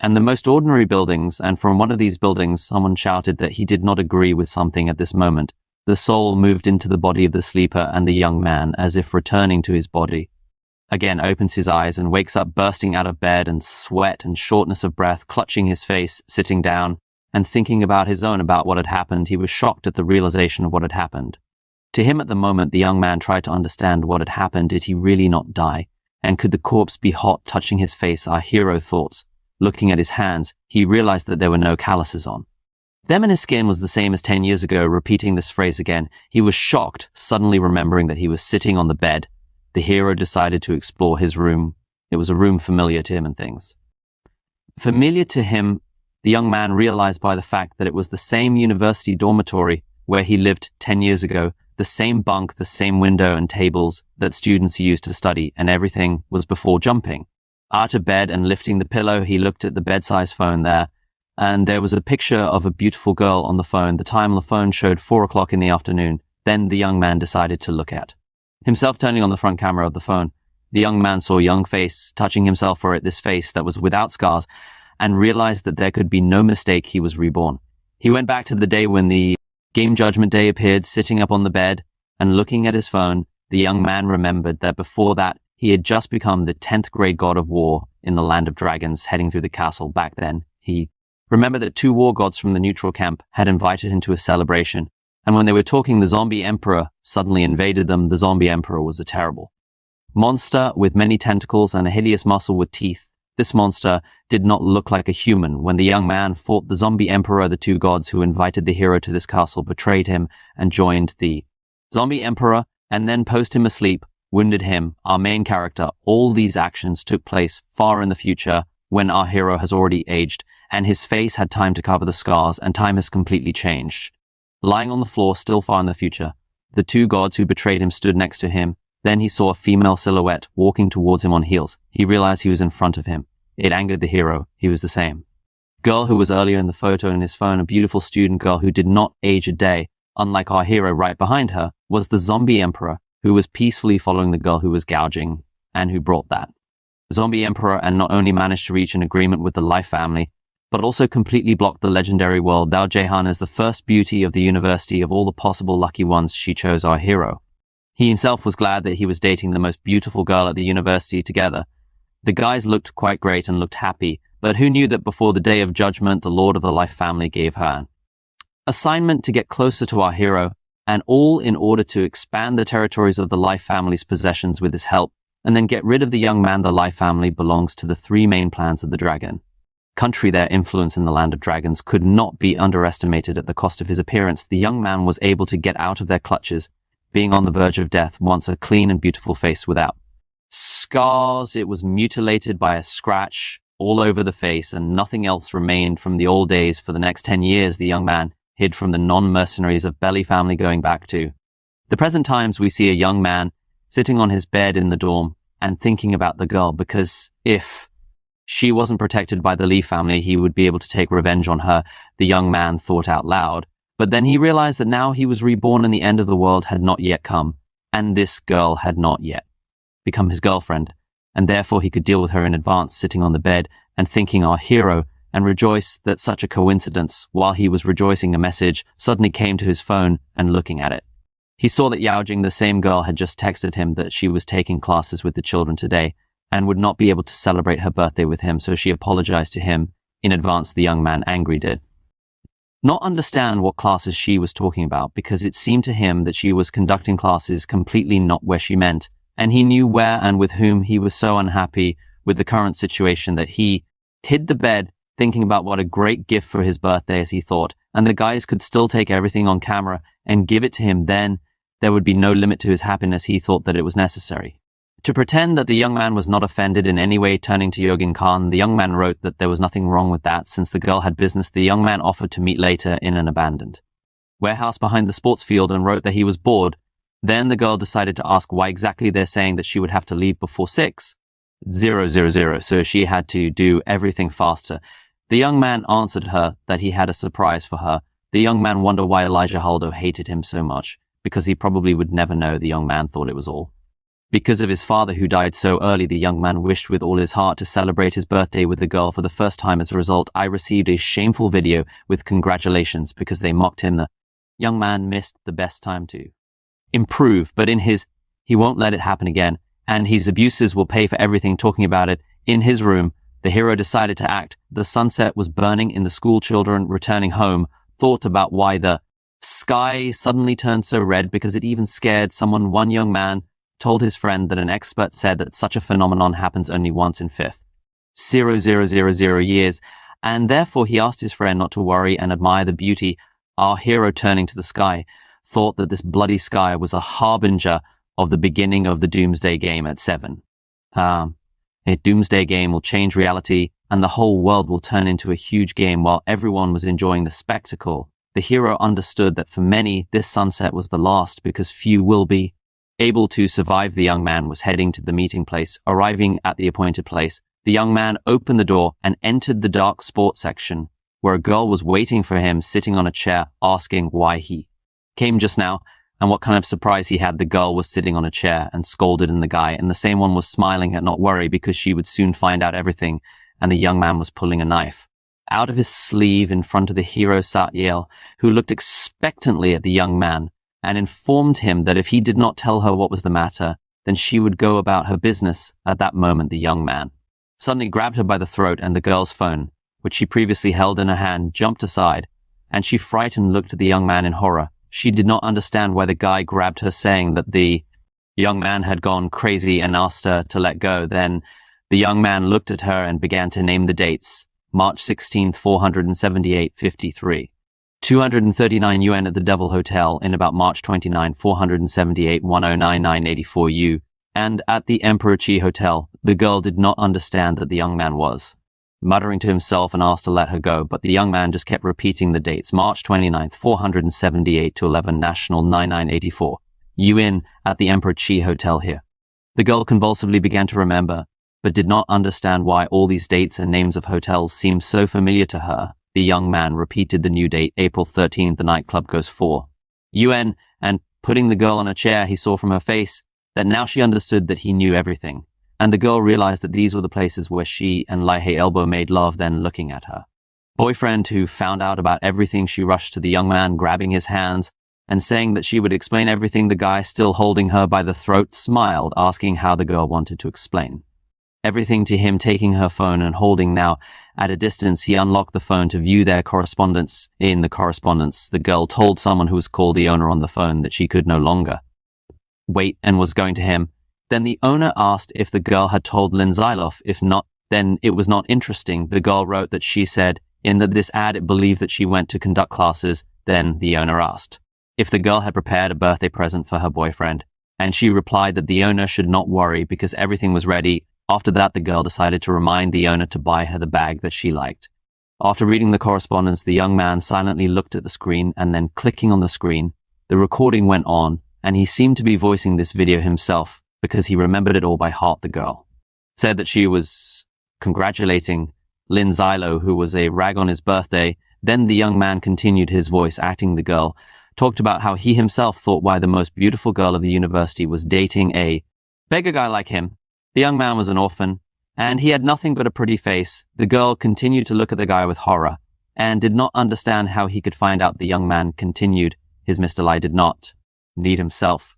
and the most ordinary buildings, and from one of these buildings someone shouted that he did not agree with something at this moment. The soul moved into the body of the sleeper, and the young man, as if returning to his body, again opens his eyes and wakes up bursting out of bed and sweat and shortness of breath, clutching his face, sitting down, and thinking about what had happened. He was shocked at the realization of what had happened. To him at the moment, the young man tried to understand what had happened. Did he really not die? And could the corpse be hot, touching his face? Our hero thoughts. Looking at his hands, he realized that there were no calluses on them, and his skin was the same as 10 years ago. Repeating this phrase again, he was shocked, suddenly remembering that he was sitting on the bed. The hero decided to explore his room. It was a room familiar to him and things. Familiar to him, the young man realized by the fact that it was the same university dormitory where he lived 10 years ago, the same bunk, the same window and tables that students used to study, and everything was before jumping. Out of bed and lifting the pillow, he looked at the bedside phone there, and there was a picture of a beautiful girl on the phone. The time on the phone showed 4 o'clock in the afternoon. Then the young man decided to look at himself, turning on the front camera of the phone. The young man saw a young face, touching himself for it, this face that was without scars, and realized that there could be no mistake. He was reborn. He went back to the day when the Game Judgment Day appeared, sitting up on the bed and looking at his phone. The young man remembered that before that, he had just become the 10th grade god of war in the land of dragons, heading through the castle. Back then, he remembered that 2 war gods from the neutral camp had invited him to a celebration, and when they were talking, the zombie emperor suddenly invaded them. The zombie emperor was a terrible monster with many tentacles and a hideous muscle with teeth. This monster did not look like a human. When the young man fought the zombie emperor, the 2 gods who invited the hero to this castle betrayed him and joined the zombie emperor, and then posed him asleep, wounded him, our main character. All these actions took place far in the future, when our hero has already aged, and his face had time to cover the scars, and time has completely changed. Lying on the floor, still far in the future, the 2 gods who betrayed him stood next to him. Then he saw a female silhouette walking towards him on heels. He realized he was in front of him. It angered the hero. He was the same girl who was earlier in the photo in his phone, a beautiful student girl who did not age a day. Unlike our hero, right behind her was the zombie emperor, who was peacefully following the girl who was gouging, and who brought that. The zombie emperor and not only managed to reach an agreement with the Life family, but also completely blocked the legendary world. Dao Jaehan is the first beauty of the university. Of all the possible lucky ones, she chose our hero. He himself was glad that he was dating the most beautiful girl at the university together. The guys looked quite great and looked happy, but who knew that before the day of judgment, the Lord of the Life family gave her an assignment to get closer to our hero, and all in order to expand the territories of the Life family's possessions with his help, and then get rid of the young man. The Life family belongs to the 3 main clans of the dragon country. Their influence in the land of dragons could not be underestimated. At the cost of his appearance, the young man was able to get out of their clutches, being on the verge of death, once a clean and beautiful face without scars. It was mutilated by a scratch all over the face, and nothing else remained from the old days. For the next 10 years, the young man hid from the non-mercenaries of Belly family. Going back to the present times, we see a young man sitting on his bed in the dorm and thinking about the girl, because if she wasn't protected by the Lee family, he would be able to take revenge on her. The young man thought out loud. But then he realized that now he was reborn and the end of the world had not yet come, and this girl had not yet become his girlfriend, and therefore he could deal with her in advance, sitting on the bed and thinking our hero, and rejoice that such a coincidence. While he was rejoicing, a message suddenly came to his phone, and looking at it, he saw that Yao Jing, the same girl, had just texted him that she was taking classes with the children today and would not be able to celebrate her birthday with him, so she apologized to him in advance. The young man, angry, did not understand what classes she was talking about, because it seemed to him that she was conducting classes completely not where she meant, and he knew where and with whom. He was so unhappy with the current situation that he hid the bed, thinking about what a great gift for his birthday, as he thought, and the guys could still take everything on camera and give it to him. Then there would be no limit to his happiness. He thought that it was necessary to pretend that the young man was not offended in any way. Turning to Yogin Khan, the young man wrote that there was nothing wrong with that, since the girl had business. The young man offered to meet later in an abandoned warehouse behind the sports field and wrote that he was bored. Then the girl decided to ask why exactly they're saying that she would have to leave before 6:00, so she had to do everything faster. The young man answered her that he had a surprise for her. The young man wondered why Elijah Haldo hated him so much, because he probably would never know. The young man thought it was all Because of his father who died so early, the young man wished with all his heart to celebrate his birthday with the girl for the first time. As a result, I received a shameful video with congratulations because they mocked him. The young man missed the best time to improve, but he won't let it happen again, and his abusers will pay for everything. Talking about it in his room, the hero decided to act. The sunset was burning in the school. Children returning home thought about why the sky suddenly turned so red because it even scared someone. One young man told his friend that an expert said that such a phenomenon happens only once in 5,000 years, and therefore he asked his friend not to worry and admire the beauty. Our hero, turning to the sky, thought that this bloody sky was a harbinger of the beginning of the Doomsday Game at 7. A Doomsday Game will change reality, and the whole world will turn into a huge game. While everyone was enjoying the spectacle, the hero understood that for many, this sunset was the last, because few will be able to survive. The young man was heading to the meeting place. Arriving at the appointed place, the young man opened the door and entered the dark sports section, where a girl was waiting for him, sitting on a chair, asking why he came just now and what kind of surprise he had. The girl was sitting on a chair and scolded, and the guy and the same one was smiling at not worry because she would soon find out everything. And the young man was pulling a knife out of his sleeve. In front of the hero sat Yale, who looked expectantly at the young man and informed him that if he did not tell her what was the matter, then she would go about her business. At that moment, the young man suddenly grabbed her by the throat, and the girl's phone, which she previously held in her hand, jumped aside, and she frightened looked at the young man in horror. She did not understand why the guy grabbed her, saying that the young man had gone crazy, and asked her to let go. Then the young man looked at her and began to name the dates. March 16th, 478.53. 239 yuan at the Devil Hotel in about March 29, 478, 1099.84 U. And at the Emperor Chi Hotel, the girl did not understand that the young man was muttering to himself and asked to let her go, but the young man just kept repeating the dates. March 29th, 478 to 11 National 9984. UN at the Emperor Chi Hotel here. The girl convulsively began to remember, but did not understand why all these dates and names of hotels seemed so familiar to her. The young man repeated the new date, April 13th, the nightclub goes 4. UN, and putting the girl on a chair, he saw from her face that now she understood that he knew everything. And the girl realized that these were the places where she and Lai Elbow made love. Then looking at her boyfriend, who found out about everything, she rushed to the young man, grabbing his hands and saying that she would explain everything. The guy, still holding her by the throat, smiled, asking how the girl wanted to explain everything to him. Taking her phone and holding now at a distance, he unlocked the phone to view their correspondence. In the correspondence, the girl told someone who was called the owner on the phone that she could no longer wait and was going to him. Then the owner asked if the girl had told Lin Zyloff. If not, then it was not interesting. The girl wrote that she said in this ad it believed that she went to conduct classes. Then the owner asked if the girl had prepared a birthday present for her boyfriend, and she replied that the owner should not worry because everything was ready. After that, the girl decided to remind the owner to buy her the bag that she liked. After reading the correspondence, the young man silently looked at the screen, and then clicking on the screen, the recording went on, and he seemed to be voicing this video himself because he remembered it all by heart. The girl said that she was congratulating Lin Zylo, who was a rag on his birthday. Then the young man continued his voice acting. The girl talked about how he himself thought why the most beautiful girl of the university was dating a beggar guy like him. The young man was an orphan, and he had nothing but a pretty face. The girl continued to look at the guy with horror, and did not understand how he could find out. The young man continued, his Mr. Lai did not need himself.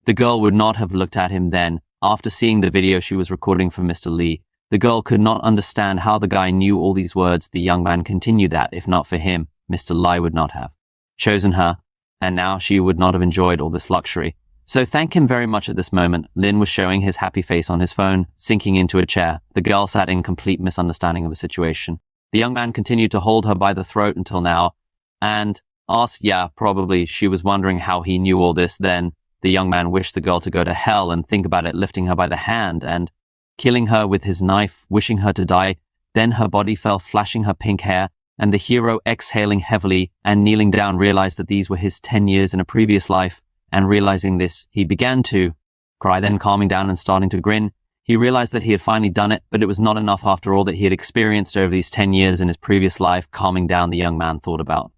The girl would not have looked at him then. After seeing the video she was recording for Mr. Lee, the girl could not understand how the guy knew all these words. The young man continued that, if not for him, Mr. Lai would not have chosen her, and now she would not have enjoyed all this luxury. So thank him very much. At this moment, Lin was showing his happy face on his phone, sinking into a chair. The girl sat in complete misunderstanding of the situation. The young man continued to hold her by the throat until now, and asked, yeah, probably. She was wondering how he knew all this. Then the young man wished the girl to go to hell and think about it, lifting her by the hand and killing her with his knife, wishing her to die. Then her body fell, flashing her pink hair, and the hero, exhaling heavily and kneeling down, realized that these were his 10 years in a previous life. And realizing this, he began to cry. Then calming down and starting to grin, he realized that he had finally done it, but it was not enough after all that he had experienced over these 10 years in his previous life. Calming down, the young man thought about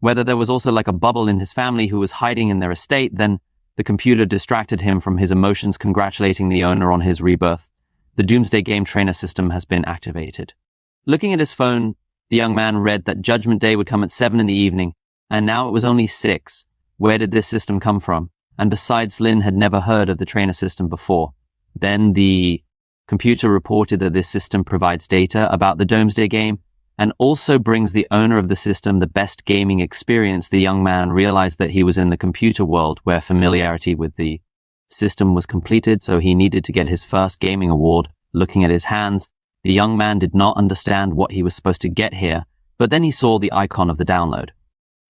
whether there was also like a bubble in his family who was hiding in their estate. Then The computer distracted him from his emotions, congratulating the owner on his rebirth. The Doomsday Game Trainer system has been activated. Looking at his phone, the young man read that Judgment Day would come at 7 in the evening, and now it was only 6. Where did this system come from? And besides, Lin had never heard of the trainer system before. Then the computer reported that this system provides data about the Doomsday Game and also brings the owner of the system the best gaming experience. The young man realized that he was in the computer world where familiarity with the system was completed, so he needed to get his first gaming award. Looking at his hands, the young man did not understand what he was supposed to get here, but then he saw the icon of the download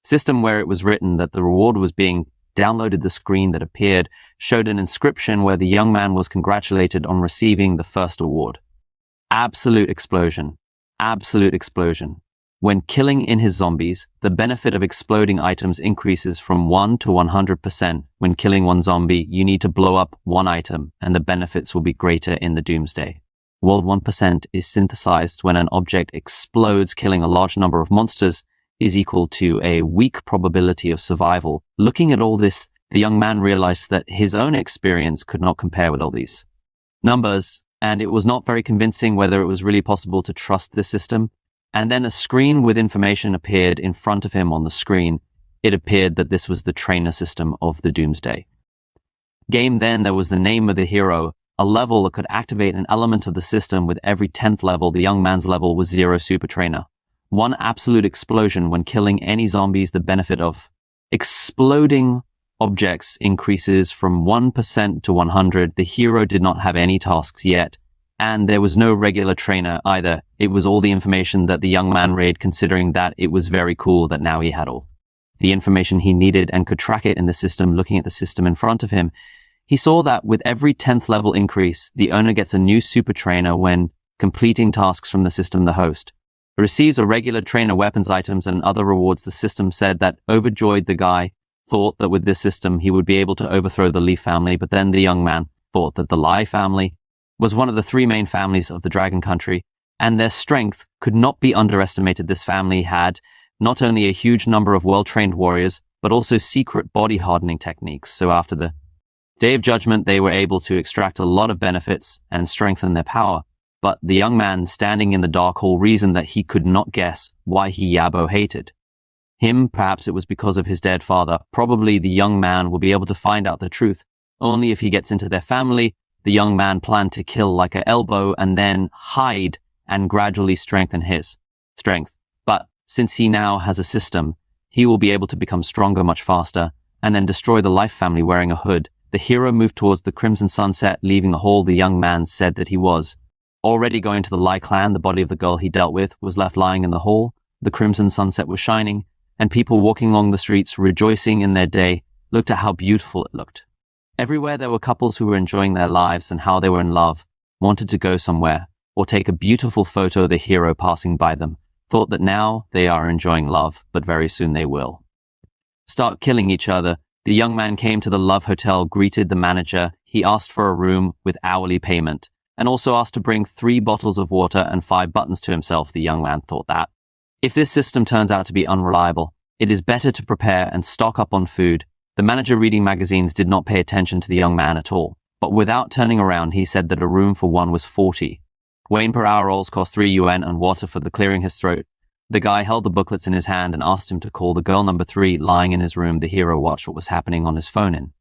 system where it was written that the reward was being downloaded. The screen that appeared showed an inscription where the young man was congratulated on receiving the first award. Absolute explosion. Absolute explosion. When killing in his zombies, the benefit of exploding items increases from 1 to 100%. When killing one zombie, you need to blow up one item, and the benefits will be greater in the Doomsday. World 1% is synthesized when an object explodes. Killing a large number of monsters is equal to a weak probability of survival. Looking at all this, the young man realized that his own experience could not compare with all these numbers, and it was not very convincing whether it was really possible to trust this system. And then a screen with information appeared in front of him on the screen. It appeared that this was the trainer system of the Doomsday Game. Then there was the name of the hero, a level that could activate an element of the system with every 10th level. The young man's level was 0 Super Trainer. One absolute explosion when killing any zombies. The benefit of exploding objects increases from 1% to 100. The hero did not have any tasks yet, and there was no regular trainer either. It was all the information that the young man read, considering that it was very cool that now he had all the information he needed and could track it in the system. Looking at the system in front of him, he saw that with every 10th level increase, the owner gets a new super trainer when completing tasks from the system. The host receives a regular trainer, weapons, items, and other rewards. The system said that overjoyed, the guy thought that with this system he would be able to overthrow the Lee family, but then the young man thought that the Lai family was one of the 3 main families of the Dragon Country, and their strength could not be underestimated. This family had not only a huge number of well-trained warriors, but also secret body hardening techniques. So after the Day of Judgment, they were able to extract a lot of benefits and strengthen their power. But the young man standing in the dark hall reasoned that he could not guess why he Yabo hated him. Perhaps it was because of his dead father. Probably the young man will be able to find out the truth only if he gets into their family. The young man planned to kill like an elbow and then hide and gradually strengthen his strength. But since he now has a system, he will be able to become stronger much faster and then destroy the Life family wearing a hood. The hero moved towards the Crimson Sunset, leaving the hall. The young man said that he was already going to the Lai clan. The body of the girl he dealt with was left lying in the hall. The Crimson Sunset was shining, and people walking along the streets, rejoicing in their day, looked at how beautiful it looked. Everywhere there were couples who were enjoying their lives and how they were in love, wanted to go somewhere, or take a beautiful photo of the hero passing by them, thought that now they are enjoying love, but very soon they will start killing each other. The young man came to the Love Hotel, greeted the manager. He asked for a room with hourly payment, and also asked to bring 3 bottles of water and 5 buttons to himself. The young man thought that if this system turns out to be unreliable, it is better to prepare and stock up on food. The manager, reading magazines, did not pay attention to the young man at all, but without turning around, he said that a room for one was 40 Wayne per hour. Rolls cost 3 yuan and water for the clearing his throat. The guy held the booklets in his hand and asked him to call the girl number 3 lying in his room. The hero watched what was happening on his phone. In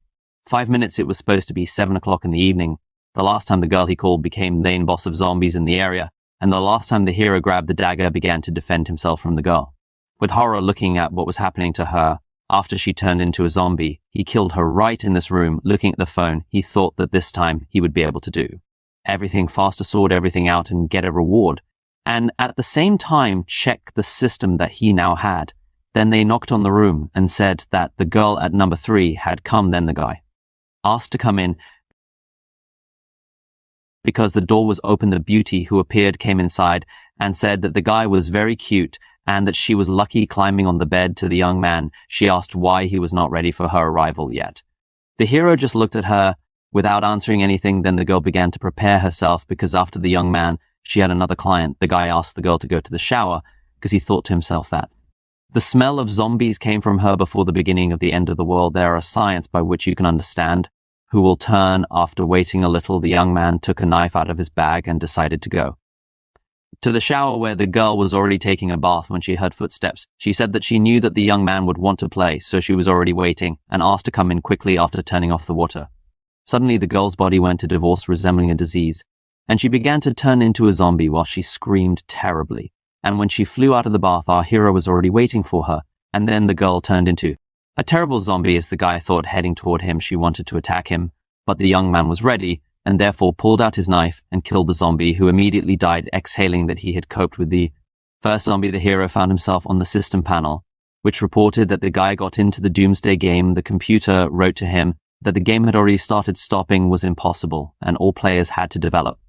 5 minutes, it was supposed to be 7 o'clock in the evening. The last time the girl he called became the main boss of zombies in the area, and the last time the hero grabbed the dagger, began to defend himself from the girl. With horror looking at what was happening to her after she turned into a zombie, he killed her right in this room. Looking at the phone, he thought that this time he would be able to do everything faster, sort everything out, and get a reward, and at the same time check the system that he now had. Then they knocked on the room and said that the girl at number 3 had come. Then the guy asked to come in. Because the door was open, the beauty who appeared came inside and said that the guy was very cute and that she was lucky climbing on the bed. To the young man, she asked why he was not ready for her arrival yet. The hero just looked at her without answering anything. Then the girl began to prepare herself because after the young man, she had another client. The guy asked the girl to go to the shower because he thought to himself that The smell of zombies came from her before the beginning of the end of the world. There are science by which you can understand who will turn. After waiting a little, the young man took a knife out of his bag and decided to go to the shower where the girl was already taking a bath when she heard footsteps. She said that she knew that the young man would want to play, so she was already waiting and asked to come in quickly after turning off the water. Suddenly, the girl's body went to divorce, resembling a disease, and she began to turn into a zombie while she screamed terribly. And when she flew out of the bath, our hero was already waiting for her, and then the girl turned into a terrible zombie as the guy thought heading toward him. She wanted to attack him, but the young man was ready, and therefore pulled out his knife and killed the zombie, who immediately died, exhaling that he had coped with the first zombie. The hero found himself on the system panel, which reported that the guy got into the Doomsday game. The computer wrote to him that the game had already started. Stopping was impossible, and all players had to develop.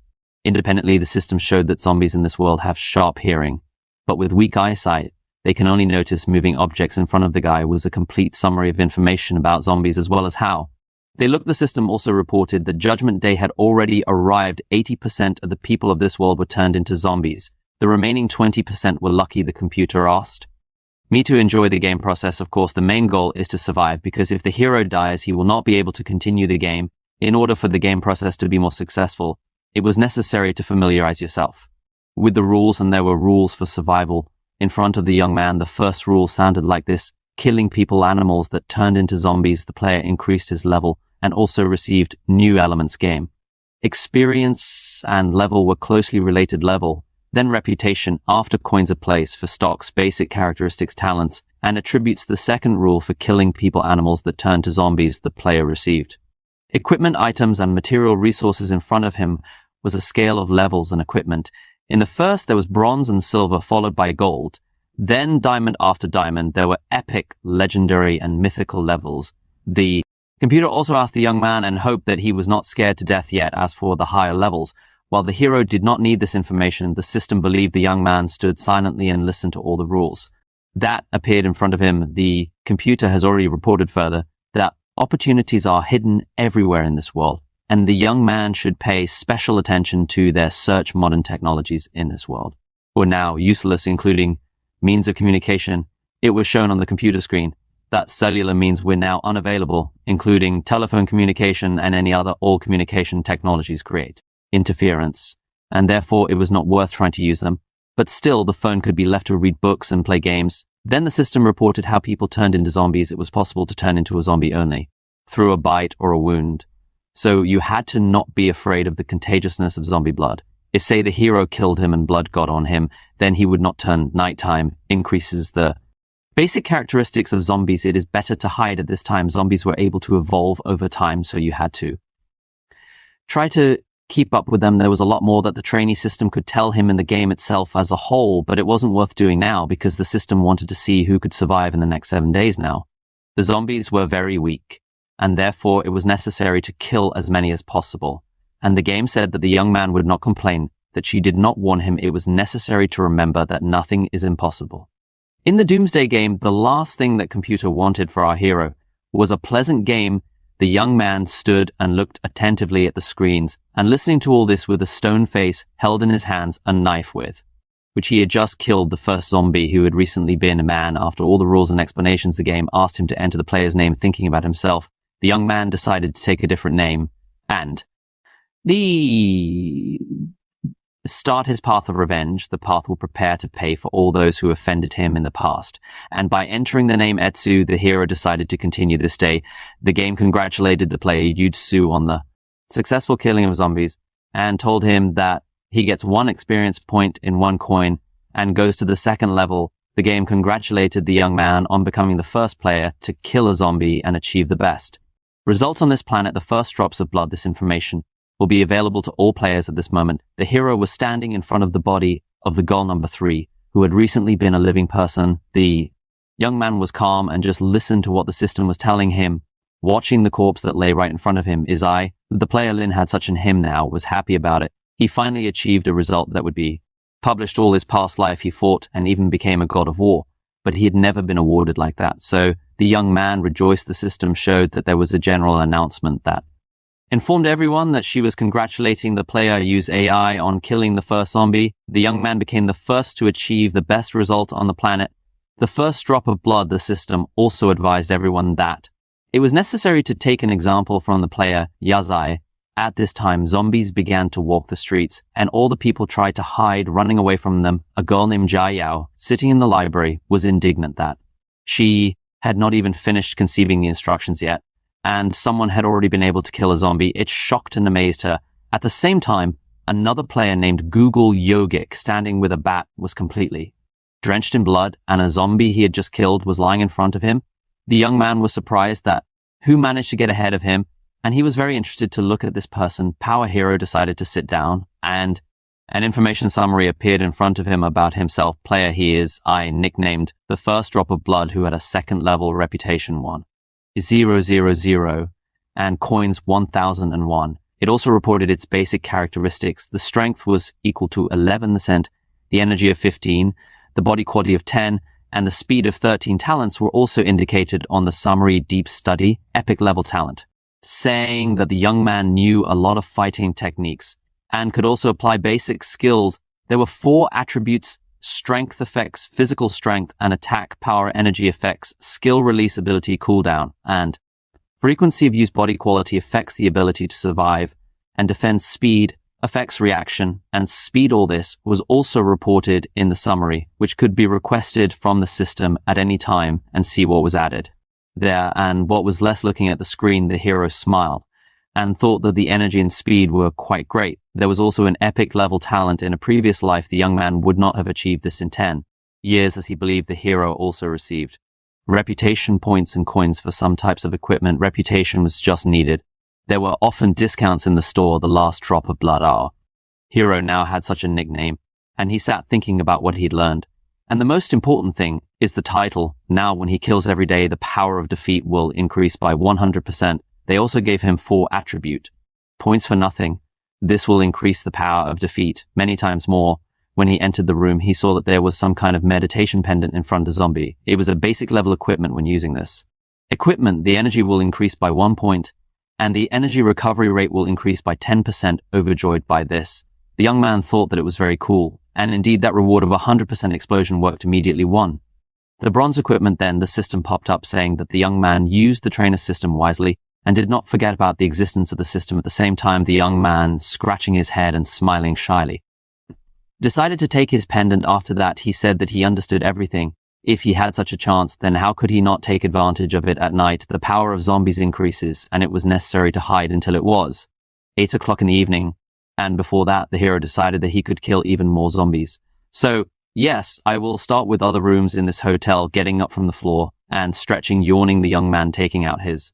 Independently, the system showed that zombies in this world have sharp hearing, but with weak eyesight, they can only notice moving objects in front of the guy. Was a complete summary of information about zombies as well as how they looked. The system also reported that Judgment Day had already arrived. 80% of the people of this world were turned into zombies. The remaining 20% were lucky, the computer asked me to enjoy the game process. Of course, the main goal is to survive, because if the hero dies, he will not be able to continue the game. In order for the game process to be more successful, it was necessary to familiarize yourself with the rules, and there were rules for survival. In front of the young man, the first rule sounded like this: killing people, animals that turned into zombies. The player increased his level and also received new elements. Game experience and level were closely related. Level, then reputation, after coins a place for stocks, basic characteristics, talents, and attributes. The second rule for killing people, animals that turned to zombies, the player received equipment, items, and material resources. In front of him was a scale of levels and equipment. In the first, there was bronze and silver, followed by gold, then diamond after diamond. There were epic, legendary, and mythical levels. The computer also asked the young man and hoped that he was not scared to death yet. As for the higher levels, while the hero did not need this information, the system believed the young man stood silently and listened to all the rules that appeared in front of him. The computer has already reported further that opportunities are hidden everywhere in this world, and the young man should pay special attention to their search. Modern technologies in this world were now useless, including means of communication. It was shown on the computer screen that cellular means were now unavailable, including telephone communication and any other. All communication technologies create interference, and therefore it was not worth trying to use them. But still, the phone could be left to read books and play games. Then the system reported how people turned into zombies. It was possible to turn into a zombie only through a bite or a wound. So you had to not be afraid of the contagiousness of zombie blood. If, say, the hero killed him and blood got on him, then he would not turn. Nighttime increases the basic characteristics of zombies. It is better to hide at this time. Zombies were able to evolve over time, so you had to try to keep up with them. There was a lot more that the trainee system could tell him in the game itself as a whole, but it wasn't worth doing now because the system wanted to see who could survive in the next 7 days now. The zombies were very weak, and therefore it was necessary to kill as many as possible. And the game said that the young man would not complain, that she did not warn him. It was necessary to remember that nothing is impossible. In the Doomsday game, the last thing that computer wanted for our hero was a pleasant game. The young man stood and looked attentively at the screens, and listening to all this with a stone face, held in his hands a knife with which he had just killed the first zombie who had recently been a man. After all the rules and explanations, the game asked him to enter the player's name. Thinking about himself, the young man decided to take a different name and start his path of revenge. The path will prepare to pay for all those who offended him in the past. And by entering the name Etsu, the hero decided to continue this day. The game congratulated the player Yutsu on the successful killing of zombies and told him that he gets 1 experience point in 1 coin and goes to the second level. The game congratulated the young man on becoming the first player to kill a zombie and achieve the best results on this planet. The first drops of blood. This information will be available to all players at this moment. The hero was standing in front of the body of the girl number 3, who had recently been a living person. The young man was calm and just listened to what the system was telling him, watching the corpse that lay right in front of him. The player Lin had such an him now, was happy about it. He finally achieved a result that would be published. All his past life he fought and even became a god of war, but he had never been awarded like that. So the young man rejoiced. The system showed that there was a general announcement that informed everyone that she was congratulating the player use AI on killing the first zombie. The young man became the first to achieve the best result on the planet. The first drop of blood, the system also advised everyone that it was necessary to take an example from the player Yazai. At this time, zombies began to walk the streets, and all the people tried to hide, running away from them. A girl named Jia Yao, sitting in the library, was indignant that she had not even finished conceiving the instructions yet, and someone had already been able to kill a zombie. It shocked and amazed her. At the same time, another player named Google Yogic, standing with a bat, was completely drenched in blood, and a zombie he had just killed was lying in front of him. The young man was surprised that who managed to get ahead of him, and he was very interested to look at this person. Power Hero decided to sit down, and an information summary appeared in front of him about himself. Player he is, I nicknamed the first drop of blood, who had a second level reputation 1,000, and coins 1,001. It also reported its basic characteristics. The strength was equal to 11%, the energy of 15, the body quality of 10, and the speed of 13. Talents were also indicated on the summary: deep study, epic level talent, saying that the young man knew a lot of fighting techniques and could also apply basic skills. There were 4 attributes: strength effects, physical strength, and attack power energy effects, skill release ability cooldown, and frequency of use. Body quality affects the ability to survive and defend. Speed affects reaction and speed. All this was also reported in the summary, which could be requested from the system at any time and see what was added there. And what was less looking at the screen, the hero smiled and thought that the energy and speed were quite great. There was also an epic level talent. In a previous life, the young man would not have achieved this in 10 years, as he believed the hero also received reputation points and coins for some types of equipment. Reputation was just needed. There were often discounts in the store. The last drop of blood. Our hero now had such a nickname, and he sat thinking about what he'd learned. And the most important thing is the title. Now, when he kills every day, the power of defeat will increase by 100%. They also gave him 4 attribute points for nothing. This will increase the power of defeat many times more. When he entered the room, he saw that there was some kind of meditation pendant in front of the zombie. It was a basic level equipment. When using this equipment, the energy will increase by 1 point, and the energy recovery rate will increase by 10%. Overjoyed by this, the young man thought that it was very cool, and indeed that reward of 100% explosion worked immediately. 1. The bronze equipment. Then the system popped up saying that the young man used the trainer system wisely and did not forget about the existence of the system. At the same time, the young man, scratching his head and smiling shyly, decided to take his pendant. After that, he said that he understood everything. If he had such a chance, then how could he not take advantage of it? At night, the power of zombies increases, and it was necessary to hide until it was 8 o'clock in the evening. And before that, the hero decided that he could kill even more zombies. So, yes, I will start with other rooms in this hotel. Getting up from the floor and stretching, yawning, the young man taking out his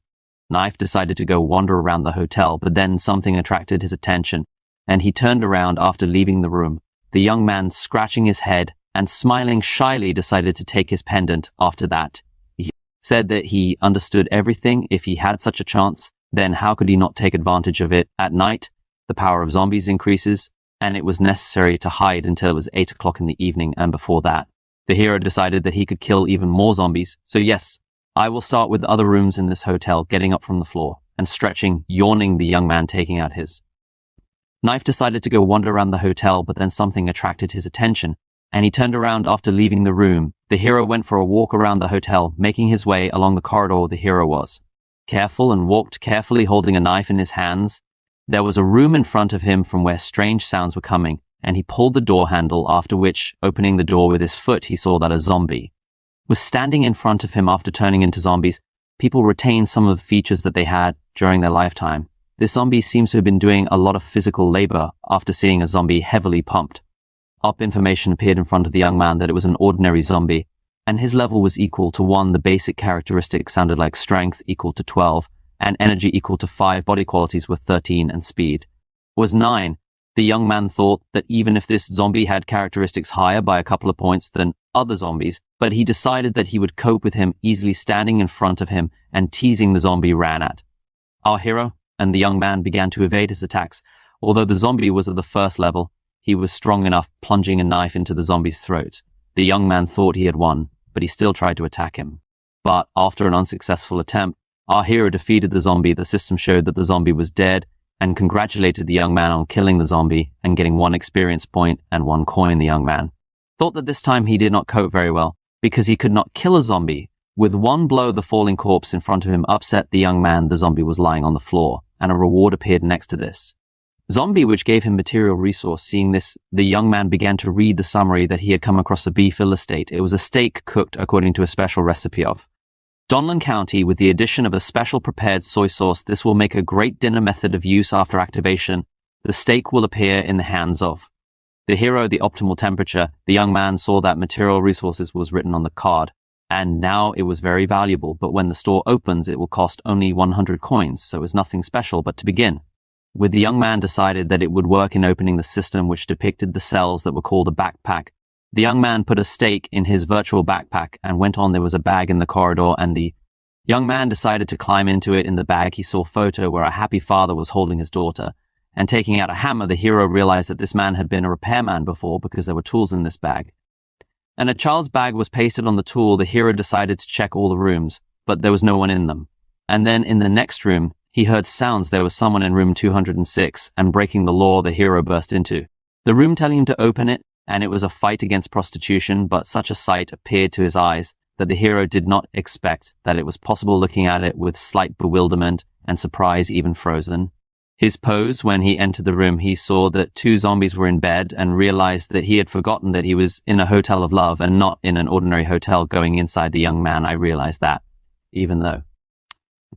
knife decided to go wander around the hotel, but then something attracted his attention, and he turned around after leaving the room. The young man, scratching his head and smiling shyly, decided to take his pendant. After that, he said that he understood everything. If he had such a chance, then how could he not take advantage of it? At night, the power of zombies increases, and it was necessary to hide until it was 8 o'clock in the evening. And before that, the hero decided that he could kill even more zombies. So yes, I will start with other rooms in this hotel. Getting up from the floor and stretching, yawning, the young man taking out his knife decided to go wander around the hotel, but then something attracted his attention, and he turned around after leaving the room. The hero went for a walk around the hotel, making his way along the corridor. The hero was careful and walked carefully, holding a knife in his hands. There was a room in front of him from where strange sounds were coming, and he pulled the door handle, after which, opening the door with his foot, he saw that a zombie was standing in front of him. After turning into zombies, people retain some of the features that they had during their lifetime. This zombie seems to have been doing a lot of physical labor. After seeing a zombie heavily pumped up, information appeared in front of the young man that it was an ordinary zombie, and his level was equal to 1. The basic characteristics sounded like strength equal to 12, and energy equal to 5. Body qualities were 13, and speed was 9. The young man thought that even if this zombie had characteristics higher by a couple of points than other zombies, but he decided that he would cope with him easily. Standing in front of him and teasing, the zombie ran at our hero, and the young man began to evade his attacks. Although the zombie was of the first level, he was strong enough, plunging a knife into the zombie's throat. The young man thought he had won, but he still tried to attack him. But after an unsuccessful attempt, our hero defeated the zombie. The system showed that the zombie was dead and congratulated the young man on killing the zombie and getting 1 experience point and 1 coin. The young man thought that this time he did not cope very well, because he could not kill a zombie. With one blow, the falling corpse in front of him upset the young man. The zombie was lying on the floor, and a reward appeared next to this. Zombie, which gave him material resource. Seeing this, the young man began to read the summary that he had come across a beef estate. It was a steak cooked according to a special recipe of Donlan County with the addition of a special prepared soy sauce. This will make a great dinner method of use after activation. The steak will appear in the hands of the hero, the optimal temperature. The young man saw that material resources was written on the card, and now it was very valuable. But when the store opens, it will cost only 100 coins, so it was nothing special. But to begin with, the young man decided that it would work in opening the system, which depicted the cells that were called a backpack. The young man put a steak in his virtual backpack and went on. There was a bag in the corridor, and the young man decided to climb into it. In the bag, he saw a photo where a happy father was holding his daughter. And taking out a hammer, the hero realized that this man had been a repairman before because there were tools in this bag. And a child's bag was pasted on the tool. The hero decided to check all the rooms, but there was no one in them. And then in the next room, he heard sounds. There was someone in room 206, and breaking the law, the hero burst into the room, telling him to open it, and it was a fight against prostitution. But such a sight appeared to his eyes that the hero did not expect that it was possible, looking at it with slight bewilderment and surprise, even frozen. His pose when he entered the room, he saw that 2 zombies were in bed and realized that he had forgotten that he was in a hotel of love and not in an ordinary hotel. Going inside the young man, I realized that, even though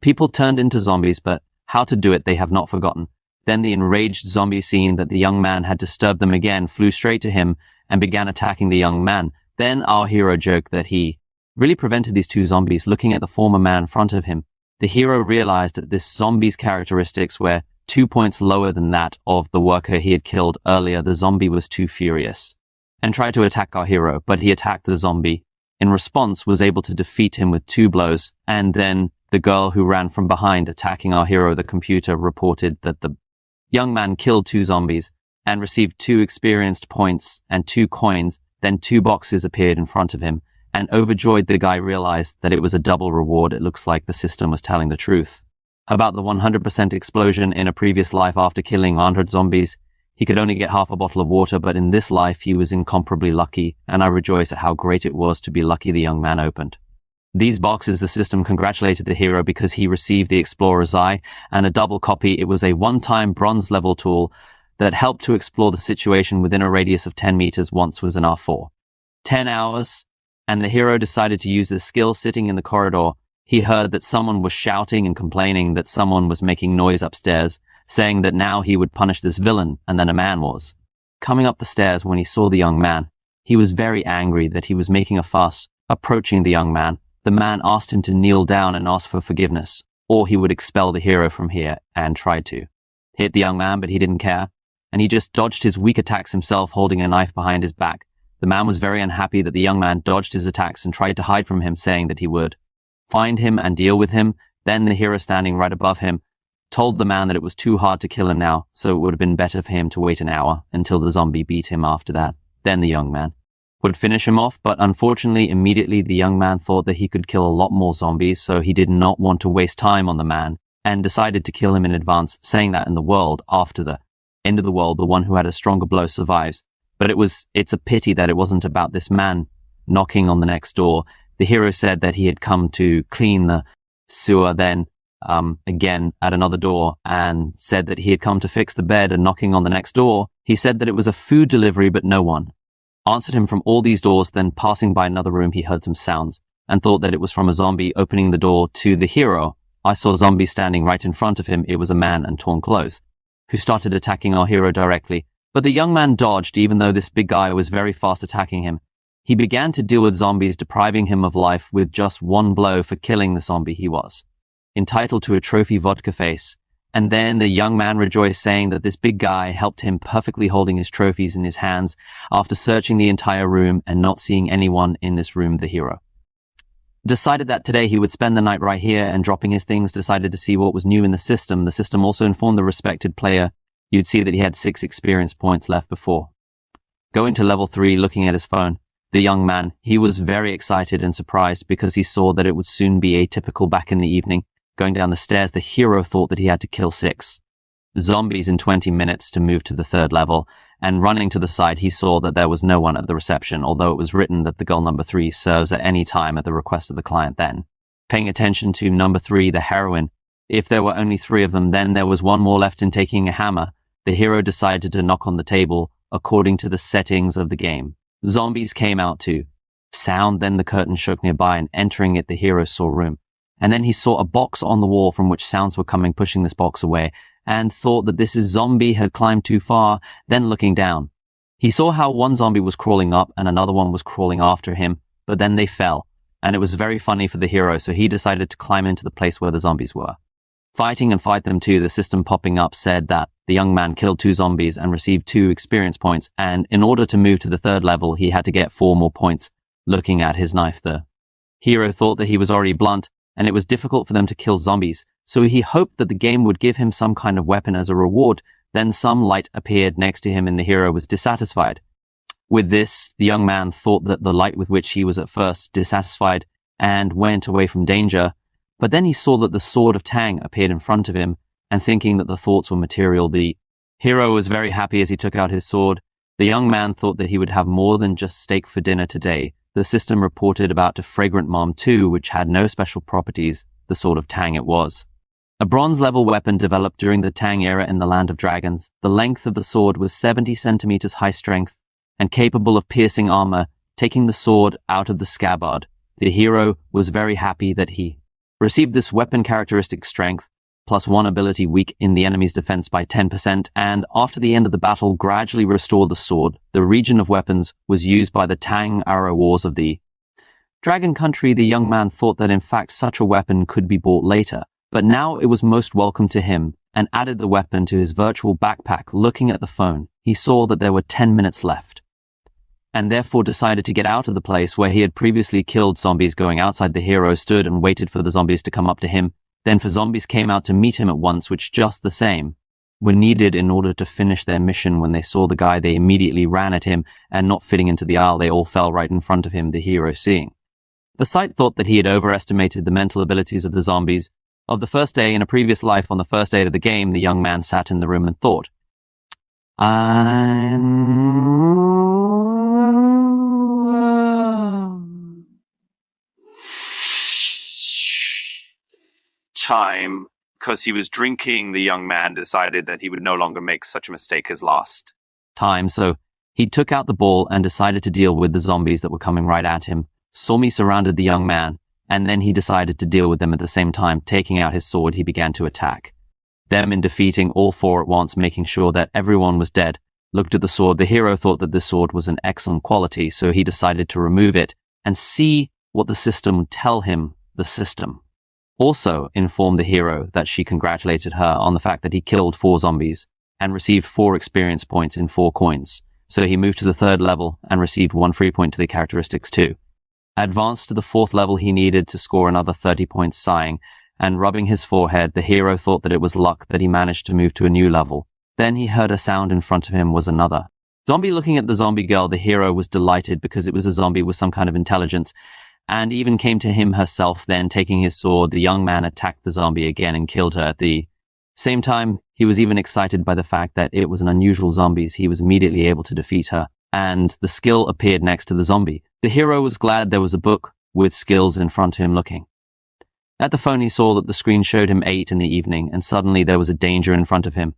people turned into zombies, but how to do it they have not forgotten. Then the enraged zombie, seeing that the young man had disturbed them again, flew straight to him and began attacking the young man. Then our hero joked that he really prevented these 2 zombies. Looking at the former man in front of him, the hero realized that this zombie's characteristics were 2 points lower than that of the worker he had killed earlier. The zombie was too furious and tried to attack our hero, but he attacked the zombie. In response, was able to defeat him with 2 blows. And then the girl who ran from behind attacking our hero, the computer, reported that the young man killed 2 zombies and received 2 experienced points and 2 coins. Then 2 boxes appeared in front of him, and overjoyed, the guy realized that it was a double reward. It looks like the system was telling the truth about the 100% explosion. In a previous life, after killing 100 zombies, he could only get half a bottle of water, but in this life he was incomparably lucky, and I rejoice at how great it was to be lucky. The young man opened these boxes. The system congratulated the hero because he received the Explorer's Eye and a double copy. It was a one-time bronze level tool that helped to explore the situation within a radius of 10 meters. Once was enough for 10 hours, and the hero decided to use this skill. Sitting in the corridor, he heard that someone was shouting and complaining that someone was making noise upstairs, saying that now he would punish this villain, and then a man was coming up the stairs. When he saw the young man, he was very angry that he was making a fuss. Approaching the young man, the man asked him to kneel down and ask for forgiveness, or he would expel the hero from here, and tried to hit the young man, but he didn't care, and he just dodged his weak attacks himself, holding a knife behind his back. The man was very unhappy that the young man dodged his attacks and tried to hide from him, saying that he would find him and deal with him. Then the hero, standing right above him, told the man that it was too hard to kill him now, so it would have been better for him to wait an hour until the zombie beat him after that. Then the young man would finish him off, but unfortunately, immediately the young man thought that he could kill a lot more zombies, so he did not want to waste time on the man and decided to kill him in advance, saying that in the world after the end of the world, the one who had a stronger blow survives. But it's a pity that it wasn't about this man knocking on the next door. The hero said that he had come to clean the sewer, then again at another door, and said that he had come to fix the bed. And knocking on the next door, he said that it was a food delivery, but no one answered him from all these doors. Then passing by another room, he heard some sounds and thought that it was from a zombie. Opening the door to the hero, I saw a zombie standing right in front of him. It was a man in torn clothes who started attacking our hero directly. But the young man dodged, even though this big guy was very fast attacking him. He began to deal with zombies, depriving him of life with just 1 blow for killing the zombie. He was entitled to a trophy vodka face. And then the young man rejoiced, saying that this big guy helped him perfectly, holding his trophies in his hands. After searching the entire room and not seeing anyone in this room, the hero decided that today he would spend the night right here, and dropping his things, decided to see what was new in the system. The system also informed the respected player you'd see that he had 6 experience points left before going to level 3. Looking at his phone, the young man, he was very excited and surprised because he saw that it would soon be atypical. Back in the evening, going down the stairs, the hero thought that he had to kill 6 zombies in 20 minutes to move to the 3rd level, and running to the side, he saw that there was no one at the reception, although it was written that the girl number 3 serves at any time at the request of the client then. Paying attention to number 3, the heroine, if there were only 3 of them, then there was one more left, in taking a hammer. The hero decided to knock on the table according to the settings of the game. Zombies came out to sound, then the curtain shook nearby, and entering it, the hero saw a room. And then he saw a box on the wall from which sounds were coming, pushing this box away, and thought that this zombie had climbed too far. Then looking down, he saw how one zombie was crawling up and another one was crawling after him, but then they fell, and it was very funny for the hero, so he decided to climb into the place where the zombies were. Fighting and fight them too, the system popping up said that the young man killed 2 zombies and received 2 experience points, and in order to move to the 3rd level, he had to get 4 more points. Looking at his knife, the hero thought that he was already blunt, and it was difficult for them to kill zombies, so he hoped that the game would give him some kind of weapon as a reward. Then some light appeared next to him and the hero was dissatisfied. With this, the young man thought that the light with which he was at first dissatisfied and went away from danger, but then he saw that the sword of Tang appeared in front of him, and thinking that the thoughts were material, the hero was very happy as he took out his sword. The young man thought that he would have more than just steak for dinner today. The system reported about a fragrant mom too, which had no special properties. The sword of Tang it was. A bronze-level weapon developed during the Tang era in the Land of Dragons. The length of the sword was 70 centimeters high strength and capable of piercing armor. Taking the sword out of the scabbard, the hero was very happy that he received this weapon characteristic strength, plus 1 ability weak in the enemy's defense by 10%, and after the end of the battle gradually restored the sword. The region of weapons was used by the Tang Arrow Wars of the Dragon Country. The young man thought that in fact such a weapon could be bought later, but now it was most welcome to him, and added the weapon to his virtual backpack. Looking at the phone, he saw that there were 10 minutes left, and therefore decided to get out of the place where he had previously killed zombies. Going outside, the hero stood and waited for the zombies to come up to him. Then 4 zombies came out to meet him at once, which just the same were needed in order to finish their mission. When they saw the guy, they immediately ran at him, and not fitting into the aisle, they all fell right in front of him, the hero seeing the sight thought that he had overestimated the mental abilities of the zombies. Of the first day in a previous life, on the first day of the game, the young man sat in the room and thought, time. Because he was drinking, the young man decided that he would no longer make such a mistake as last time, so he took out the ball and decided to deal with the zombies that were coming right at him. Somi surrounded the young man, and then he decided to deal with them at the same time. Taking out his sword, he began to attack them in defeating all 4 at once, making sure that everyone was dead. Looked at the sword. The hero thought that this sword was an excellent quality, so he decided to remove it and see what the system would tell him. The system also informed the hero that she congratulated her on the fact that he killed 4 zombies and received 4 experience points in 4 coins. So he moved to the 3rd level and received 1 free point to the characteristics too. Advanced to the 4th level, he needed to score another 30 points. Sighing and rubbing his forehead, the hero thought that it was luck that he managed to move to a new level. Then he heard a sound in front of him was another zombie. Looking at the zombie girl, the hero was delighted because it was a zombie with some kind of intelligence, and even came to him herself. Then taking his sword, the young man attacked the zombie again and killed her. At the same time, he was even excited by the fact that it was an unusual zombie. He was immediately able to defeat her, and the skill appeared next to the zombie. The hero was glad there was a book with skills in front of him. Looking at the phone, he saw that the screen showed him 8 in the evening, and suddenly there was a danger in front of him.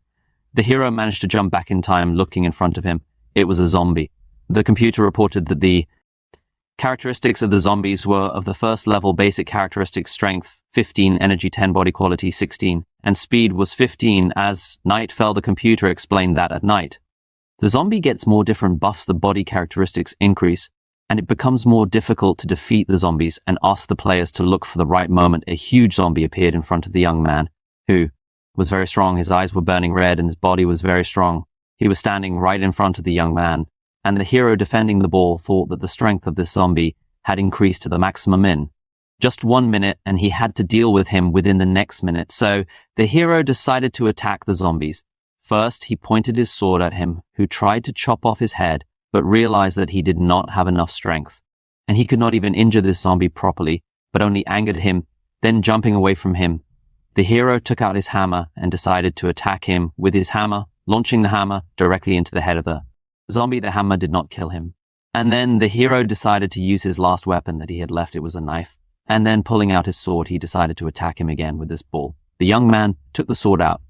The hero managed to jump back in time. Looking in front of him, it was a zombie. The computer reported that the characteristics of the zombies were of the 1st level basic characteristics: strength 15, energy 10, body quality 16, and speed was 15. As night fell, the computer explained that at night, the zombie gets more different buffs, the body characteristics increase, and it becomes more difficult to defeat the zombies, and asked the players to look for the right moment. A huge zombie appeared in front of the young man, who was very strong. His eyes were burning red and his body was very strong. He was standing right in front of the young man, and the hero defending the ball thought that the strength of this zombie had increased to the maximum in just 1 minute, and he had to deal with him within the next minute. So the hero decided to attack the zombies. First, he pointed his sword at him, who tried to chop off his head, but realized that he did not have enough strength, and he could not even injure this zombie properly, but only angered him. Then jumping away from him, the hero took out his hammer and decided to attack him with his hammer, launching the hammer directly into the head of the Zombie the hammer did not kill him. And then the hero decided to use his last weapon that he had left. It was a knife. And then pulling out his sword, he decided to attack him again with this ball. The young man took the sword out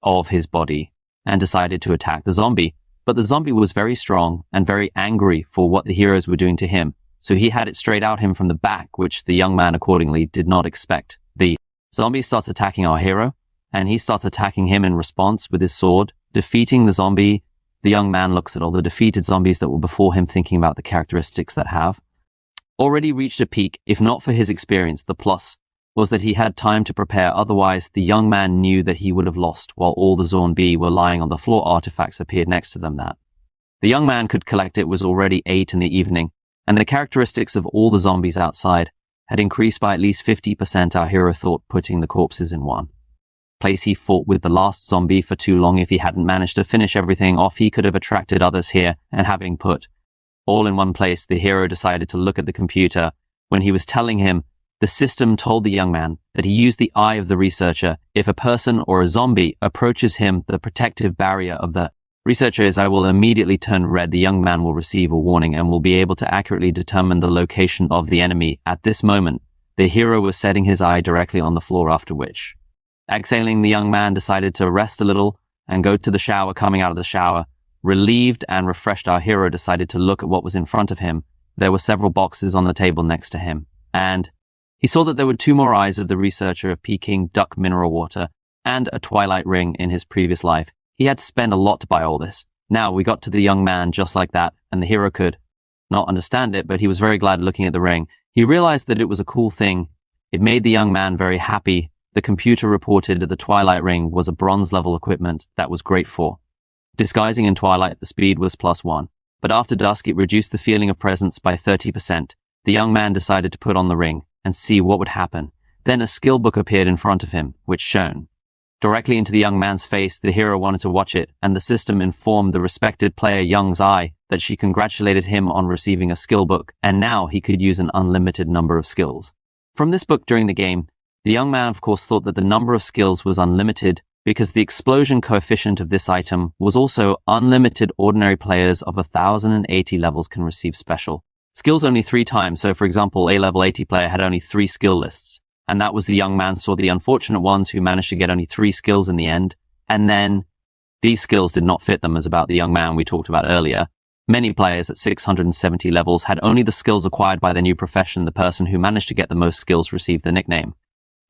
of his body and decided to attack the zombie. But the zombie was very strong and very angry for what the heroes were doing to him. So he had it straight out him from the back, which the young man accordingly did not expect. The zombie starts attacking our hero, and he starts attacking him in response with his sword, defeating the zombie. The young man looks at all the defeated zombies that were before him, thinking about the characteristics that have already reached a peak. If not for his experience, the plus was that he had time to prepare. Otherwise, the young man knew that he would have lost while all the zombie were lying on the floor. Artifacts appeared next to them that the young man could collect. It was already 8 in the evening, and the characteristics of all the zombies outside had increased by at least 50%. Our hero thought, putting the corpses in one place. He fought with the last zombie for too long. If he hadn't managed to finish everything off, he could have attracted others here, and having put all in one place, the hero decided to look at the computer. When he was telling him, the system told the young man that he used the eye of the researcher. If a person or a zombie approaches him, the protective barrier of the researcher is, I will immediately turn red. The young man will receive a warning and will be able to accurately determine the location of the enemy. At this moment, the hero was setting his eye directly on the floor, after which, exhaling, the young man decided to rest a little and go to the shower. Coming out of the shower, relieved and refreshed, our hero decided to look at what was in front of him. There were several boxes on the table next to him, and he saw that there were 2 more eyes of the researcher of Peking duck mineral water and a twilight ring in his previous life. He had to spend a lot to buy all this. Now we got to the young man just like that, and the hero could not understand it, but he was very glad looking at the ring. He realized that it was a cool thing. It made the young man very happy. The computer reported that the twilight ring was a bronze level equipment that was great for disguising in twilight. The speed was +1, but after dusk it reduced the feeling of presence by 30%. The young man decided to put on the ring and see what would happen. Then a skill book appeared in front of him, which shone directly into the young man's face. The hero wanted to watch it, and the system informed the respected player Young's Eye that she congratulated him on receiving a skill book, and now he could use an unlimited number of skills from this book during the game. The young man, of course, thought that the number of skills was unlimited because the explosion coefficient of this item was also unlimited. Ordinary players of 1,080 levels can receive special skills only 3 times. So, for example, a level 80 player had only 3 skill lists, and that was the young man saw the unfortunate ones who managed to get only 3 skills in the end, and then these skills did not fit them, as about the young man we talked about earlier. Many players at 670 levels had only the skills acquired by their new profession. The person who managed to get the most skills received the nickname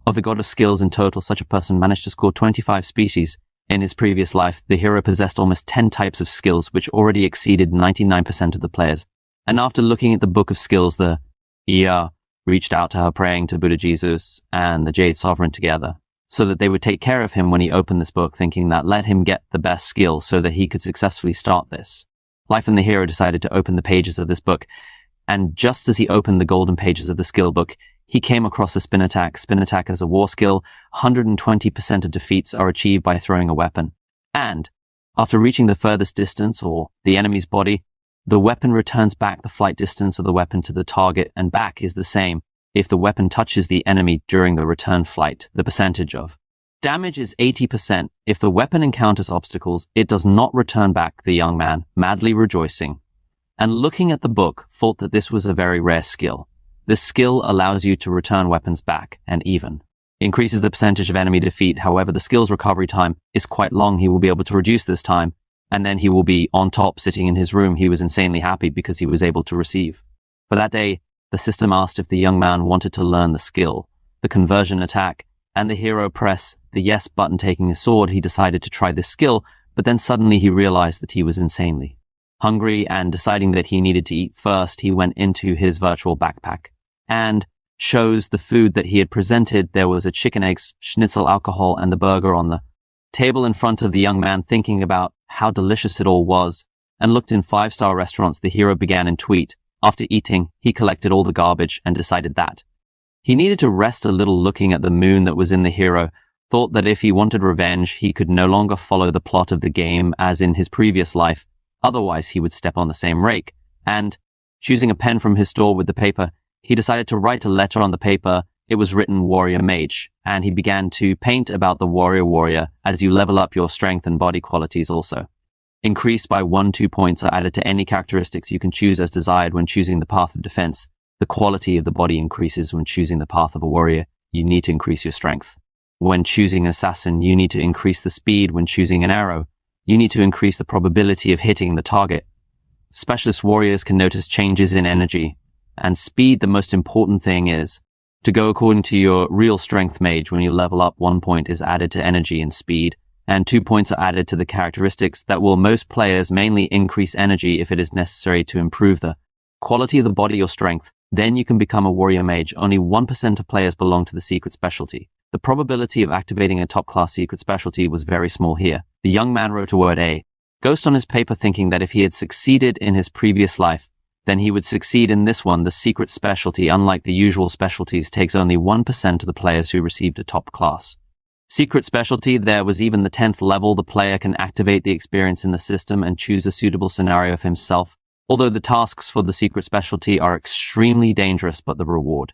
of the god of skills. In total, such a person managed to score 25 species. In his previous life, the hero possessed almost 10 types of skills, which already exceeded 99% of the players. And after looking at the book of skills, the Iya reached out to her, praying to Buddha Jesus and the Jade Sovereign together, so that they would take care of him when he opened this book, thinking that let him get the best skill so that he could successfully start this life. And the hero decided to open the pages of this book. And just as he opened the golden pages of the skill book, he came across a spin attack. Spin attack is a war skill. 120% of defeats are achieved by throwing a weapon. And after reaching the furthest distance, or the enemy's body, the weapon returns back the flight distance of the weapon to the target, and back is the same if the weapon touches the enemy during the return flight. The percentage of damage is 80%. If the weapon encounters obstacles, it does not return back. The young man, madly rejoicing and looking at the book, thought that this was a very rare skill. This skill allows you to return weapons back and even increases the percentage of enemy defeat. However, the skill's recovery time is quite long. He will be able to reduce this time, and then he will be on top, sitting in his room. He was insanely happy because he was able to receive. For that day, the system asked if the young man wanted to learn the skill, the conversion attack, and the hero pressed the yes button. Taking his sword, he decided to try this skill, but then suddenly he realized that he was insanely hungry, and deciding that he needed to eat first, he went into his virtual backpack and chose the food that he had presented. There was a chicken eggs, schnitzel, alcohol, and the burger on the table in front of the young man. Thinking about how delicious it all was and looked in 5-star restaurants, the hero began in tweet. After eating, he collected all the garbage and decided that he needed to rest a little. Looking at the moon that was in the hero, thought that if he wanted revenge, he could no longer follow the plot of the game as in his previous life. Otherwise, he would step on the same rake. And choosing a pen from his store with the paper, he decided to write a letter on the paper. It was written Warrior Mage, and he began to paint about the warrior as you level up your strength and body qualities also. increased by 1-2 points, are added to any characteristics you can choose as desired when choosing the path of defense. The quality of the body increases when choosing the path of a warrior. You need to increase your strength. When choosing an assassin, you need to increase the speed. When choosing an arrow, you need to increase the probability of hitting the target. Specialist warriors can notice changes in energy and speed. The most important thing is to go according to your real strength mage. When you level up, 1 point is added to energy and speed, and 2 points are added to the characteristics that will most players mainly increase energy if it is necessary to improve the quality of the body or strength. Then you can become a warrior mage. Only 1% of players belong to the secret specialty. The probability of activating a top-class secret specialty was very small here. The young man wrote a word A, ghost, on his paper, thinking that if he had succeeded in his previous life, then he would succeed in this one. The secret specialty, unlike the usual specialties, takes only 1% of the players who received a top class secret specialty. There was even the 10th level. The player can activate the experience in the system and choose a suitable scenario for himself. Although the tasks for the secret specialty are extremely dangerous, but the reward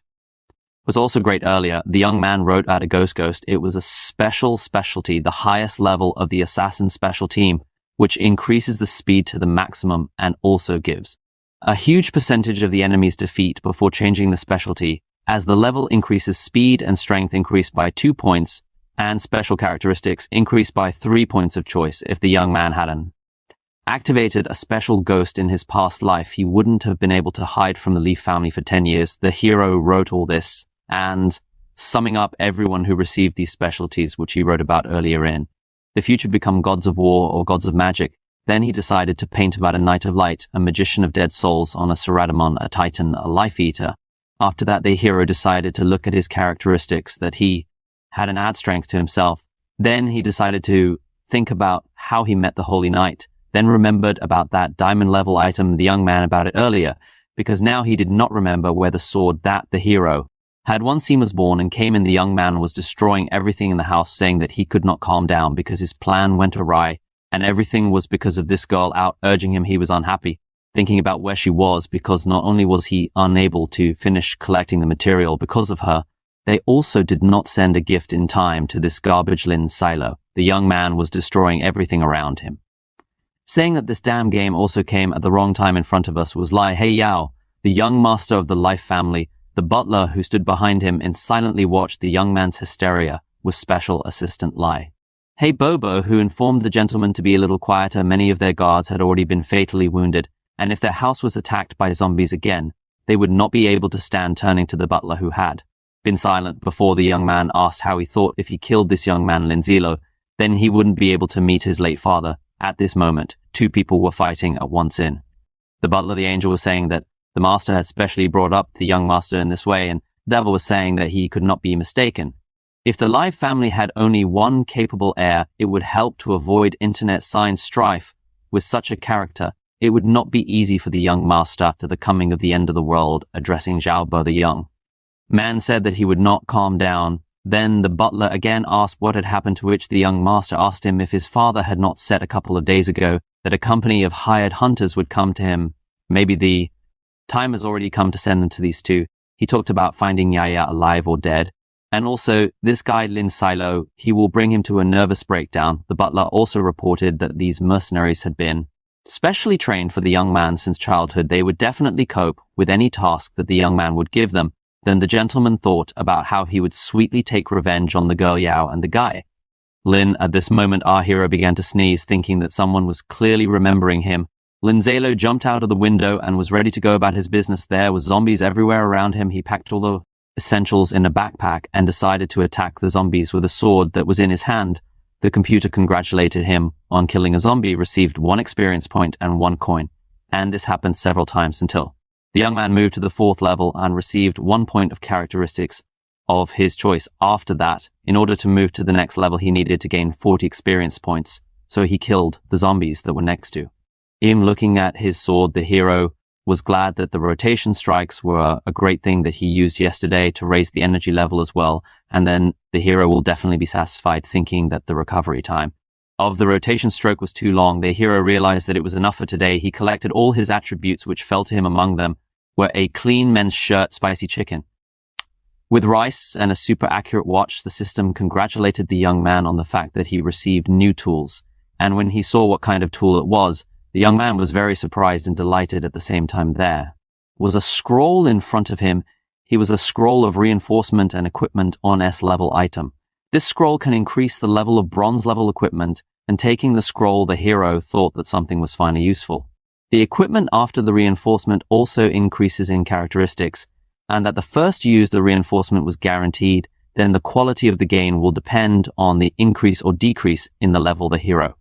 was also great. Earlier, the young man wrote out a ghost. It was a special specialty, the highest level of the assassin special team, which increases the speed to the maximum and also gives a huge percentage of the enemy's defeat before changing the specialty. As the level increases, speed and strength increase by 2 points, and special characteristics increase by 3 points of choice. If the young man hadn't activated a special ghost in his past life, he wouldn't have been able to hide from the Leaf family for 10 years. The hero wrote all this, and summing up everyone who received these specialties, which he wrote about earlier in the future, become gods of war or gods of magic. Then he decided to paint about a knight of light, a magician of dead souls, on a Ceradamon, a titan, a life eater. After that, the hero decided to look at his characteristics, that he had an add strength to himself. Then he decided to think about how he met the holy knight, then remembered about that diamond level item, the young man about it earlier, because now he did not remember where the sword that the hero had once seen was born, and came in. The young man was destroying everything in the house, saying that he could not calm down because his plan went awry, and everything was because of this girl out urging him. He was unhappy, thinking about where she was, because not only was he unable to finish collecting the material because of her, they also did not send a gift in time to this garbage Lin silo. The young man was destroying everything around him, saying that this damn game also came at the wrong time in front of us. Was Lai Hei Yao, the young master of the Life family. The butler who stood behind him and silently watched the young man's hysteria was Special Assistant Lai Hei Bobo, who informed the gentleman to be a little quieter. Many of their guards had already been fatally wounded, and if their house was attacked by zombies again, they would not be able to stand. Turning to the butler, who had been silent before, the young man asked how he thought if he killed this young man Linzilo, then he wouldn't be able to meet his late father. At this moment, 2 people were fighting at once in the butler. The angel was saying that the master had specially brought up the young master in this way, and the devil was saying that he could not be mistaken. If the Live family had only one capable heir, it would help to avoid internet sign strife. With such a character, it would not be easy for the young master after the coming of the end of the world. Addressing Zhaobo, the young man said that he would not calm down. Then the butler again asked what had happened, to which the young master asked him if his father had not said a couple of days ago that a company of hired hunters would come to him. Maybe the time has already come to send them to these 2. He talked about finding Yaya alive or dead. And also, this guy Lin Silo, he will bring him to a nervous breakdown. The butler also reported that these mercenaries had been specially trained for the young man since childhood. They would definitely cope with any task that the young man would give them. Then the gentleman thought about how he would sweetly take revenge on the girl Yao and the guy Lin. At this moment, our hero began to sneeze, thinking that someone was clearly remembering him. Linzalo jumped out of the window and was ready to go about his business. There was zombies everywhere around him. He packed all the essentials in a backpack and decided to attack the zombies with a sword that was in his hand. The computer congratulated him on killing a zombie, received 1 experience point and 1 coin, and this happened several times until the young man moved to the 4th level and received 1 point of characteristics of his choice. After that, in order to move to the next level, he needed to gain 40 experience points, so he killed the zombies that were next to him. Looking at his sword, the hero was glad that the rotation strikes were a great thing that he used yesterday to raise the energy level as well, and then the hero will definitely be satisfied, thinking that the recovery time of the rotation stroke was too long. The hero realized that it was enough for today. He collected all his attributes, which fell to him. Among them were a clean men's shirt, spicy chicken with rice, and a super accurate watch. The system congratulated the young man on the fact that he received new tools and when he saw what kind of tool it was, the young man was very surprised and delighted at the same time. There was a scroll in front of him. He was a scroll of reinforcement and equipment on S-level item. This scroll can increase the level of bronze-level equipment, and taking the scroll, the hero thought that something was finally useful. The equipment after the reinforcement also increases in characteristics, and that the first use the reinforcement was guaranteed, then the quality of the gain will depend on the increase or decrease in the level the hero.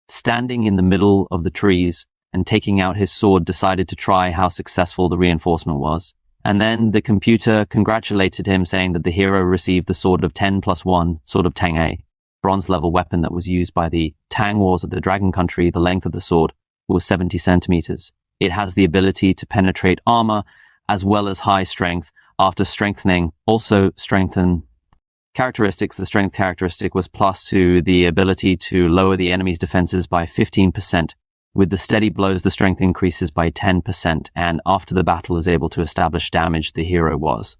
Standing in the middle of the trees and taking out his sword, decided to try how successful the reinforcement was. And then the computer congratulated him, saying that the hero received the sword of 10+1, sword of Tang-A, bronze-level weapon that was used by the Tang Wars of the Dragon Country. The length of the sword was 70 centimeters. It has the ability to penetrate armor as well as high strength. After strengthening, also strengthen characteristics. The strength characteristic was plus to the ability to lower the enemy's defenses by 15%. With the steady blows, the strength increases by 10%, and after the battle is able to establish damage. The hero was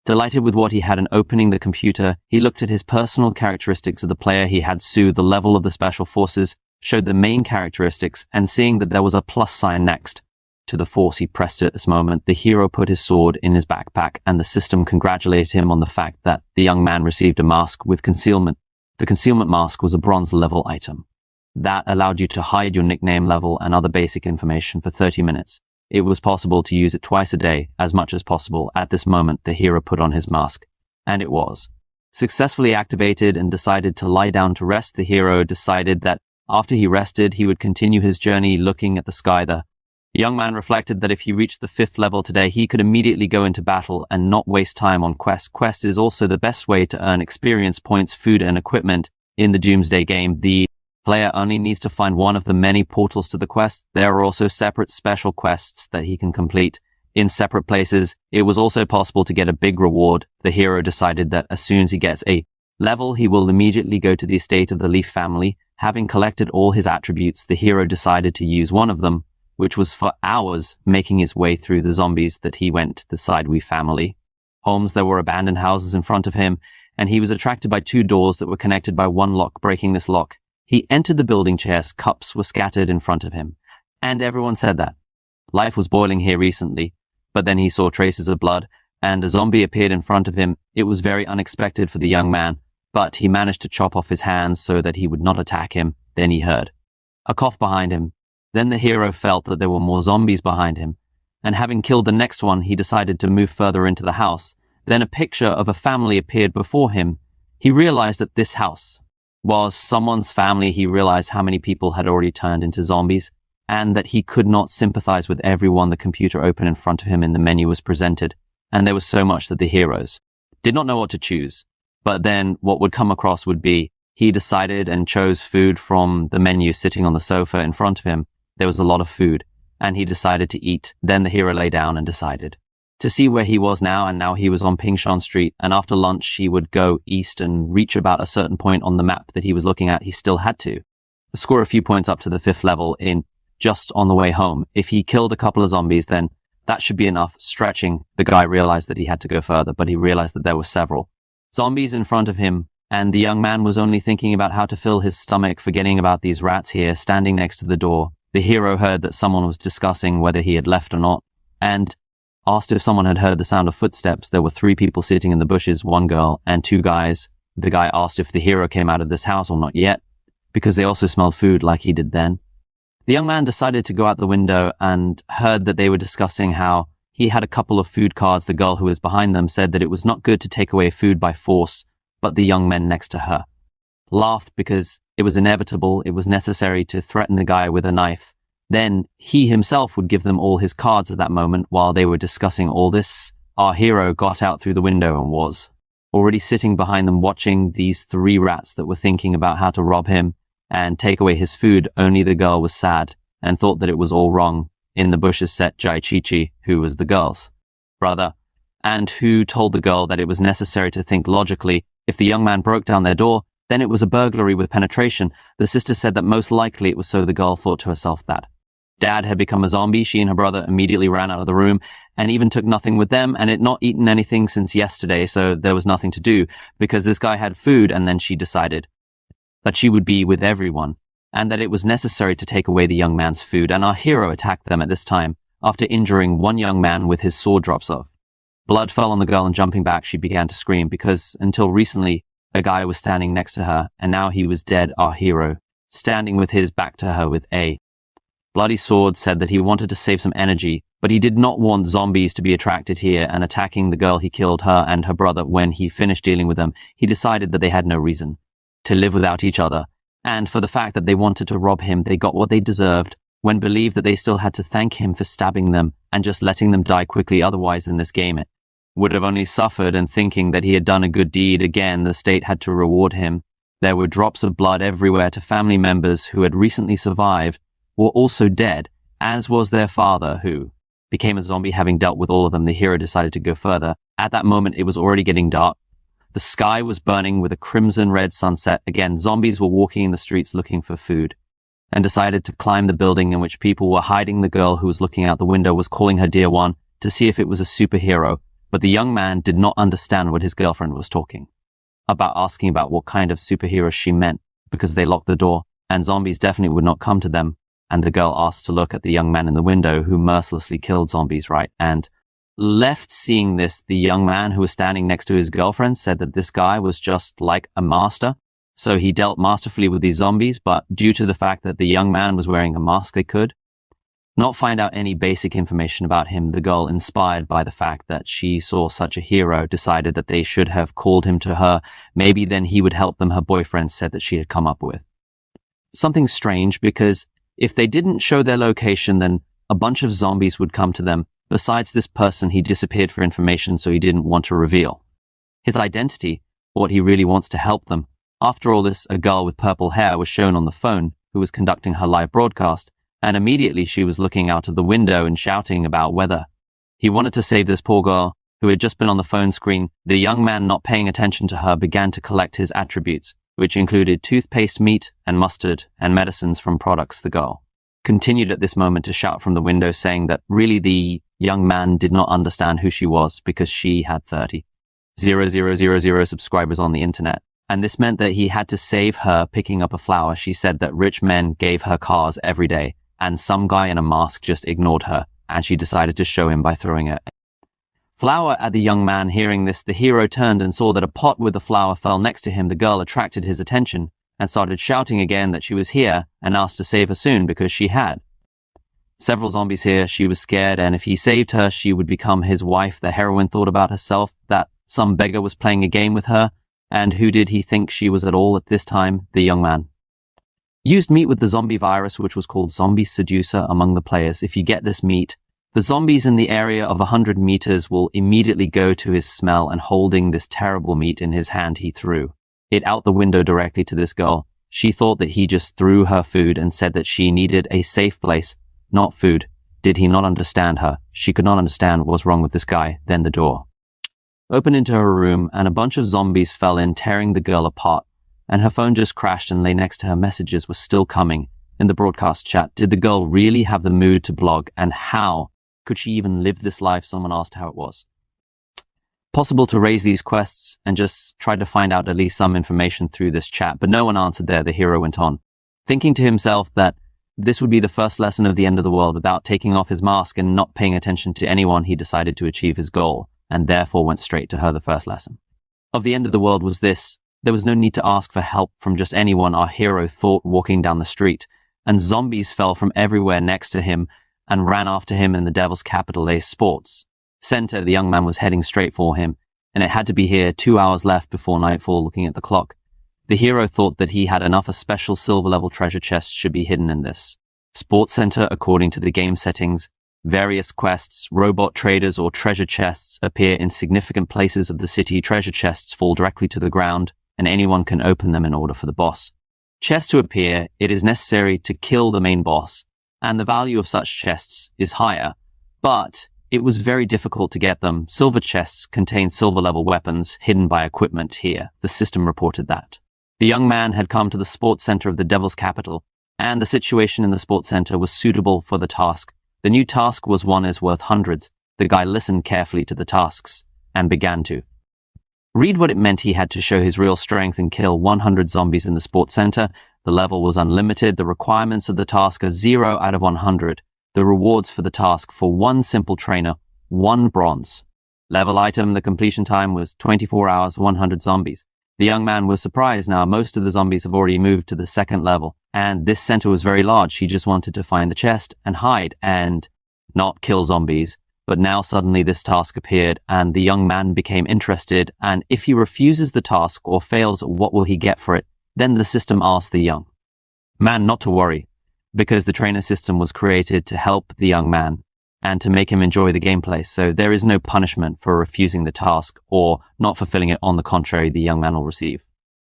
delighted with what he had, and opening the computer, he looked at his personal characteristics of the player he had. The level of the special forces showed the main characteristics, and seeing that there was a plus sign next to the force, he pressed it at this moment. The hero put his sword in his backpack, and the system congratulated him on the fact that the young man received a mask with concealment. The concealment mask was a bronze level item that allowed you to hide your nickname, level, and other basic information for 30 minutes. It was possible to use it twice a day, as much as possible. At this moment, the hero put on his mask, and it was successfully activated and decided to lie down to rest. The hero decided that after he rested, he would continue his journey looking at the sky. The young man reflected that if he reached the 5th level today, he could immediately go into battle and not waste time on quest. Quest is also the best way to earn experience points, food, and equipment in the Doomsday game. The player only needs to find one of the many portals to the quest. There are also separate special quests that he can complete in separate places. It was also possible to get a big reward. The hero decided that as soon as he gets a level, he will immediately go to the estate of the Leaf family. Having collected all his attributes, the hero decided to use one of them, which was for hours making his way through the zombies. That he went to the Sidewee family homes. There were abandoned houses in front of him, and he was attracted by 2 doors that were connected by one lock. Breaking this lock, he entered the building. Chairs, cups were scattered in front of him, and everyone said that life was boiling here recently. But then he saw traces of blood, and a zombie appeared in front of him. It was very unexpected for the young man, but he managed to chop off his hands so that he would not attack him. Then he heard a cough behind him. Then the hero felt that there were more zombies behind him, and having killed the next one, he decided to move further into the house. Then a picture of a family appeared before him. He realized that this house was someone's family. He realized how many people had already turned into zombies, and that he could not sympathize with everyone. The computer opened in front of him and the menu was presented, and there was so much that the heroes did not know what to choose. But then what would come across would be, he decided and chose food from the menu sitting on the sofa in front of him. There was a lot of food, and he decided to eat. Then the hero lay down and decided to see where he was now, and now he was on Pingshan Street, and after lunch he would go east and reach about a certain point on the map that he was looking at. He still had to score a few points up to the 5th level in just on the way home. If he killed a couple of zombies, then that should be enough. Stretching, the guy realized that he had to go further, but he realized that there were several zombies in front of him, and the young man was only thinking about how to fill his stomach, forgetting about these rats here. Standing next to the door, the hero heard that someone was discussing whether he had left or not, and asked if someone had heard the sound of footsteps. There were 3 people sitting in the bushes, 1 girl and 2 guys. The guy asked if the hero came out of this house or not yet, because they also smelled food like he did then. The young man decided to go out the window and heard that they were discussing how he had a couple of food cards. The girl who was behind them said that it was not good to take away food by force, but the young men next to her laughed because it was inevitable. It was necessary to threaten the guy with a knife. Then he himself would give them all his cards at that moment. While they were discussing all this, our hero got out through the window and was already sitting behind them, watching these 3 rats that were thinking about how to rob him and take away his food. Only the girl was sad and thought that it was all wrong. In the bushes sat Jai Chi-Chi, who was the girl's brother, and who told the girl that it was necessary to think logically. If the young man broke down their door, then it was a burglary with penetration. The sister said that most likely it was so. The girl thought to herself that Dad had become a zombie. She and her brother immediately ran out of the room and even took nothing with them, and had not eaten anything since yesterday, so there was nothing to do because this guy had food. And then she decided that she would be with everyone. and that it was necessary to take away the young man's food, and our hero attacked them at this time, after injuring one young man with his sword drops off. Blood fell on the girl, and jumping back, she began to scream, because until recently, a guy was standing next to her, and now he was dead, our hero, standing with his back to her with a bloody sword, said that he wanted to save some energy, but he did not want zombies to be attracted here and attacking the girl. He killed her and her brother. When he finished dealing with them, he decided that they had no reason to live without each other, and for the fact that they wanted to rob him, they got what they deserved, when believed that they still had to thank him for stabbing them and just letting them die quickly. Otherwise, in this game, it would have only suffered, and thinking that he had done a good deed, again, the state had to reward him. There were drops of blood everywhere to family members who had recently survived, were also dead, as was their father, who became a zombie. Having dealt with all of them, the hero decided to go further. At that moment, it was already getting dark. The sky was burning with a crimson-red sunset. Again, zombies were walking in the streets looking for food, and decided to climb the building in which people were hiding. The girl who was looking out the window was calling her dear one to see if it was a superhero, but the young man did not understand what his girlfriend was talking about, asking about what kind of superhero she meant, because they locked the door, and zombies definitely would not come to them. And the girl asked to look at the young man in the window who mercilessly killed zombies, right? And left seeing this, the young man who was standing next to his girlfriend said that this guy was just like a master. So he dealt masterfully with these zombies, but due to the fact that the young man was wearing a mask, they could not find out any basic information about him. The girl, inspired by the fact that she saw such a hero, decided that they should have called him to her. Maybe then he would help them. Her boyfriend said that she had come up with something strange, because if they didn't show their location, then a bunch of zombies would come to them. Besides this person, he disappeared for information, so he didn't want to reveal his identity, or what he really wants to help them. After all this, a girl with purple hair was shown on the phone who was conducting her live broadcast, and immediately she was looking out of the window and shouting about whether he wanted to save this poor girl who had just been on the phone screen. The young man, not paying attention to her, began to collect his attributes, which included toothpaste, meat, and mustard, and medicines from products. The girl continued at this moment to shout from the window, saying that really the young man did not understand who she was, because she had 30,000 subscribers on the internet. And this meant that he had to save her picking up a flower. She said that rich men gave her cars every day, and some guy in a mask just ignored her, and she decided to show him by throwing a flower at the young man. Hearing this, the hero turned and saw that a pot with the flower fell next to him. The girl attracted his attention and started shouting again that she was here and asked to save her soon, because she had several zombies here. She was scared, and if he saved her, she would become his wife. The heroine thought about herself that some beggar was playing a game with her, and who did he think she was at all at this time? The young man used meat with the zombie virus, which was called Zombie Seducer, among the players. If you get this meat, the zombies in the area of 100 meters will immediately go to his smell, and holding this terrible meat in his hand, he threw it out the window directly to this girl. She thought that he just threw her food and said that she needed a safe place, not food. Did he not understand her? She could not understand what was wrong with this guy. Then the door opened into her room, and a bunch of zombies fell in, tearing the girl apart, and her phone just crashed and lay next to her. Messages were still coming in the broadcast chat. Did the girl really have the mood to blog, and how could she even live this life? Someone asked how it was possible to raise these quests and just try to find out at least some information through this chat, but no one answered there. The hero went on, thinking to himself that this would be the first lesson of the end of the world. Without taking off his mask and not paying attention to anyone, he decided to achieve his goal, and therefore went straight to her. The first lesson of the end of the world was this: there was no need to ask for help from just anyone. Our hero thought walking down the street, and zombies fell from everywhere next to him and ran after him in the devil's capital, a sports center. The young man was heading straight for him, and it had to be here. 2 hours left before nightfall. Looking at the clock, the hero thought that he had enough. A special silver level treasure chest should be hidden in this sports center. According to the game settings, various quests, robot traders, or treasure chests appear in significant places of the city. Treasure chests fall directly to the ground, and anyone can open them. In order for the boss chest to appear, it is necessary to kill the main boss, and the value of such chests is higher, but it was very difficult to get them. Silver chests contain silver level weapons hidden by equipment here. The system reported that the young man had come to the sports center of the devil's capital, and the situation in the sports center was suitable for the task. The new task was one is worth hundreds. The guy listened carefully to the tasks and began to read what it meant. He had to show his real strength and kill 100 zombies in the sports center. The level was unlimited. The requirements of the task are 0 out of 100. The rewards for the task for 1 simple trainer, 1 bronze. Level item, the completion time was 24 hours, 100 zombies. The young man was surprised now. Most of the zombies have already moved to the 2nd level, and this center was very large. He just wanted to find the chest and hide and not kill zombies. But now suddenly this task appeared, and the young man became interested, and if he refuses the task or fails, what will he get for it? Then the system asked the young man not to worry, because the trainer system was created to help the young man and to make him enjoy the gameplay. So there is no punishment for refusing the task or not fulfilling it. On the contrary, the young man will receive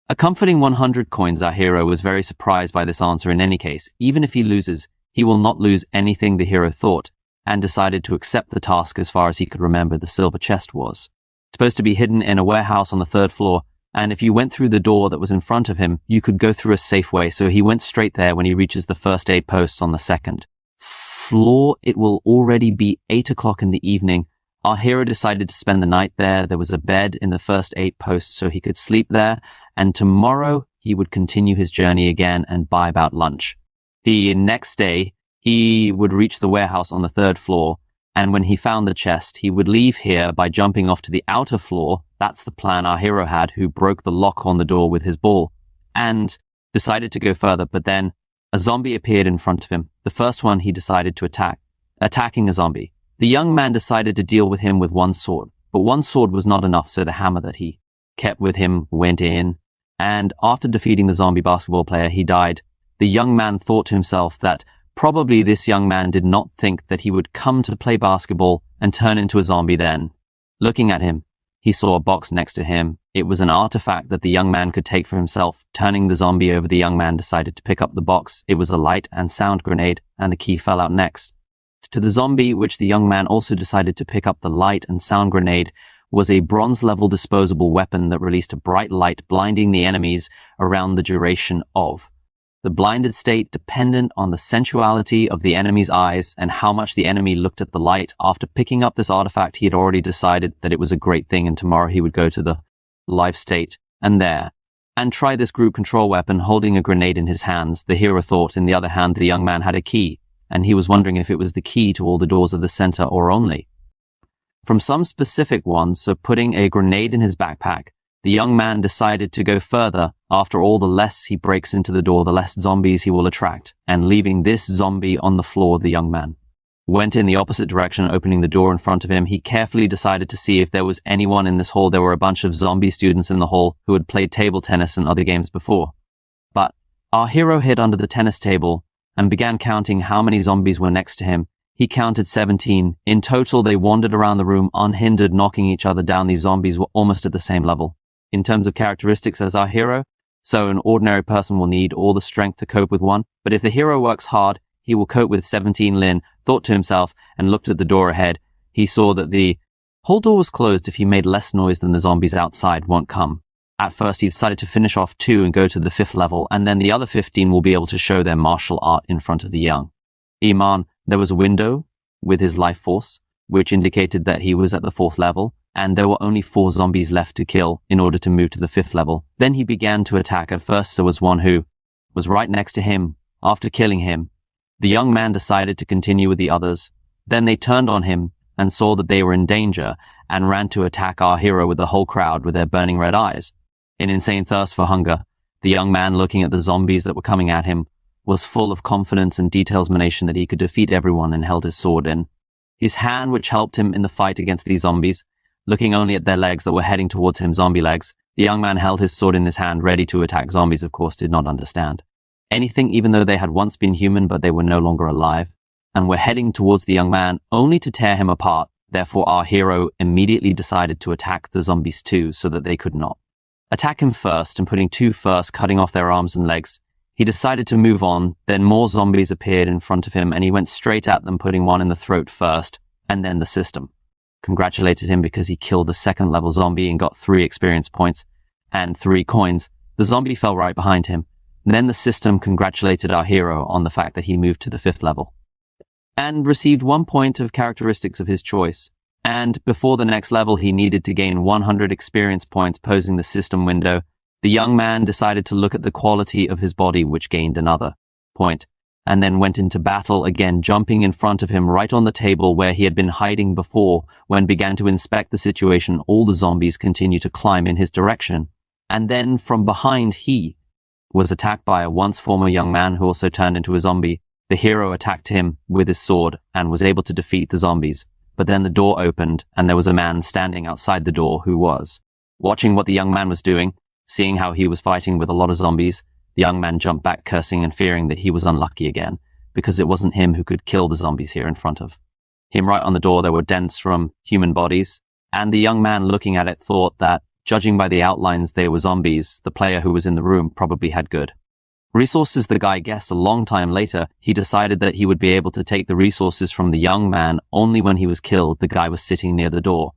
a comforting 100 coins. Our hero was very surprised by this answer. In any case, even if he loses, he will not lose anything, the hero thought, and decided to accept the task. As far as he could remember, the silver chest was supposed to be hidden in a warehouse on the 3rd floor, and if you went through the door that was in front of him, you could go through a safe way. So he went straight there. When he reaches the first aid posts on the 2nd floor, it will already be 8 o'clock in the evening. Our hero decided to spend the night there. There was a bed in the first aid post, so he could sleep there, and tomorrow he would continue his journey again and buy about lunch. The next day, he would reach the warehouse on the 3rd floor, and when he found the chest, he would leave here by jumping off to the outer floor. That's the plan our hero had, who broke the lock on the door with his ball, and decided to go further, but then a zombie appeared in front of him. The first one he decided to attack. Attacking a zombie. The young man decided to deal with him with 1 sword, but 1 sword was not enough, so the hammer that he kept with him went in, and after defeating the zombie basketball player, he died. The young man thought to himself that probably this young man did not think that he would come to play basketball and turn into a zombie then. Looking at him, he saw a box next to him. It was an artifact that the young man could take for himself. Turning the zombie over, the young man decided to pick up the box. It was a light and sound grenade, and the key fell out next. To the zombie, which the young man also decided to pick up the light and sound grenade, was a bronze-level disposable weapon that released a bright light, blinding the enemies around the duration of. The blinded state dependent on the sensuality of the enemy's eyes and how much the enemy looked at the light. After picking up this artifact, he had already decided that it was a great thing, and tomorrow he would go to the life state and try this group control weapon holding a grenade in his hands. The hero thought. In the other hand, the young man had a key, and he was wondering if it was the key to all the doors of the center or only from some specific ones. So putting a grenade in his backpack, the young man decided to go further. After all, the less he breaks into the door, the less zombies he will attract. And leaving this zombie on the floor, the young man went in the opposite direction, opening the door in front of him. He carefully decided to see if there was anyone in this hall. There were a bunch of zombie students in the hall who had played table tennis and other games before. But our hero hid under the tennis table and began counting how many zombies were next to him. He counted 17. In total, they wandered around the room unhindered, knocking each other down. These zombies were almost at the same level in terms of characteristics as our hero. So an ordinary person will need all the strength to cope with one. But if the hero works hard, he will cope with 17. Lin thought to himself and looked at the door ahead. He saw that the whole door was closed. If he made less noise, then the zombies outside won't come. At first, he decided to finish off 2 and go to the 5th level, and then the other 15 will be able to show their martial art in front of the young Iman. There was a window with his life force, which indicated that he was at the 4th level, and there were only 4 zombies left to kill in order to move to the 5th level. Then he began to attack. At first, there was one who was right next to him. After killing him, the young man decided to continue with the others. Then they turned on him and saw that they were in danger and ran to attack our hero with the whole crowd with their burning red eyes. In insane thirst for hunger, the young man, looking at the zombies that were coming at him, was full of confidence and determination that he could defeat everyone, and held his sword in his hand, which helped him in the fight against these zombies. Looking only at their legs that were heading towards him, zombie legs, the young man held his sword in his hand, ready to attack. Zombies, of course, did not understand anything, even though they had once been human, but they were no longer alive, and were heading towards the young man only to tear him apart. Therefore, our hero immediately decided to attack the zombies too, so that they could not attack him first, and putting 2 first, cutting off their arms and legs. He decided to move on. Then more zombies appeared in front of him, and he went straight at them, putting one in the throat first, and then the system congratulated him because he killed the 2nd level zombie and got 3 experience points and 3 coins. The zombie fell right behind him. Then the system congratulated our hero on the fact that he moved to the 5th level and received 1 point of characteristics of his choice. And before the next level, he needed to gain 100 experience points, posing the system window. The young man decided to look at the quality of his body, which gained another point, and then went into battle again, jumping in front of him right on the table where he had been hiding before. When began to inspect the situation, all the zombies continued to climb in his direction. And then from behind, he was attacked by a once former young man who also turned into a zombie. The hero attacked him with his sword and was able to defeat the zombies. But then the door opened and there was a man standing outside the door who was watching what the young man was doing. Seeing how he was fighting with a lot of zombies, the young man jumped back, cursing and fearing that he was unlucky again, because it wasn't him who could kill the zombies here in front of him. Right on the door there were dents from human bodies, and the young man looking at it thought that, judging by the outlines they were zombies, the player who was in the room probably had good resources. The guy guessed a long time later he decided that he would be able to take the resources from the young man only when he was killed. The guy was sitting near the door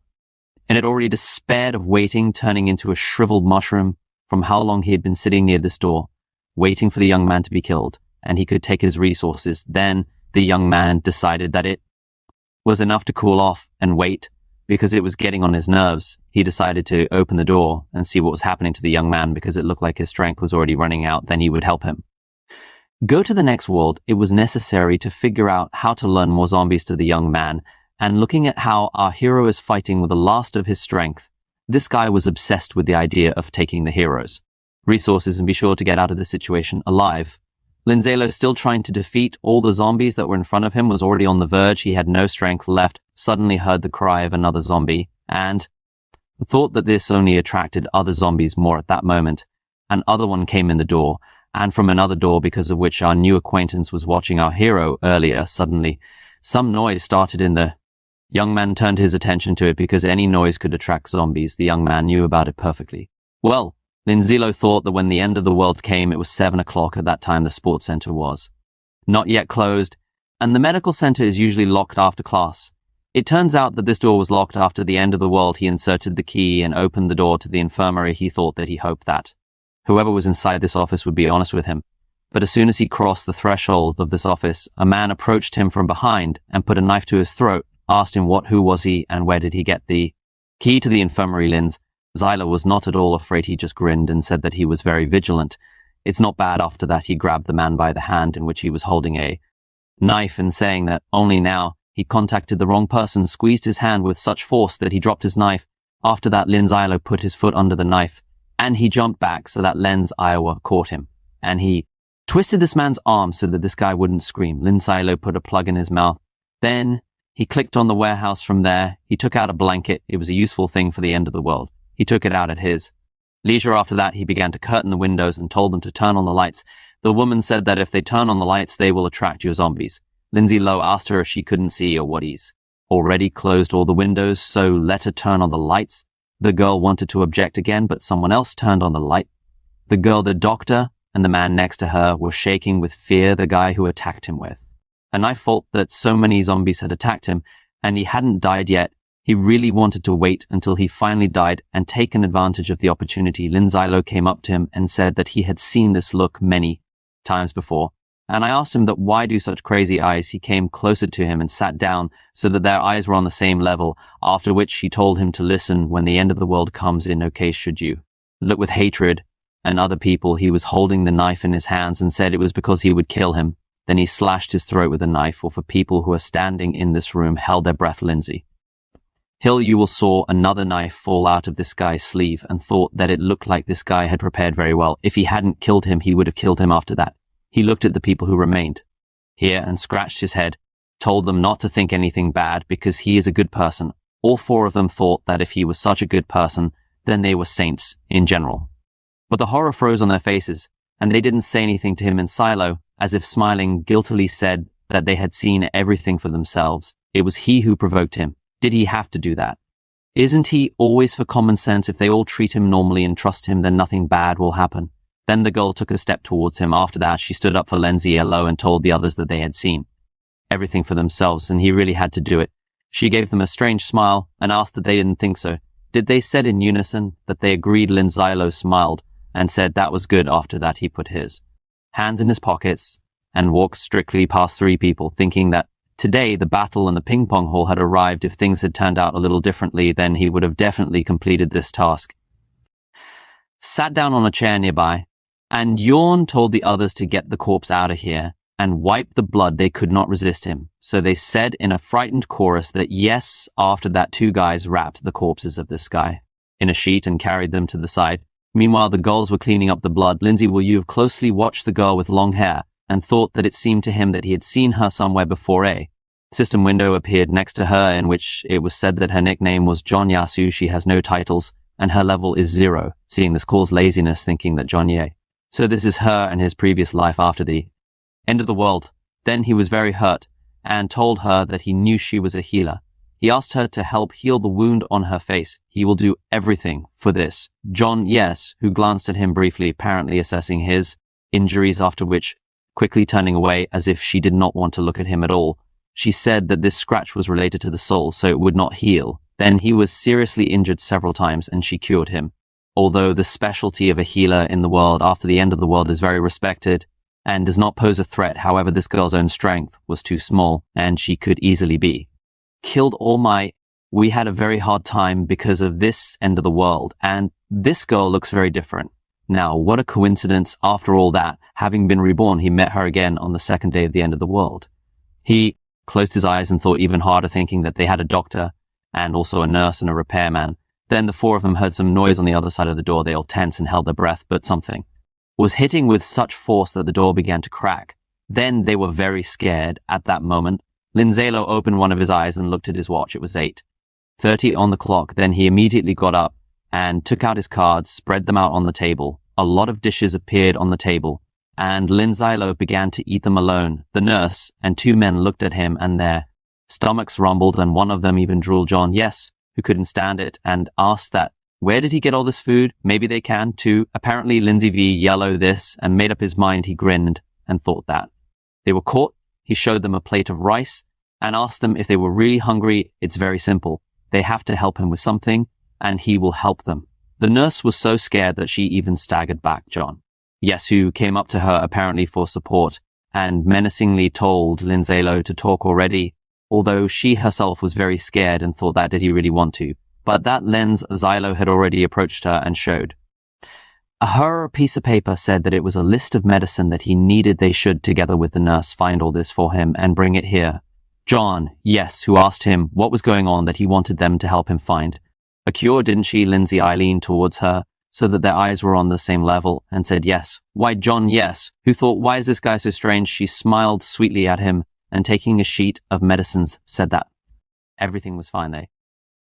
and had already despaired of waiting, turning into a shriveled mushroom from how long he had been sitting near this door, waiting for the young man to be killed, and he could take his resources. Then the young man decided that it was enough to cool off and wait, because it was getting on his nerves. He decided to open the door and see what was happening to the young man, because it looked like his strength was already running out. Then he would help him go to the next world. It was necessary to figure out how to learn more zombies to the young man, and looking at how our hero is fighting with the last of his strength, this guy was obsessed with the idea of taking the hero's resources and be sure to get out of this situation alive. Linzalo, still trying to defeat all the zombies that were in front of him, was already on the verge. He had no strength left, suddenly heard the cry of another zombie, and thought that this only attracted other zombies more at that moment. Another one came in the door, and from another door, because of which our new acquaintance was watching our hero earlier, suddenly some noise started in the young man turned his attention to it, because any noise could attract zombies. The young man knew about it perfectly. Well, Linzalo thought that when the end of the world came, it was 7 o'clock. At that time, the sports center was not yet closed, and the medical center is usually locked after class. It turns out that this door was locked after the end of the world. He inserted the key and opened the door to the infirmary. He hoped that whoever was inside this office would be honest with him. But as soon as he crossed the threshold of this office, a man approached him from behind and put a knife to his throat, asked him who was he and where did he get the key to the infirmary. Zyla was not at all afraid. He just grinned and said that he was very vigilant. It's not bad. After that, he grabbed the man by the hand in which he was holding a knife, and saying that only now he contacted the wrong person, squeezed his hand with such force that he dropped his knife. After that, Zyla put his foot under the knife and he jumped back so that Iowa caught him, and he twisted this man's arm so that this guy wouldn't scream. Zyla put a plug in his mouth. Then he clicked on the warehouse. From there, he took out a blanket. It was a useful thing for the end of the world. He took it out at his leisure. After that, he began to curtain the windows and told them to turn on the lights. The woman said that if they turn on the lights, they will attract your zombies. Lindsay Lowe asked her if she couldn't see or what he's already closed all the windows, so let her turn on the lights. The girl wanted to object again, but someone else turned on the light. The girl, the doctor, and the man next to her were shaking with fear. The guy who attacked him with a knife felt that so many zombies had attacked him, and he hadn't died yet. He really wanted to wait until he finally died and taken advantage of the opportunity. Linzalo came up to him and said that he had seen this look many times before. And I asked him that why do such crazy eyes. He came closer to him and sat down so that their eyes were on the same level, after which she told him to listen. When the end of the world comes, in no case should you look with hatred and other people. He was holding the knife in his hands and said it was because he would kill him. Then he slashed his throat with a knife. Or for people who are standing in this room held their breath. Lindsay Hill, you will saw another knife fall out of this guy's sleeve and thought that it looked like this guy had prepared very well. If he hadn't killed him, he would have killed him after that. He looked at the people who remained here and scratched his head, told them not to think anything bad because he is a good person. All four of them thought that if he was such a good person, then they were saints in general. But the horror froze on their faces, and they didn't say anything to him in silo, as if smiling guiltily said that they had seen everything for themselves. It was he who provoked him. Did he have to do that? Isn't he always for common sense? If they all treat him normally and trust him, then nothing bad will happen. Then the girl took a step towards him. After that, she stood up for Lenziello and told the others that they had seen everything for themselves, and he really had to do it. She gave them a strange smile and asked that they didn't think so. Did they said in unison that they agreed? Linzilo smiled and said that was good. After that, he put his hands in his pockets and walked strictly past three people, thinking that today the battle in the ping pong hall had arrived. If things had turned out a little differently, then he would have definitely completed this task. sat down on a chair nearby, and Yawn told the others to get the corpse out of here and wipe the blood. They could not resist him. So they said in a frightened chorus that yes, after that 2 guys wrapped the corpses of this guy in a sheet and carried them to the side. Meanwhile, the girls were cleaning up the blood. Lindsay, will you have closely watched the girl with long hair and thought that it seemed to him that he had seen her somewhere before? A system window appeared next to her in which it was said that her nickname was John Yasu. She has no titles and her level is 0. Seeing this caused laziness, thinking that John Ye. So this is her and his previous life after the end of the world. Then he was very hurt and told her that he knew she was a healer. He asked her to help heal the wound on her face. He will do everything for this. John, yes, who glanced at him briefly, apparently assessing his injuries, after which, quickly turning away as if she did not want to look at him at all. She said that this scratch was related to the soul, so it would not heal. Then he was seriously injured several times and she cured him. Although the specialty of a healer in the world after the end of the world is very respected and does not pose a threat, however, this girl's own strength was too small and she could easily be killed. All Might, we had a very hard time because of this end of the world, and this girl looks very different. Now, what a coincidence. After all that, having been reborn, he met her again on the 2nd day of the end of the world. He closed his eyes and thought even harder, thinking that they had a doctor and also a nurse and a repairman. Then the 4 of them heard some noise on the other side of the door. They all tensed and held their breath, but something was hitting with such force that the door began to crack. Then they were very scared at that moment. Linzalo opened one of his eyes and looked at his watch. It was 8:30 on the clock. Then he immediately got up and took out his cards, spread them out on the table. A lot of dishes appeared on the table, and Linzalo began to eat them alone. The nurse and 2 men looked at him, and their stomachs rumbled, and one of them even drooled. John, yes, who couldn't stand it, and asked that, where did he get all this food? Maybe they can too. Apparently Lindsay V yellow this and made up his mind. He grinned and thought that they were caught. He showed them a plate of rice and asked them if they were really hungry. It's very simple. They have to help him with something and he will help them. The nurse was so scared that she even staggered back. John, yes, who came up to her apparently for support and menacingly told Linzalo to talk already, although she herself was very scared and thought that did he really want to. But that Lenz Xylo had already approached her and showed her a piece of paper, said that it was a list of medicine that he needed. They should, together with the nurse, find all this for him and bring it here. John, yes, who asked him what was going on that he wanted them to help him find a cure, didn't she? Lindsay leaned towards her so that their eyes were on the same level and said yes. Why, John, yes, who thought, why is this guy so strange? She smiled sweetly at him and taking a sheet of medicines said that everything was fine. They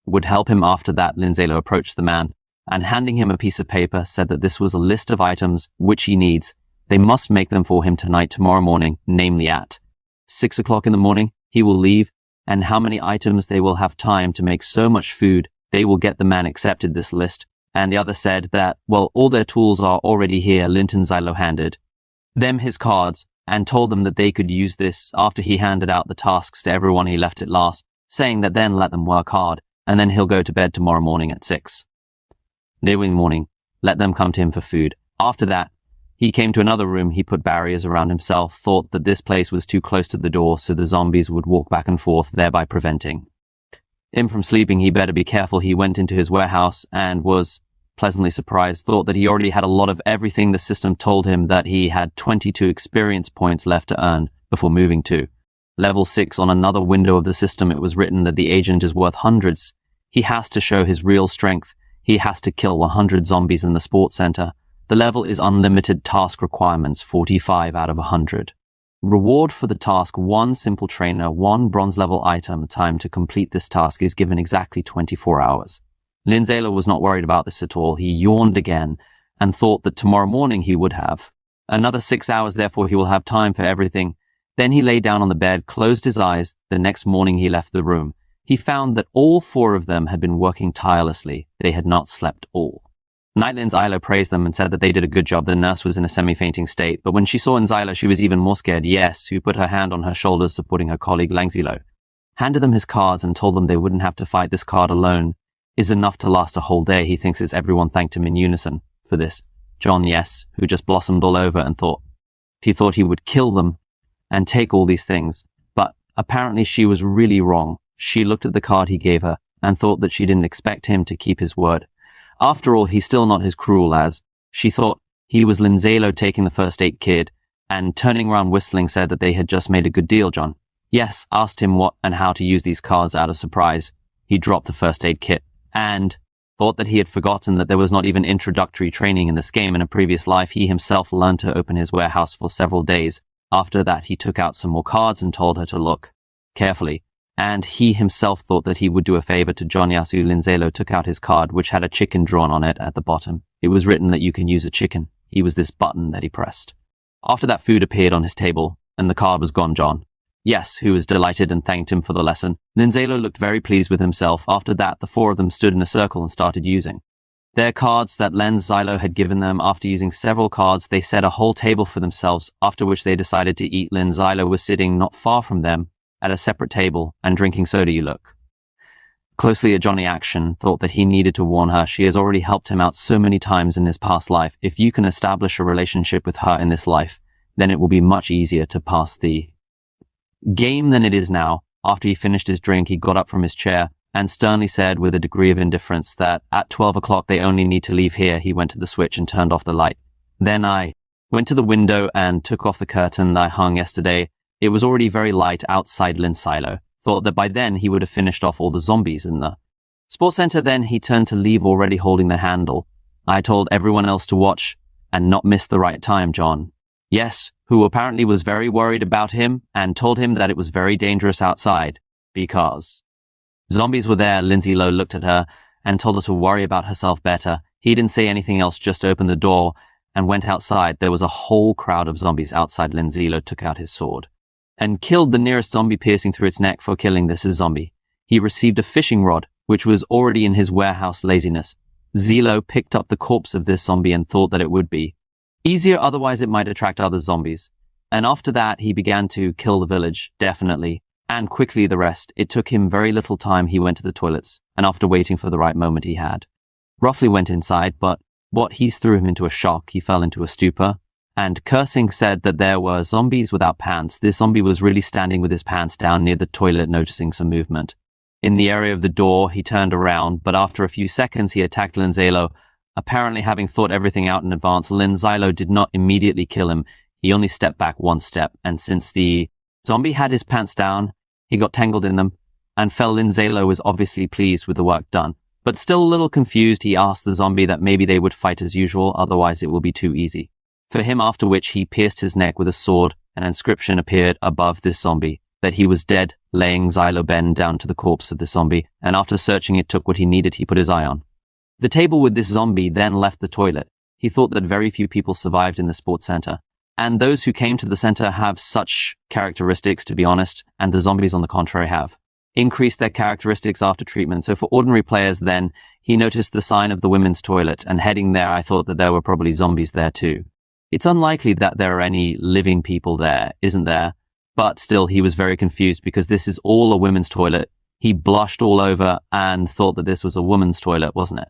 would help him. After that, Linzalo approached the man and handing him a piece of paper said that this was a list of items which he needs. They must make them for him tonight, tomorrow morning, namely at 6 o'clock in the morning. He will leave, and how many items they will have time to make so much food. They will get. The man accepted this list, and the other said that, well, all their tools are already here. Linton Xylo handed them his cards and told them that they could use this. After he handed out the tasks to everyone, he left at last, saying that then let them work hard, and then he'll go to bed tomorrow morning at 6. Nearing morning, let them come to him for food. After that, he came to another room. He put barriers around himself, thought that this place was too close to the door so the zombies would walk back and forth, thereby preventing him from sleeping. He better be careful. He went into his warehouse and was pleasantly surprised, thought that he already had a lot of everything. The system told him that he had 22 experience points left to earn before moving to level 6. On another window of the system, it was written that the agent is worth hundreds. He has to show his real strength. He has to kill 100 zombies in the sports center. The level is unlimited. Task requirements 45 out of 100. Reward for the task: 1 simple trainer, 1 bronze level item. Time to complete this task is given exactly 24 hours. Linzalo was not worried about this at all. He yawned again and thought that tomorrow morning he would have another 6 hours, therefore he will have time for everything. Then he lay down on the bed, closed his eyes. The next morning he left the room. He found that all 4 of them had been working tirelessly. They had not slept all night. Linzalo praised them and said that they did a good job. The nurse was in a semi-fainting state, but when she saw Nzilo, she was even more scared. Yes, who put her hand on her shoulders, supporting her colleague Langzilo, handed them his cards and told them they wouldn't have to fight. This card alone is enough to last a whole day. He thinks it's everyone thanked him in unison for this. John, yes, who just blossomed all over and thought he would kill them and take all these things, but apparently she was really wrong. She looked at the card he gave her and thought that she didn't expect him to keep his word. After all, he's still not as cruel as, she thought. He was Linzalo taking the first aid kit, and turning around whistling said that they had just made a good deal, John. Yes, asked him what and how to use these cards out of surprise. He dropped the first aid kit, and thought that he had forgotten that there was not even introductory training in this game. In a previous life, he himself learned to open his warehouse for several days. After that, he took out some more cards and told her to look carefully. And he himself thought that he would do a favor to John Yasu. Linzalo took out his card, which had a chicken drawn on it at the bottom. It was written that you can use a chicken. It was this button that he pressed. After that, food appeared on his table, and the card was gone, John. Yes, who was delighted and thanked him for the lesson. Linzalo looked very pleased with himself. After that, the four of them stood in a circle and started using their cards that Linzalo had given them. After using several cards, they set a whole table for themselves, after which they decided to eat. Linzalo was sitting not far from them at a separate table and drinking soda. You look closely at Johnny Action, thought that he needed to warn her. She has already helped him out so many times in his past life. If you can establish a relationship with her in this life, then it will be much easier to pass the game than it is now. After he finished his drink, he got up from his chair and sternly said with a degree of indifference that at 12 o'clock they only need to leave here. He went to the switch and turned off the light. Then I went to the window and took off the curtain that I hung yesterday. It was already very light outside Linzalo. Thought that by then he would have finished off all the zombies in the sports center. Then he turned to leave, already holding the handle. I told everyone else to watch and not miss the right time, John. Yes, who apparently was very worried about him and told him that it was very dangerous outside because zombies were there. Linzalo looked at her and told her to worry about herself better. He didn't say anything else, just opened the door and went outside. There was a whole crowd of zombies outside. Linzalo took out his sword and killed the nearest zombie, piercing through its neck. For killing this zombie, he received a fishing rod, which was already in his warehouse. Laziness. Zelo picked up the corpse of this zombie and thought that it would be easier, otherwise it might attract other zombies. And after that, he began to kill the village, definitely, and quickly the rest. It took him very little time. He went to the toilets, and after waiting for the right moment he had, roughly went inside, but he threw him into a shock. He fell into a stupor, and cursing said that there were zombies without pants. This zombie was really standing with his pants down near the toilet, noticing some movement in the area of the door. He turned around, but after a few seconds he attacked Linzalo. Apparently having thought everything out in advance, Linzalo did not immediately kill him. He only stepped back one step, and since the zombie had his pants down, he got tangled in them and fell. Linzalo was obviously pleased with the work done, but still a little confused. He asked the zombie that maybe they would fight as usual, otherwise it will be too easy for him, after which he pierced his neck with a sword. An inscription appeared above this zombie that he was dead. Laying Xylo bent down to the corpse of the zombie, and after searching it, took what he needed. He put his eye on the table with this zombie, then left the toilet. He thought that very few people survived in the sports center, and those who came to the center have such characteristics, to be honest, and the zombies on the contrary have increased their characteristics after treatment. So for ordinary players, then he noticed the sign of the women's toilet, and heading there, I thought that there were probably zombies there too. It's unlikely that there are any living people there, isn't there? But still, he was very confused because this is all a women's toilet. He blushed all over and thought that this was a woman's toilet, wasn't it?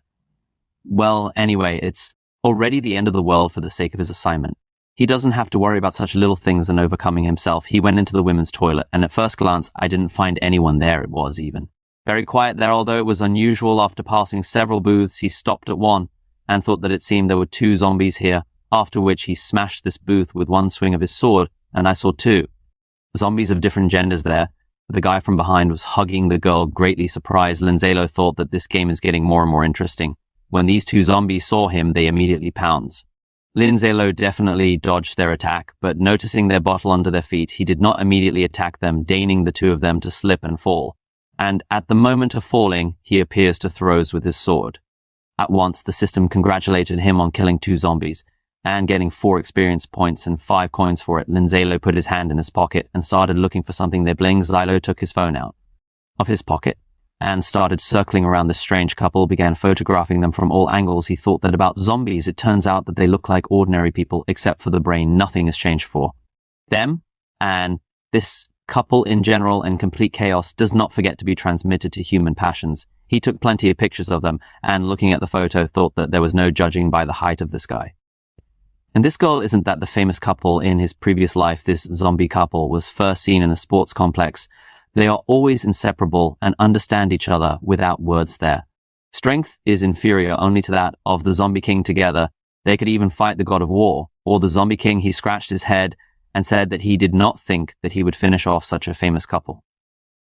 Well, anyway, it's already the end of the world for the sake of his assignment. He doesn't have to worry about such little things than overcoming himself. He went into the women's toilet, and at first glance, I didn't find anyone there. It was even very quiet there, although it was unusual. After passing several booths, he stopped at one and thought that it seemed there were two zombies here, after which he smashed this booth with one swing of his sword, and I saw two zombies of different genders there. The guy from behind was hugging the girl, greatly surprised. Linzalo thought that this game is getting more and more interesting. When these two zombies saw him, they immediately pounced. Linzalo definitely dodged their attack, but noticing their bottle under their feet, he did not immediately attack them, deigning the two of them to slip and fall. And at the moment of falling, he appears to throws with his sword. At once, the system congratulated him on killing two zombies and getting 4 experience points and 5 coins for it. Linzalo put his hand in his pocket and started looking for something there. Bling, Xylo took his phone out of his pocket and started circling around this strange couple, began photographing them from all angles. He thought that about zombies, it turns out that they look like ordinary people, except for the brain. Nothing has changed for them, and this couple in general, and complete chaos does not forget to be transmitted to human passions. He took plenty of pictures of them, and looking at the photo, thought that there was no judging by the height of this guy. And this girl isn't that the famous couple in his previous life. This zombie couple was first seen in a sports complex. They are always inseparable and understand each other without words there. Strength is inferior only to that of the Zombie King together. They could even fight the God of War, or the Zombie King. He scratched his head and said that he did not think that he would finish off such a famous couple.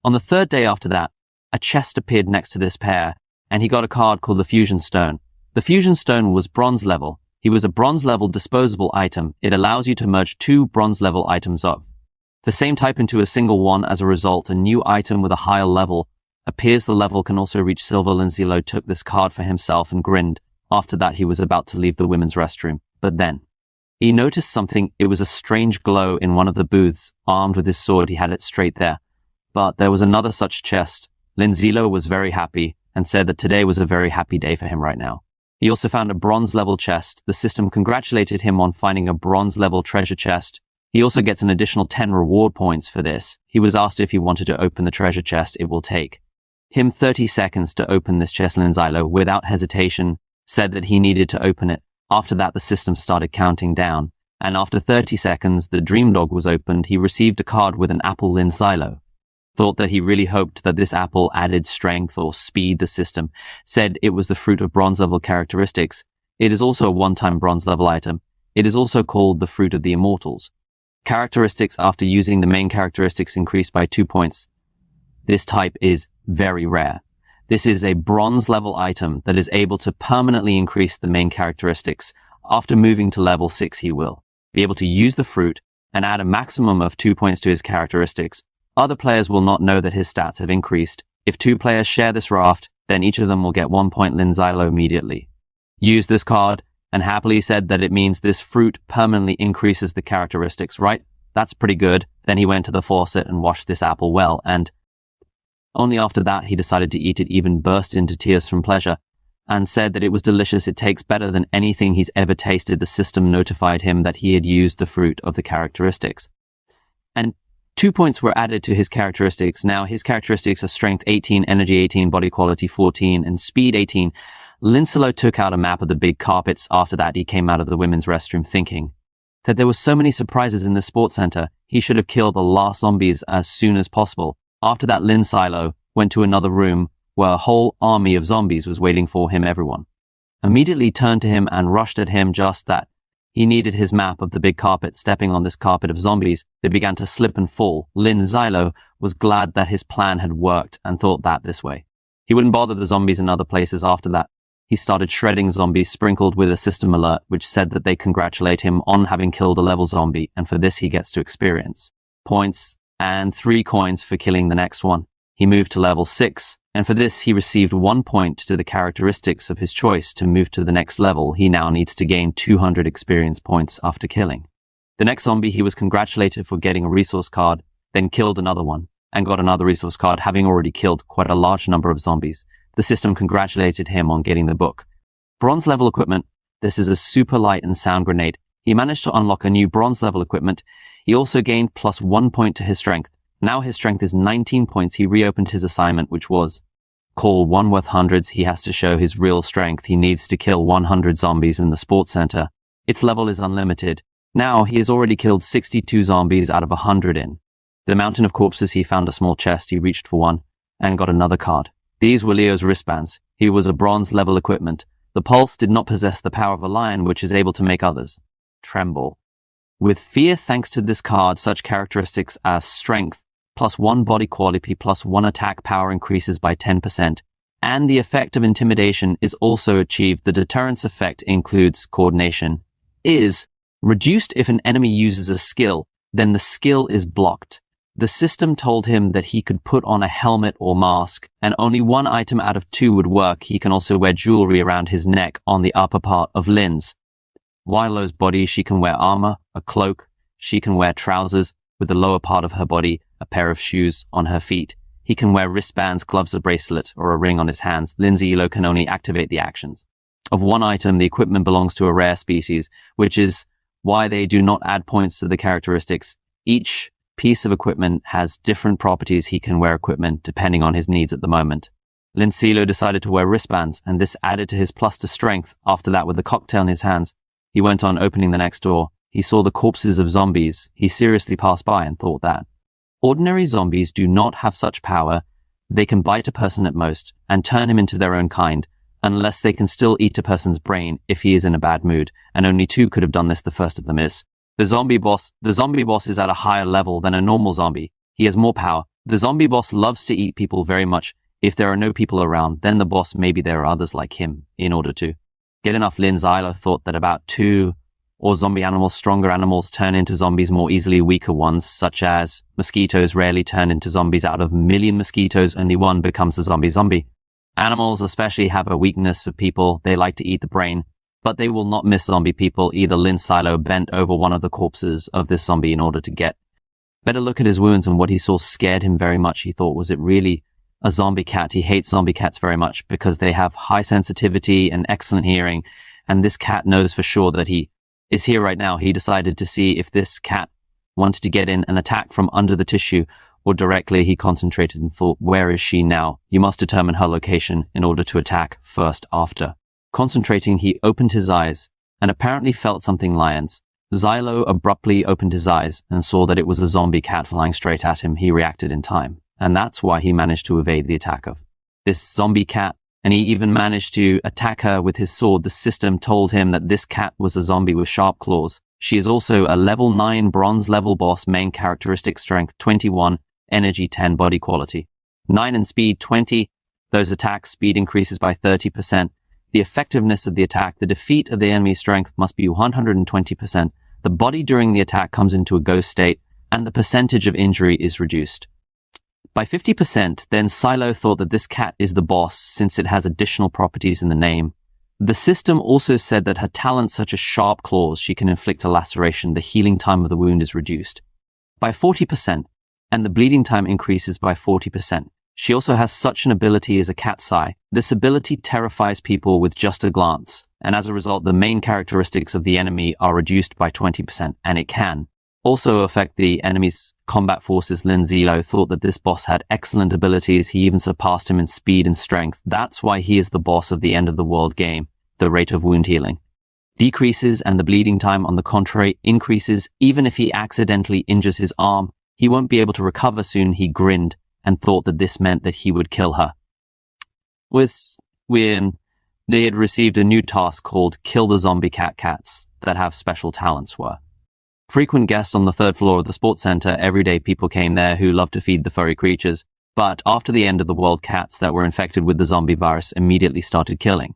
On the third day after that, a chest appeared next to this pair, and he got a card called the Fusion Stone. The Fusion Stone was bronze level. He was a bronze level disposable item. It allows you to merge 2 bronze level items of the same type into a single one. As a result, a new item with a higher level appears. The level can also reach silver. Lindsilo took this card for himself and grinned. After that, he was about to leave the women's restroom. But then, he noticed something. It was a strange glow in one of the booths. Armed with his sword, he had it straight there. But there was another such chest. Lindsilo was very happy and said that today was a very happy day for him right now. He also found a bronze level chest. The system congratulated him on finding a bronze level treasure chest. He also gets an additional 10 reward points for this. He was asked if he wanted to open the treasure chest. It will take him 30 seconds to open this chest. Lindsilo, without hesitation, said that he needed to open it. After that, the system started counting down, and after 30 seconds, the dream dog was opened. He received a card with an apple. Lindsilo thought that he really hoped that this apple added strength or speed. The system said it was the fruit of bronze level characteristics. It is also a one-time bronze level item. It is also called the fruit of the immortals. Characteristics after using the main characteristics increased by 2 points. This type is very rare. This is a bronze level item that is able to permanently increase the main characteristics. After moving to level 6, he will be able to use the fruit and add a maximum of 2 points to his characteristics. Other players will not know that his stats have increased. If 2 players share this raft, then each of them will get 1 point. Lindsilo immediately used this card and happily said that it means this fruit permanently increases the characteristics, right? That's pretty good. Then he went to the faucet and washed this apple well, and only after that he decided to eat it. Even burst into tears from pleasure and said that it was delicious. It tastes better than anything he's ever tasted. The system notified him that he had used the fruit of the characteristics. And 2 points were added to his characteristics. Now his characteristics are strength 18, energy 18, body quality 14, and speed 18. Lindsilo took out a map of the big carpets. After that, he came out of the women's restroom thinking that there were so many surprises in the sports center. He should have killed the last zombies as soon as possible. After that, Lindsilo went to another room where a whole army of zombies was waiting for him. Everyone immediately turned to him and rushed at him. Just that he needed his map of the big carpet. Stepping on this carpet of zombies, they began to slip and fall. Lindsilo was glad that his plan had worked and thought that this way he wouldn't bother the zombies in other places. After that, he started shredding zombies, sprinkled with a system alert which said that they congratulate him on having killed a level zombie, and for this he gets to experience points and 3 coins for killing the next one. He moved to level 6, and for this he received 1 point to the characteristics of his choice. To move to the next level, he now needs to gain 200 experience points after killing the next zombie. He was congratulated for getting a resource card, then killed another one, and got another resource card, having already killed quite a large number of zombies. The system congratulated him on getting the book. Bronze level equipment. This is a super light and sound grenade. He managed to unlock a new bronze level equipment. He also gained plus 1 point to his strength. Now his strength is 19 points. He reopened his assignment, which was call one worth hundreds. He has to show his real strength. He needs to kill 100 zombies in the sports center. Its level is unlimited. Now he has already killed 62 zombies out of 100 in the mountain of corpses. He found a small chest. He reached for one and got another card. These were Leo's wristbands. He was a bronze level equipment. The pulse did not possess the power of a lion, which is able to make others tremble with fear. Thanks to this card, such characteristics as strength, plus 1 body quality, plus 1 attack power increases by 10%, and the effect of intimidation is also achieved. The deterrence effect includes coordination, is reduced if an enemy uses a skill, then the skill is blocked. The system told him that he could put on a helmet or mask, and only 1 item out of 2 would work. He can also wear jewelry around his neck on the upper part of Lin's Wilo's body. She can wear armor, a cloak. She can wear trousers with the lower part of her body, a pair of shoes on her feet. He can wear wristbands, gloves, a bracelet, or a ring on his hands. Lindsilo can only activate the actions of 1 item. The equipment belongs to a rare species, which is why they do not add points to the characteristics. Each piece of equipment has different properties. He can wear equipment depending on his needs at the moment. Lindsilo decided to wear wristbands, and this added to his plus to strength. After that, with the cocktail in his hands, he went on opening the next door. He saw the corpses of zombies. He seriously passed by and thought that ordinary zombies do not have such power. They can bite a person at most and turn him into their own kind. unless they can still eat a person's brain if he is in a bad mood, and only 2 could have done this. The first of them is the zombie boss. The zombie boss is at a higher level than a normal zombie. He has more power. The zombie boss loves to eat people very much. If there are no people around, then the boss, maybe there are others like him, in order to get enough. Lin Zylo thought that about 2 or zombie animals, stronger animals, turn into zombies more easily. Weaker ones, such as mosquitoes, rarely turn into zombies. Out of a million mosquitoes, only 1 becomes a zombie. Animals especially have a weakness for people. They like to eat the brain, but they will not miss zombie people either. Lin Silo bent over one of the corpses of this zombie in order to get better look at his wounds, and what he saw scared him very much. He thought, was it really a zombie cat? He hates zombie cats very much because they have high sensitivity and excellent hearing, and this cat knows for sure that he is here right now. He decided to see if this cat wanted to get in and attack from under the tissue or directly. He concentrated and thought, where is she now? You must determine her location in order to attack first. After concentrating, he opened his eyes and apparently felt something. Lions. Zylo abruptly opened his eyes and saw that it was a zombie cat flying straight at him. He reacted in time, and that's why he managed to evade the attack of this zombie cat, and he even managed to attack her with his sword. The system told him that this cat was a zombie with sharp claws. She is also a level 9 bronze level boss. Main characteristic: strength 21, energy 10, body quality 9, and speed 20. Those attacks speed increases by 30%. The effectiveness of the attack: the defeat of the enemy's strength must be 120%. The body during the attack comes into a ghost state, and the percentage of injury is reduced by 50%. Then Silo thought that this cat is the boss since it has additional properties in the name. The system also said that her talents, such as sharp claws, she can inflict a laceration. The healing time of the wound is reduced by 40%, and the bleeding time increases by 40%. She also has such an ability as a cat's eye. This ability terrifies people with just a glance, and as a result, the main characteristics of the enemy are reduced by 20%, and it can also affect the enemy's combat forces. Lin Zilo thought that this boss had excellent abilities. He even surpassed him in speed and strength. That's why he is the boss of the end of the world game. The rate of wound healing decreases, and the bleeding time, on the contrary, increases. Even if he accidentally injures his arm, he won't be able to recover soon. He grinned and thought that this meant that he would kill her. When they had received a new task called Kill the Zombie Cats that have special talents. Were frequent guests on the 3rd floor of the sports center. Everyday people came there who loved to feed the furry creatures. But after the end of the world, cats that were infected with the zombie virus immediately started killing.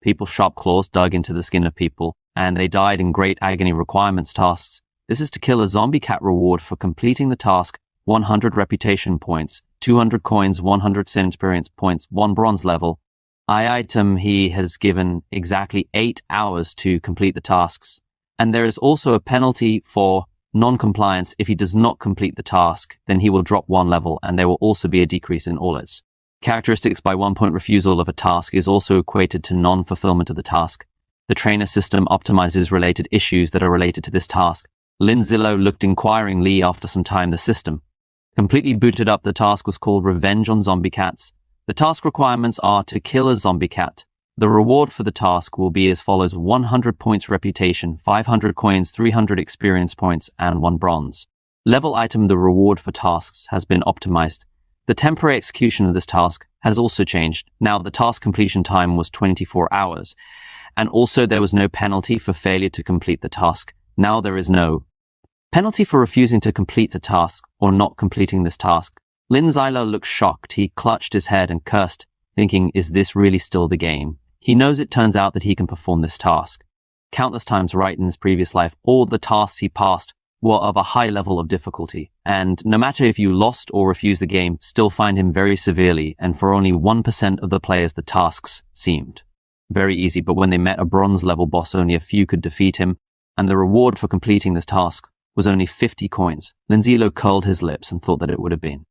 People's sharp claws dug into the skin of people, and they died in great agony. Requirements: tasks. This is to kill a zombie cat. Reward for completing the task: 100 reputation points, 200 coins, 100 experience points, 1 bronze level. Item: he has given exactly 8 hours to complete the tasks. And there is also a penalty for non-compliance. If he does not complete the task, then he will drop 1 level, and there will also be a decrease in all its characteristics by 1 point. Refusal of a task is also equated to non-fulfillment of the task. The trainer system optimizes related issues that are related to this task. Lin Zillow looked inquiringly. After some time, the system completely booted up. The task was called Revenge on Zombie Cats. The task requirements are to kill a zombie cat. The reward for the task will be as follows: 100 points reputation, 500 coins, 300 experience points, and 1 bronze level item. The reward for tasks has been optimized. The temporary execution of this task has also changed. Now the task completion time was 24 hours, and also there was no penalty for failure to complete the task. Now there is no penalty for refusing to complete the task or not completing this task. Lin Zylo looked shocked. He clutched his head and cursed, thinking, is this really still the game? He knows it turns out that he can perform this task countless times. Right in his previous life, all the tasks he passed were of a high level of difficulty, and no matter if you lost or refused the game, still find him very severely, and for only 1% of the players the tasks seemed very easy. But when they met a bronze level boss, only a few could defeat him, and the reward for completing this task was only 50 coins. Linzilo curled his lips and thought that it would have been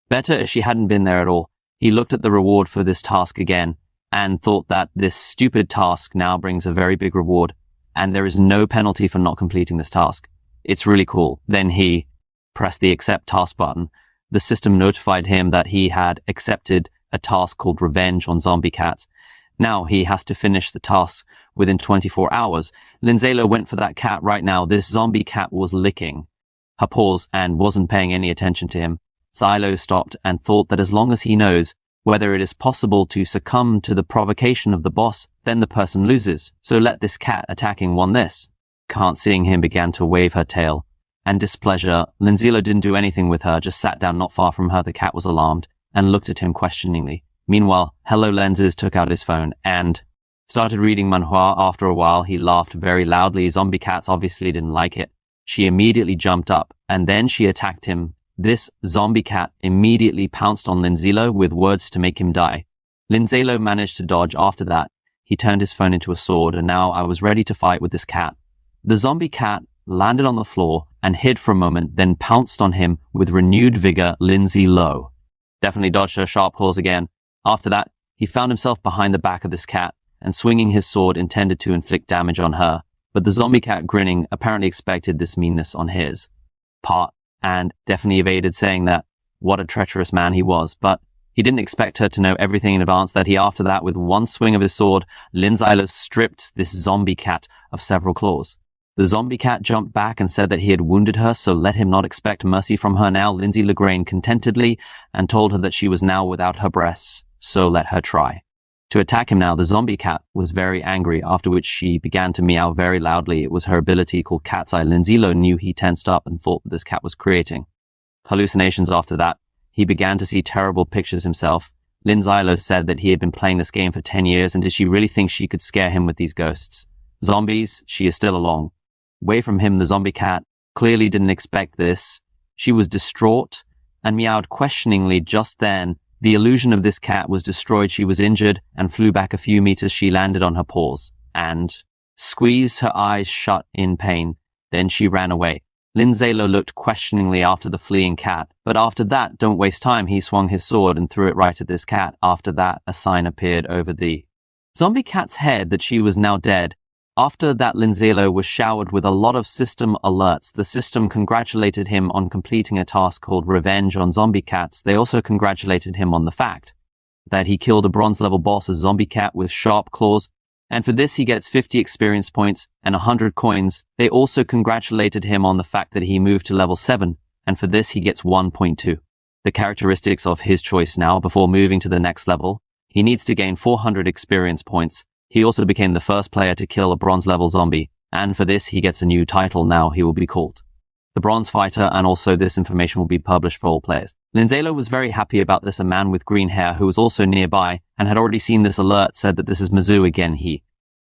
better if she hadn't been there at all. He looked at the reward for this task again and thought that this stupid task now brings a very big reward, and there is no penalty for not completing this task. It's really cool. Then he pressed the accept task button. The system notified him that he had accepted a task called Revenge on Zombie Cats. Now he has to finish the task within 24 hours. Linzelo went for that cat right now. This zombie cat was licking her paws and wasn't paying any attention to him. Silo stopped and thought that as long as he knows whether it is possible to succumb to the provocation of the boss, then the person loses. So let this cat attacking won this. Can't seeing him began to wave her tail. And displeasure, Linzilo didn't do anything with her, just sat down not far from her. The cat was alarmed and looked at him questioningly. Meanwhile, Hello Lenses took out his phone and started reading Manhwa. After a while, he laughed very loudly. Zombie cats obviously didn't like it. She immediately jumped up and then she attacked him. This zombie cat immediately pounced on Linzilo with words to make him die. Linzilo managed to dodge. After that, he turned his phone into a sword, and now I was ready to fight with this cat. The zombie cat landed on the floor and hid for a moment, then pounced on him with renewed vigor. Linzilo definitely dodged her sharp claws again. After that, he found himself behind the back of this cat and swinging his sword intended to inflict damage on her. But the zombie cat, grinning, apparently expected this meanness on his part and definitely evaded, saying that what a treacherous man he was. But he didn't expect her to know everything in advance, that he, after that, with one swing of his sword, Linzilo stripped this zombie cat of several claws. The zombie cat jumped back and said that he had wounded her, so let him not expect mercy from her now. Lindsay Legraine contentedly and told her that she was now without her breasts, so let her try. To attack him now, the zombie cat was very angry, after which she began to meow very loudly. It was her ability called Cat's Eye. Linzilo knew he tensed up and thought that this cat was creating hallucinations. After that, he began to see terrible pictures himself. Linzilo said that he had been playing this game for 10 years, and did she really think she could scare him with these ghosts? Zombies, she is still along. Away from him, the zombie cat clearly didn't expect this. She was distraught and meowed questioningly. Just then, the illusion of this cat was destroyed. She was injured and flew back a few meters. She landed on her paws and squeezed her eyes shut in pain. Then she ran away. Linzalo looked questioningly after the fleeing cat, but after that, don't waste time, he swung his sword and threw it right at this cat. After that, a sign appeared over the zombie cat's head that she was now dead. After that, Linzalo was showered with a lot of system alerts. The system congratulated him on completing a task called Revenge on Zombie Cats. They also congratulated him on the fact that he killed a bronze-level boss, a zombie cat with sharp claws, and for this he gets 50 experience points and 100 coins. They also congratulated him on the fact that he moved to level 7, and for this he gets 1.2. The characteristics of his choice now, before moving to the next level, he needs to gain 400 experience points. He also became the first player to kill a bronze-level zombie, and for this he gets a new title now. He will be called the Bronze Fighter, and also this information will be published for all players. Linzalo was very happy about this. A man with green hair, who was also nearby and had already seen this alert, said that this is Mizu again. He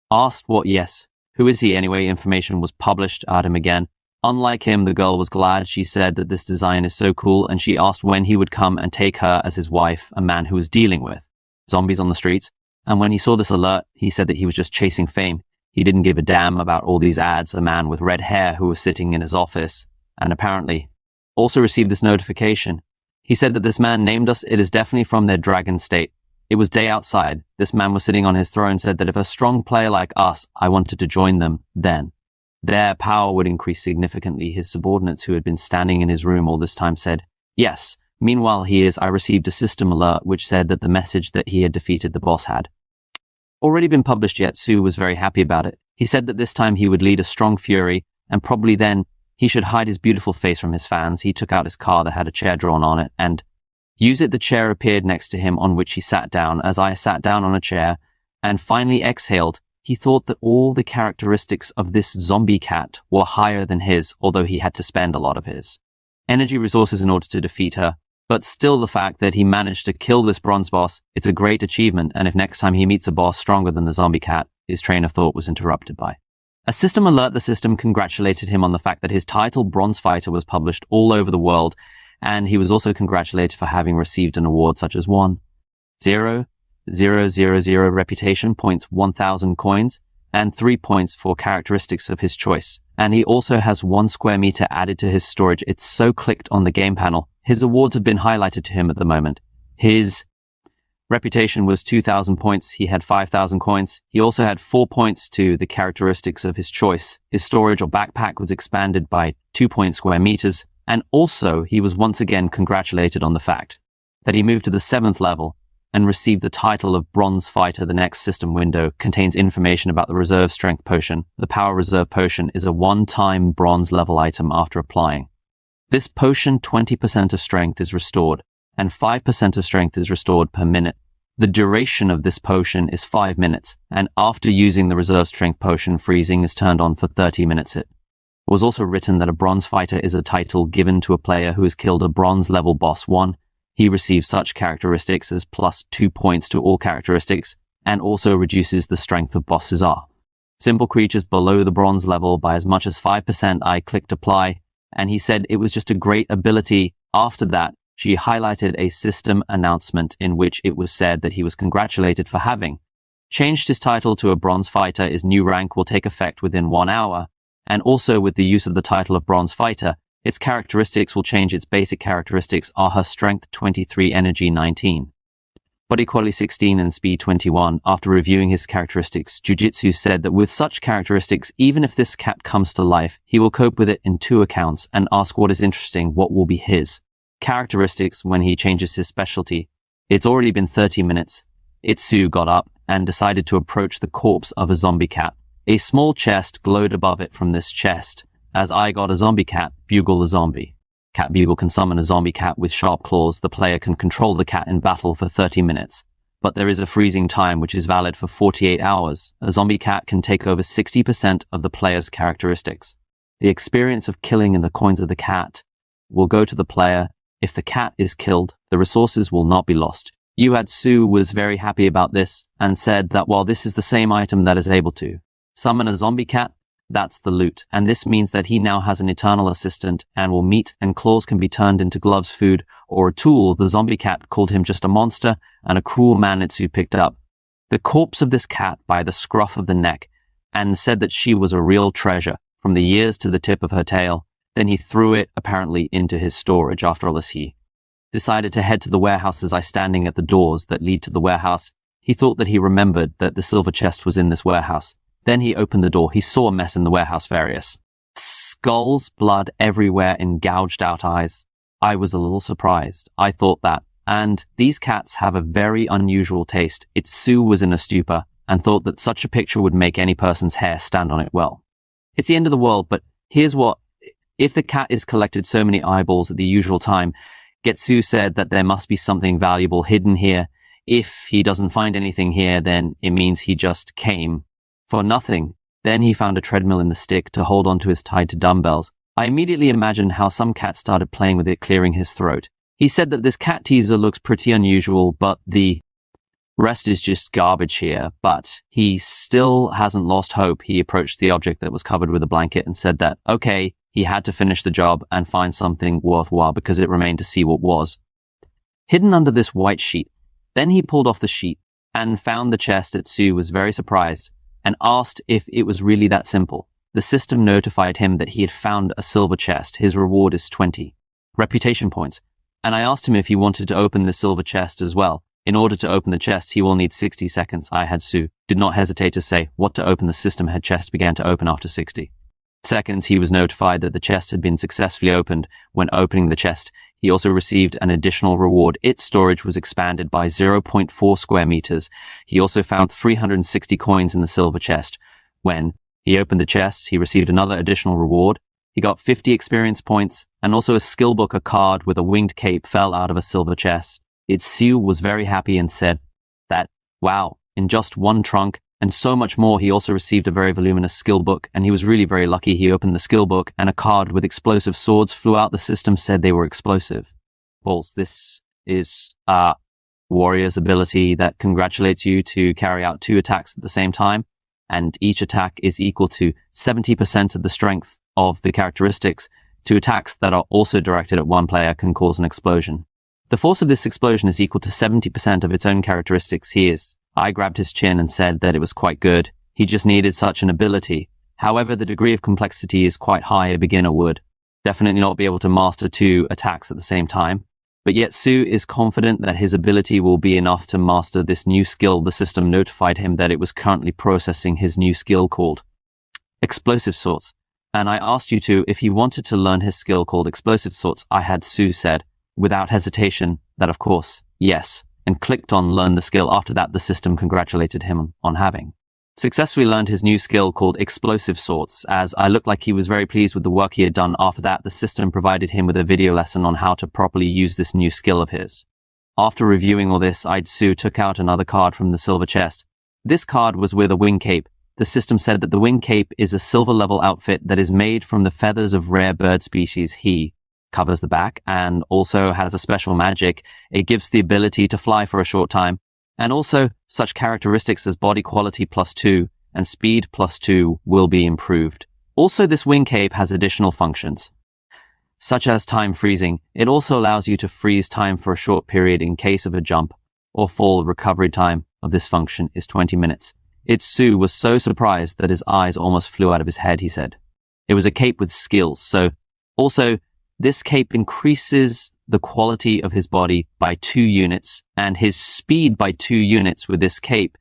asked what, yes, who is he anyway? Information was published at him again. Unlike him, the girl was glad. She said that this design is so cool, and she asked when he would come and take her as his wife, a man who was dealing with zombies on the streets. And when he saw this alert, he said that he was just chasing fame. He didn't give a damn about all these ads. A man with red hair who was sitting in his office and apparently also received this notification. He said that this man named us. It is definitely from their dragon state. It was day outside. This man was sitting on his throne, said that if a strong player like us, I wanted to join them, then their power would increase significantly. His subordinates, who had been standing in his room all this time, said, yes. Meanwhile, I received a system alert which said that the message that he had defeated the boss had already been published yet. Su was very happy about it. He said that this time he would lead a strong fury, and probably then he should hide his beautiful face from his fans. He took out his car that had a chair drawn on it and used it. The chair appeared next to him, on which he sat down. As I sat down on a chair and finally exhaled, he thought that all the characteristics of this zombie cat were higher than his, although he had to spend a lot of his energy resources in order to defeat her. But still, the fact that he managed to kill this bronze boss, it's a great achievement, and if next time he meets a boss stronger than the zombie cat, his train of thought was interrupted by a system alert. The system congratulated him on the fact that his title, Bronze Fighter, was published all over the world, and he was also congratulated for having received an award such as 1,000 reputation points, 1,000 coins, and 3 points for characteristics of his choice. And he also has 1 square meter added to his storage. It's so clicked on the game panel. His awards have been highlighted to him at the moment. His reputation was 2,000 points. He had 5,000 coins. He also had 4 points to the characteristics of his choice. His storage or backpack was expanded by 2 square meters. And also, he was once again congratulated on the fact that he moved to the 7th level and received the title of Bronze Fighter. The next system window contains information about the Reserve Strength Potion. The Power Reserve Potion is a one-time bronze level item. After applying this potion, 20% of strength is restored. and 5% of strength is restored per minute. The duration of this potion is 5 minutes, and after using the reserve strength potion, freezing is turned on for 30 minutes. It was also written that a bronze fighter is a title given to a player who has killed a bronze level boss 1. He receives such characteristics as plus 2 points to all characteristics, and also reduces the strength of bosses are. Simple creatures below the bronze level by as much as 5%. I clicked apply, and he said it was just a great ability. After that, she highlighted a system announcement in which it was said that he was congratulated for having changed his title to a bronze fighter. His new rank will take effect within 1 hour, and also with the use of the title of bronze fighter, its characteristics will change. Its basic characteristics are her strength 23, energy 19, body quality 16, and speed 21. After reviewing his characteristics, Jujitsu said that with such characteristics, even if this cat comes to life, he will cope with it in 2 accounts and ask what is interesting, what will be his characteristics when he changes his specialty. It's already been 30 minutes. Itsu got up and decided to approach the corpse of a zombie cat. A small chest glowed above it. From this chest, as I got a zombie cat, bugle the zombie. Cat Bugle can summon a zombie cat with sharp claws. The player can control the cat in battle for 30 minutes. But there is a freezing time which is valid for 48 hours. A zombie cat can take over 60% of the player's characteristics. The experience of killing and the coins of the cat will go to the player. If the cat is killed, the resources will not be lost. Yuatsu was very happy about this and said that while this is the same item that is able to summon a zombie cat, that's the loot, and this means that he now has an eternal assistant and will meet, and claws can be turned into gloves, food, or a tool. The zombie cat called him just a monster and a cruel man. Itsu picked up the corpse of this cat by the scruff of the neck and said that she was a real treasure from the ears to the tip of her tail. Then he threw it apparently into his storage. After all this, he decided to head to the warehouses. I standing at the doors that lead to the warehouse. He thought that he remembered that the silver chest was in this warehouse. Then he opened the door. He saw a mess in the warehouse, various skulls, blood everywhere, and gouged out eyes. I was a little surprised. I thought that. And these cats have a very unusual taste. Itsu was in a stupor and thought that such a picture would make any person's hair stand on it. Well, it's the end of the world, but here's what. If the cat is collected so many eyeballs at the usual time, Getsu said that there must be something valuable hidden here. If he doesn't find anything here, then it means he just came for nothing. Then he found a treadmill in the stick to hold onto his tied to dumbbells. I immediately imagined how some cat started playing with it, clearing his throat. He said that this cat teaser looks pretty unusual, but the rest is just garbage here. But he still hasn't lost hope. He approached the object that was covered with a blanket and said that, okay, he had to finish the job and find something worthwhile because it remained to see what was hidden under this white sheet. Then he pulled off the sheet and found the chest. Itsu was very surprised and asked if it was really that simple. The system notified him that he had found a silver chest. His reward is 20 reputation points. And I asked him if he wanted to open the silver chest as well. In order to open the chest, he will need 60 seconds. Su did not hesitate to say what to open. The system had chest began to open after 60 seconds. He was notified that the chest had been successfully opened. When opening the chest, he also received an additional reward. Its storage was expanded by 0.4 square meters. He also found 360 coins in the silver chest. When he opened the chest, he received another additional reward. He got 50 experience points, and also a skill book. A card with a winged cape fell out of a silver chest. Itsu was very happy and said that, wow, in just one trunk, and so much more. He also received a very voluminous skill book, and he was really very lucky. He opened the skill book, and a card with explosive swords flew out. The system said they were explosive balls. This is a warrior's ability that congratulates you to carry out 2 attacks at the same time, and each attack is equal to 70% of the strength of the characteristics. 2 attacks that are also directed at one player can cause an explosion. The force of this explosion is equal to 70% of its own characteristics. I grabbed his chin and said that it was quite good. He just needed such an ability. However, the degree of complexity is quite high. A beginner would definitely not be able to master 2 attacks at the same time. But yet Su is confident that his ability will be enough to master this new skill. The system notified him that it was currently processing his new skill called Explosive Swords. And I asked Yutu if he wanted to learn his skill called Explosive Swords. I had Su said, without hesitation, that of course, yes, and clicked on learn the skill. After that, the system congratulated him on having successfully learned his new skill called explosive sorts, as I looked like he was very pleased with the work he had done. After that, the system provided him with a video lesson on how to properly use this new skill of his. After reviewing all this, Isekai took out another card from the silver chest. This card was with a wing cape. The system said that the wing cape is a silver level outfit that is made from the feathers of rare bird species. He covers the back and also has a special magic. It gives the ability to fly for a short time, and also such characteristics as body quality +2 and speed +2 will be improved. Also, this wing cape has additional functions, such as time freezing. It also allows you to freeze time for a short period in case of a jump or fall. Recovery time of this function is 20 minutes. Isekai was so surprised that his eyes almost flew out of his head, he said. It was a cape with skills, so also this cape increases the quality of his body by 2 units and his speed by 2 units with this cape.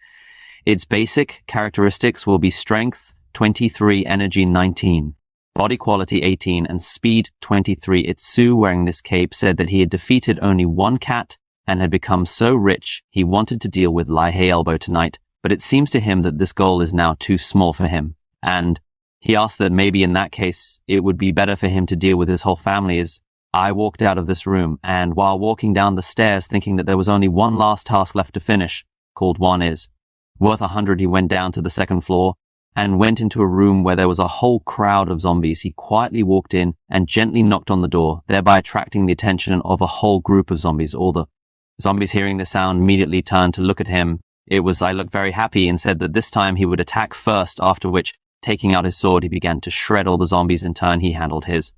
Its basic characteristics will be strength 23, energy 19, body quality 18, and speed 23. Isekai, wearing this cape, said that he had defeated only one cat and had become so rich he wanted to deal with Lihei Elbow tonight, but it seems to him that this goal is now too small for him, and he asked that maybe in that case it would be better for him to deal with his whole family. As I walked out of this room, and while walking down the stairs thinking that there was only one last task left to finish, called One Is Worth 100, he went down to the second floor and went into a room where there was a whole crowd of zombies. He quietly walked in and gently knocked on the door, thereby attracting the attention of a whole group of zombies. All the zombies, hearing the sound, immediately turned to look at him. I looked very happy and said that this time he would attack first, after which, taking out his sword, he began to shred all the zombies. In turn, he handled his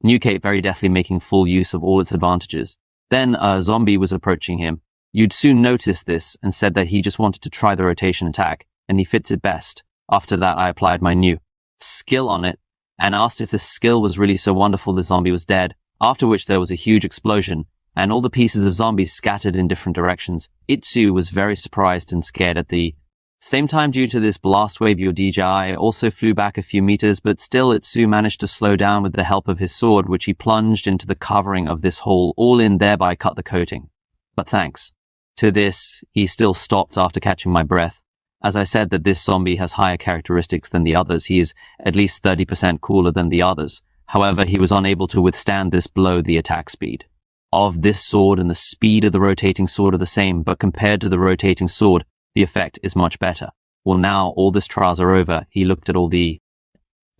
new cape very deftly, making full use of all its advantages. Then a zombie was approaching him. You'd soon notice this and said that he just wanted to try the rotation attack, and he fits it best. After that, I applied my new skill on it and asked if this skill was really so wonderful. The zombie was dead, after which there was a huge explosion, and all the pieces of zombies scattered in different directions. Isekai was very surprised and scared at the same time. Due to this blast wave, your DJI also flew back a few meters, but still Isekai managed to slow down with the help of his sword, which he plunged into the covering of this hole, all in, thereby cut the coating. But thanks to this, he still stopped after catching my breath. As I said that this zombie has higher characteristics than the others, he is at least 30% cooler than the others. However, he was unable to withstand this blow. The attack speed of this sword and the speed of the rotating sword are the same, but compared to the rotating sword, the effect is much better. Well, now all this trials are over. He looked at all the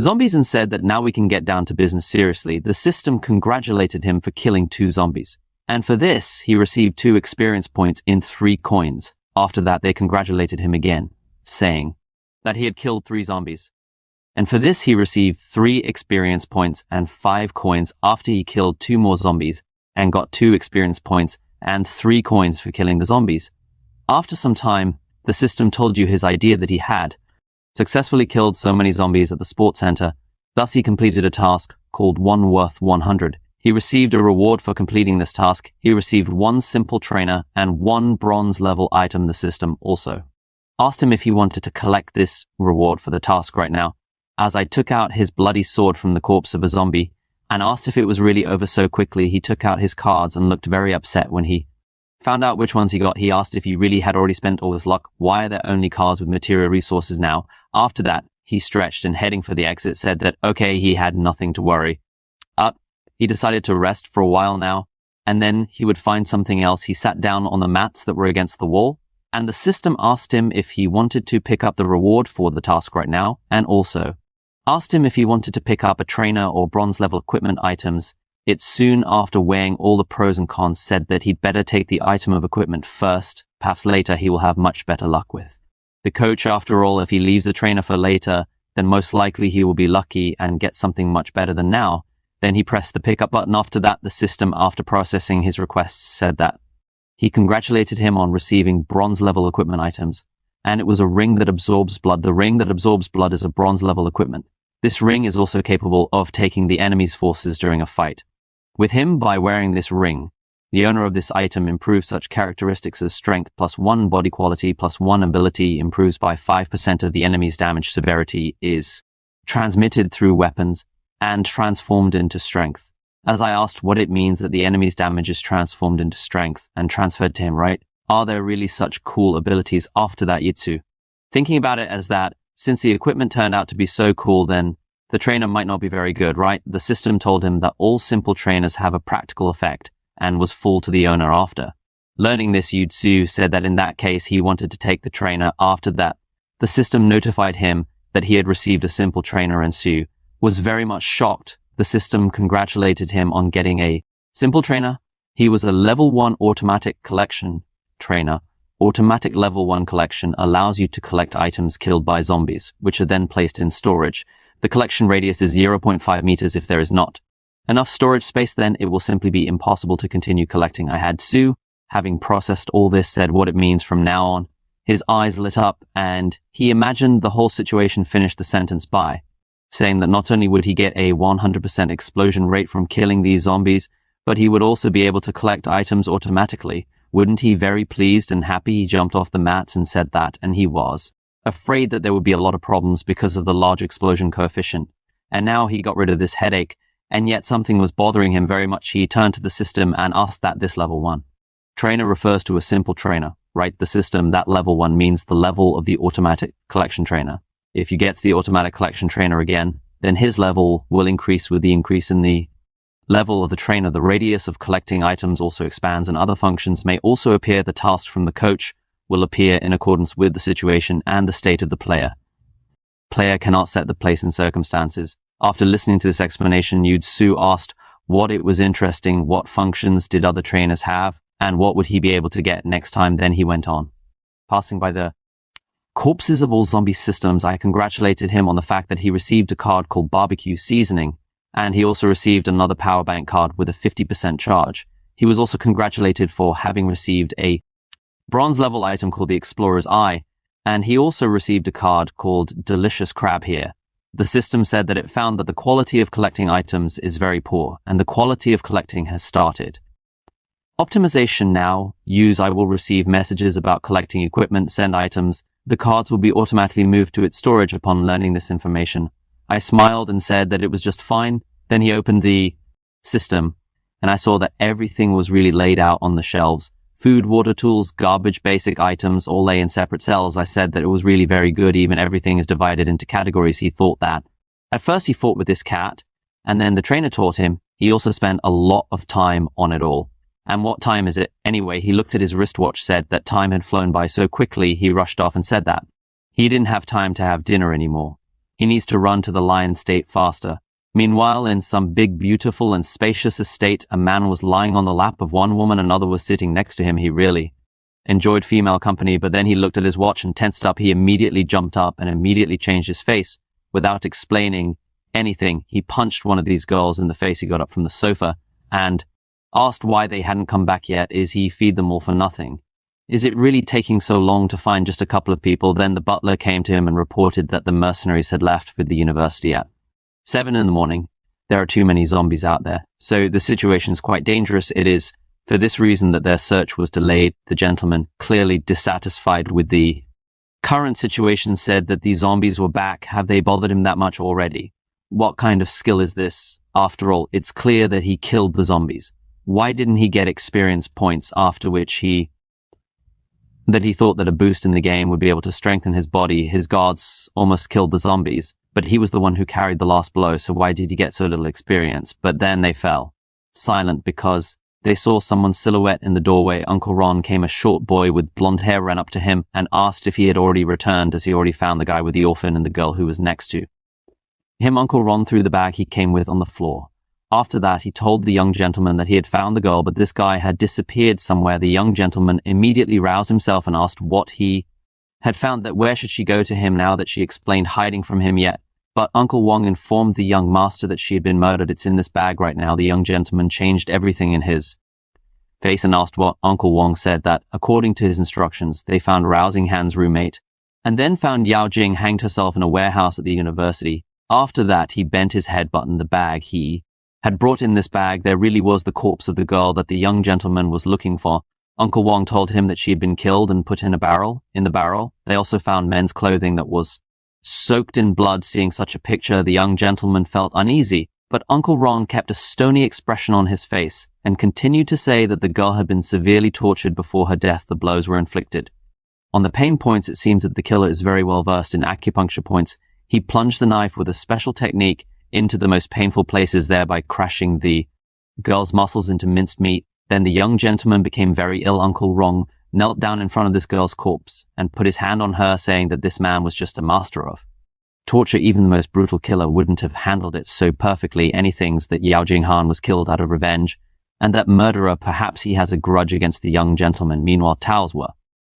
zombies and said that now we can get down to business seriously. The system congratulated him for killing 2 zombies, and for this, he received 2 experience points in 3 coins. After that, they congratulated him again, saying that he had killed 3 zombies. And for this, he received 3 experience points and 5 coins after he killed 2 more zombies and got 2 experience points and 3 coins for killing the zombies. After some time, the system told you his idea that he had successfully killed so many zombies at the sports center. Thus, he completed a task called One Worth 100. He received a reward for completing this task. He received 1 simple trainer and 1 bronze level item. The system also asked him if he wanted to collect this reward for the task right now, as I took out his bloody sword from the corpse of a zombie and asked if it was really over so quickly. He took out his cards and looked very upset when he found out which ones he got. He asked if he really had already spent all his luck. Why are there only cards with material resources now? After that, he stretched and, heading for the exit, said that okay, he had nothing to worry. He decided to rest for a while now, and then he would find something else. He sat down on the mats that were against the wall, and the system asked him if he wanted to pick up the reward for the task right now, and also asked him if he wanted to pick up a trainer or bronze level equipment items. It soon, after weighing all the pros and cons, said that he'd better take the item of equipment first. Perhaps later he will have much better luck with the coach. After all, if he leaves the trainer for later, then most likely he will be lucky and get something much better than now. Then he pressed the pickup button. After that, the system, after processing his requests, said that he congratulated him on receiving bronze level equipment items, and it was a ring that absorbs blood. The ring that absorbs blood is a bronze level equipment. This ring is also capable of taking the enemy's forces during a fight. With him, by wearing this ring, the owner of this item improves such characteristics as strength +1, body quality +1, ability improves by 5% of the enemy's damage severity, is transmitted through weapons, and transformed into strength. As I asked what it means that the enemy's damage is transformed into strength and transferred to him, right? Are there really such cool abilities? After that, Isekai Thinking about it as that, since the equipment turned out to be so cool, then the trainer might not be very good, right? The system told him that all simple trainers have a practical effect and was full to the owner after. Learning this, Yutsu said that in that case, he wanted to take the trainer. After that, the system notified him that he had received a simple trainer, and Su was very much shocked. The system congratulated him on getting a simple trainer. He was a level 1 automatic collection trainer. Automatic level 1 collection allows you to collect items killed by zombies, which are then placed in storage. The collection radius is 0.5 meters if there is not enough storage space, then it will simply be impossible to continue collecting. I had Su, having processed all this, said what it means from now on. His eyes lit up, and he imagined the whole situation. Finished the sentence by saying that not only would he get a 100% explosion rate from killing these zombies, but he would also be able to collect items automatically. Wouldn't he very pleased and happy? He jumped off the mats and said that, and he was afraid that there would be a lot of problems because of the large explosion coefficient. And now he got rid of this headache, and yet something was bothering him very much. He turned to the system and asked that this level 1 trainer refers to a simple trainer, right? The system, that level 1 means the level of the automatic collection trainer. If you get the automatic collection trainer again, then his level will increase with the increase in the level of the trainer. The radius of collecting items also expands, and other functions may also appear. The task from the coach will appear in accordance with the situation and the state of the player. Player cannot set the place and circumstances. After listening to this explanation, Yutsu asked what it was interesting, what functions did other trainers have, and what would he be able to get next time. Then he went on. Passing by the corpses of all zombie systems, I congratulated him on the fact that he received a card called Barbecue Seasoning, and he also received another power bank card with a 50% charge. He was also congratulated for having received a bronze level item called the Explorer's Eye, and he also received a card called Delicious Crab here. The system said that it found that the quality of collecting items is very poor, and the quality of collecting has started. Optimization now. Use I will receive messages about collecting equipment, send items. The cards will be automatically moved to its storage upon learning this information. I smiled and said that it was just fine. Then he opened the system, and I saw that everything was really laid out on the shelves. Food, water, tools, garbage, basic items all lay in separate cells. I said that it was really very good. Even everything is divided into categories. He thought that. At first he fought with this cat, and then the trainer taught him. He also spent a lot of time on it all. And what time is it? Anyway, he looked at his wristwatch, said that time had flown by so quickly. He rushed off and said that he didn't have time to have dinner anymore. He needs to run to the lion state faster. Meanwhile, in some big, beautiful and spacious estate, a man was lying on the lap of one woman, another was sitting next to him. He really enjoyed female company, but then he looked at his watch and tensed up. He immediately jumped up and immediately changed his face. Without explaining anything, he punched one of these girls in the face. He got up from the sofa and asked why they hadn't come back yet. Is he feed them all for nothing? Is it really taking so long to find just a couple of people? Then the butler came to him and reported that the mercenaries had left for the university at 7 a.m. There are too many zombies out there, so the situation is quite dangerous. It is for this reason that their search was delayed. The gentleman, clearly dissatisfied with the current situation, said that the zombies were back. Have they bothered him that much already? What kind of skill is this? After all, it's clear that he killed the zombies. Why didn't he get experience points, after which he thought that a boost in the game would be able to strengthen his body? His guards almost killed the zombies, but he was the one who carried the last blow, so why did he get so little experience? But then they fell silent because they saw someone's silhouette in the doorway. Uncle Ron came. A short boy with blonde hair ran up to him and asked if he had already returned, as he already found the guy with the orphan and the girl who was next to him. Uncle Ron threw the bag he came with on the floor. After that, he told the young gentleman that he had found the girl, but this guy had disappeared somewhere. The young gentleman immediately roused himself and asked what he had found, that where should she go to him now that she explained hiding from him yet. But Uncle Wong informed the young master that she had been murdered. It's in this bag right now. The young gentleman changed everything in his face and asked what. Uncle Wong said that, according to his instructions, they found Rousing Han's roommate, and then found Yao Jing hanged herself in a warehouse at the university. After that, he bent his head button. The bag he had brought in this bag, there really was the corpse of the girl that the young gentleman was looking for. Uncle Wong told him that she had been killed and put in the barrel. They also found men's clothing that was soaked in blood. Seeing such a picture, the young gentleman felt uneasy, but Uncle Ron kept a stony expression on his face and continued to say that the girl had been severely tortured before her death. The blows were inflicted On the pain points, it seems that the killer is very well versed in acupuncture points. He plunged the knife with a special technique into the most painful places, thereby crashing the girl's muscles into minced meat. Then the young gentleman became very ill. Uncle Rong knelt down in front of this girl's corpse and put his hand on her, saying that this man was just a master of torture. Even the most brutal killer wouldn't have handled it so perfectly. Anything that Yao Jinghan was killed out of revenge, and that murderer, perhaps he has a grudge against the young gentleman. Meanwhile, towels were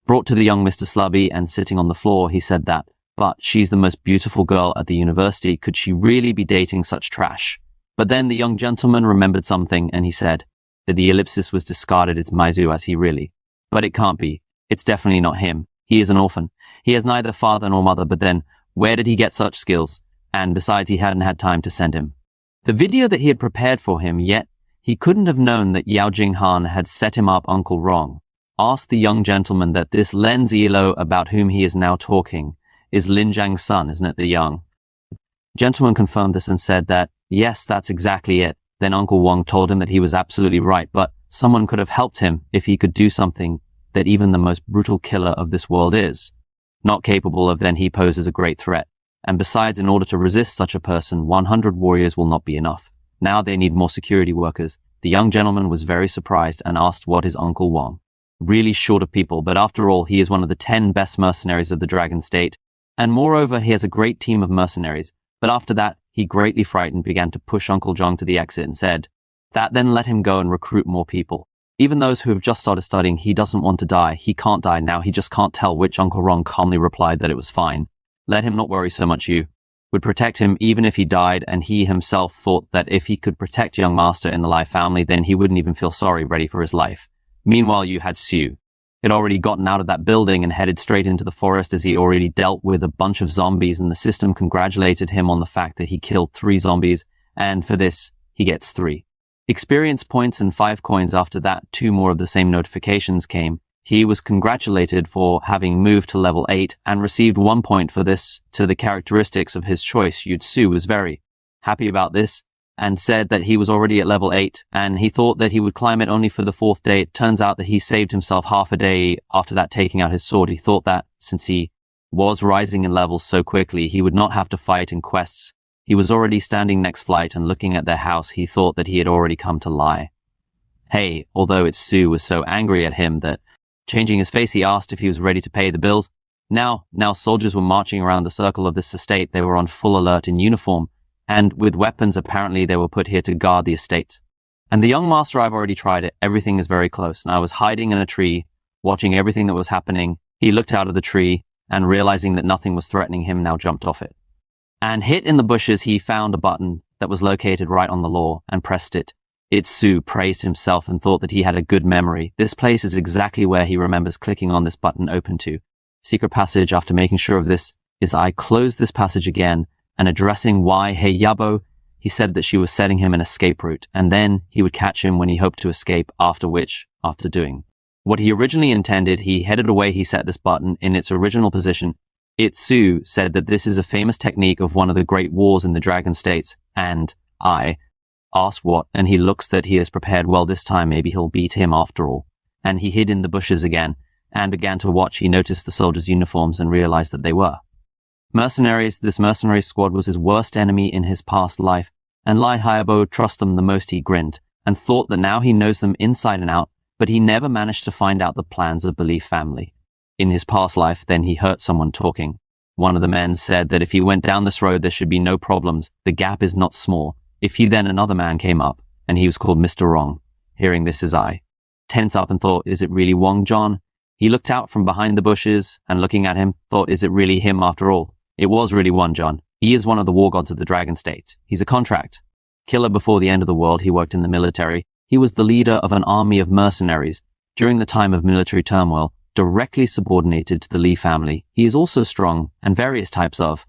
brought to the young Mr. Slubby, and sitting on the floor, he said that, but she's the most beautiful girl at the university. Could she really be dating such trash? But then the young gentleman remembered something, and he said that the ellipsis was discarded. It's Maizu as he really. But it can't be. It's definitely not him. He is an orphan. He has neither father nor mother, but then where did he get such skills? And besides, he hadn't had time to send him the video that he had prepared for him, yet he couldn't have known that Yao Jinghan had set him up. Uncle Rong asked the young gentleman that this Len Zilo about whom he is now talking is Lin Zhang's son, isn't it? The young gentleman confirmed this and said that, yes, that's exactly it. Then Uncle Wong told him that he was absolutely right, but someone could have helped him if he could do something that even the most brutal killer of this world is not capable of. Then he poses a great threat. And besides, in order to resist such a person, 100 warriors will not be enough. Now they need more security workers. The young gentleman was very surprised and asked what is Uncle Wong really short of people, but after all, he is one of the 10 best mercenaries of the Dragon State. And moreover, he has a great team of mercenaries. But after that, he greatly frightened began to push Uncle Zhang to the exit and said that then let him go and recruit more people. Even those who have just started studying. He doesn't want to die. He can't die now. He just can't tell which. Uncle Rong calmly replied that it was fine. Let him not worry so much. You would protect him even if he died, and he himself thought that if he could protect young master in the Lai family, then he wouldn't even feel sorry, ready for his life. Meanwhile, you had Sue. He'd already gotten out of that building and headed straight into the forest, as he already dealt with a bunch of zombies, and the system congratulated him on the fact that he killed 3 zombies, and for this, he gets 3 experience points and 5 coins. After that, 2 more of the same notifications came. He was congratulated for having moved to level 8 and received 1 point for this to the characteristics of his choice. Yutsu was very happy about this and said that he was already at level 8 and he thought that he would climb it only for the 4th day. It turns out that he saved himself half a day after that, taking out his sword. He thought that since he was rising in levels so quickly, he would not have to fight in quests. He was already standing next flight and looking at their house. He thought that he had already come to lie. Hey, although Sue was so angry at him that changing his face, he asked if he was ready to pay the bills. Now soldiers were marching around the circle of this estate. They were on full alert in uniform, and with weapons. Apparently they were put here to guard the estate. And the young master, I've already tried it. Everything is very close. And I was hiding in a tree, watching everything that was happening. He looked out of the tree and realizing that nothing was threatening him, now jumped off it. And hit in the bushes, he found a button that was located right on the law and pressed it. Itsu praised himself and thought that he had a good memory. This place is exactly where he remembers clicking on this button open to. Secret passage. After making sure of this, his eye closed this passage again, and addressing Wai Hei Yabo, he said that she was setting him an escape route, and then he would catch him when he hoped to escape, after which, after doing what he originally intended, he headed away. He set this button in its original position. Itsu said that this is a famous technique of one of the great wars in the Dragon States, and I asked what, and he looks that he is prepared well this time. Maybe he'll beat him after all. And he hid in the bushes again and began to watch. He noticed the soldiers' uniforms and realized that they were mercenaries. This mercenary squad was his worst enemy in his past life, and Lai Hayabo trusted them the most. He grinned and thought that now he knows them inside and out, but he never managed to find out the plans of Belief family. In his past life, then he heard someone talking. One of the men said that if he went down this road, there should be no problems. The gap is not small. If he then another man came up, and he was called Mr. Wrong. Hearing this, his eye tensed up and thought, is it really Wong John? He looked out from behind the bushes and looking at him, thought, is it really him after all? It was really Wong John. He is one of the war gods of the Dragon State. He's a contract killer before the end of the world. He worked in the military. He was the leader of an army of mercenaries during the time of military turmoil, directly subordinated to the Li family. He is also strong and various types of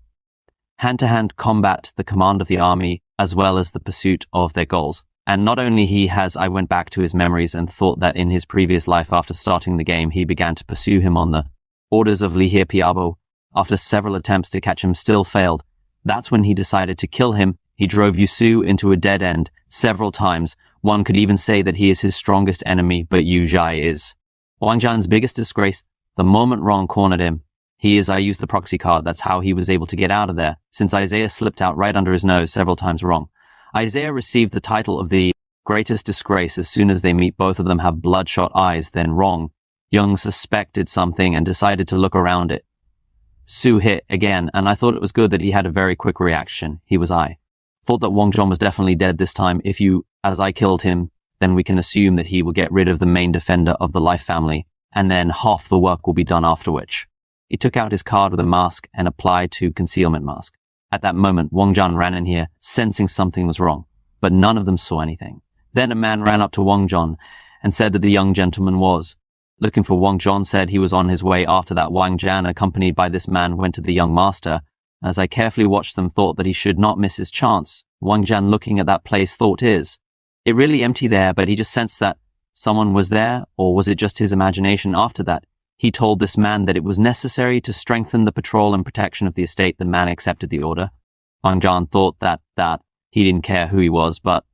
hand-to-hand combat, the command of the army, as well as the pursuit of their goals. And not only he has, I went back to his memories and thought that in his previous life after starting the game, he began to pursue him on the orders of Li Piabo. After several attempts to catch him still failed. That's when he decided to kill him. He drove Yusu into a dead end several times. One could even say that he is his strongest enemy, but Yu Zhai is Wang Zhan's biggest disgrace. The moment Wrong cornered him, I used the proxy card. That's how he was able to get out of there, since Isaiah slipped out right under his nose several times wrong. Isaiah received the title of the greatest disgrace as soon as they meet. Both of them have bloodshot eyes. Then Wrong Young suspected something and decided to look around it. Sue hit again, and I thought it was good that he had a very quick reaction. He was I. Thought that Wong John was definitely dead this time. If you, as I killed him, then we can assume that he will get rid of the main defender of the Life family, and then half the work will be done after which. He took out his card with a mask and applied to concealment mask. At that moment, Wong John ran in here, sensing something was wrong, but none of them saw anything. Then a man ran up to Wong John and said that the young gentleman was looking for Wong John, said he was on his way. After that, Wang Jan, accompanied by this man, went to the young master. As I carefully watched them, thought that he should not miss his chance. Wang Jan, looking at that place, thought it really empty there, but he just sensed that someone was there, or was it just his imagination? After that, he told this man that it was necessary to strengthen the patrol and protection of the estate. The man accepted the order. Wang Jan thought that he didn't care who he was, but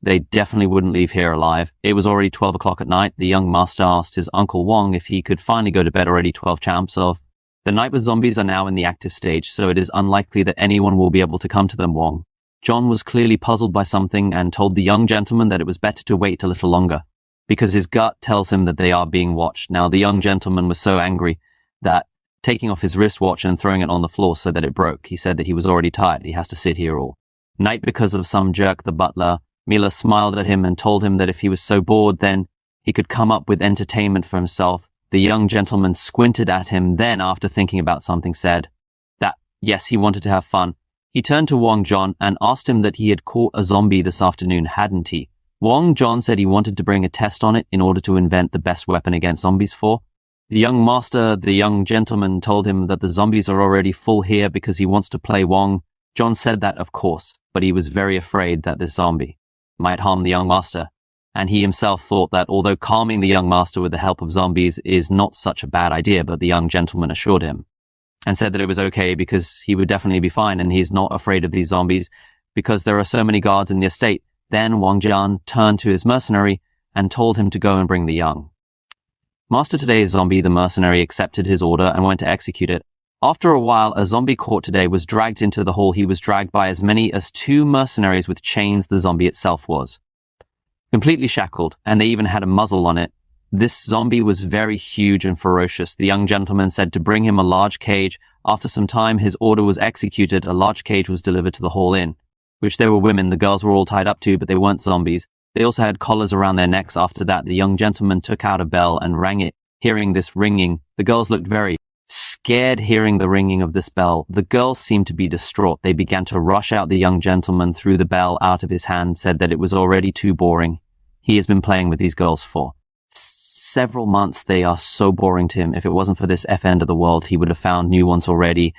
they definitely wouldn't leave here alive. It was already 12 o'clock at night. The young master asked his uncle Wong if he could finally go to bed. Already 12 champs of. The night with zombies are now in the active stage, so it is unlikely that anyone will be able to come to them. Wong John was clearly puzzled by something and told the young gentleman that it was better to wait a little longer, because his gut tells him that they are being watched. Now, the young gentleman was so angry that, taking off his wristwatch and throwing it on the floor so that it broke, he said that he was already tired. He has to sit here all night because of some jerk. The butler, Mila, smiled at him and told him that if he was so bored, then he could come up with entertainment for himself. The young gentleman squinted at him, then, after thinking about something, said that, yes, he wanted to have fun. He turned to Wong John and asked him that he had caught a zombie this afternoon, hadn't he? Wong John said he wanted to bring a test on it in order to invent the best weapon against zombies for. The young gentleman told him that the zombies are already full here because he wants to play. Wong John said that, of course, but he was very afraid that this zombie might harm the young master, and he himself thought that although calming the young master with the help of zombies is not such a bad idea, but the young gentleman assured him and said that it was okay because he would definitely be fine and he's not afraid of these zombies because there are so many guards in the estate. Then Wang Jian turned to his mercenary and told him to go and bring the young master today's zombie. The mercenary accepted his order and went to execute it. After a while, a zombie caught today was dragged into the hall. He was dragged by as many as 2 mercenaries with chains. The zombie itself was completely shackled, and they even had a muzzle on it. This zombie was very huge and ferocious. The young gentleman said to bring him a large cage. After some time, his order was executed. A large cage was delivered to the hall inn, which there were women the girls were all tied up to, but they weren't zombies. They also had collars around their necks. After that, the young gentleman took out a bell and rang it. Hearing this ringing, the girls looked very scared. Hearing the ringing of this bell, the girls seemed to be distraught. They began to rush out. The young gentleman threw the bell out of his hand, said that it was already too boring. He has been playing with these girls for several months. They are so boring to him. If it wasn't for this end of the world, he would have found new ones already.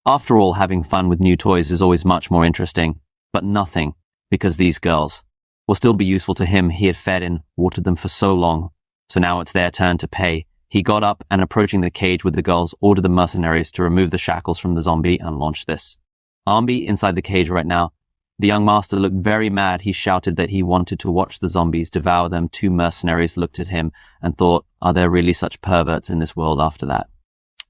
After all, having fun with new toys is always much more interesting, but nothing, because these girls will still be useful to him. He had fed and watered them for so long, so now it's their turn to pay. He got up and, approaching the cage with the girls, ordered the mercenaries to remove the shackles from the zombie and launch this zombie inside the cage right now. The young master looked very mad. He shouted that he wanted to watch the zombies devour them. 2 mercenaries looked at him and thought, are there really such perverts in this world? After that,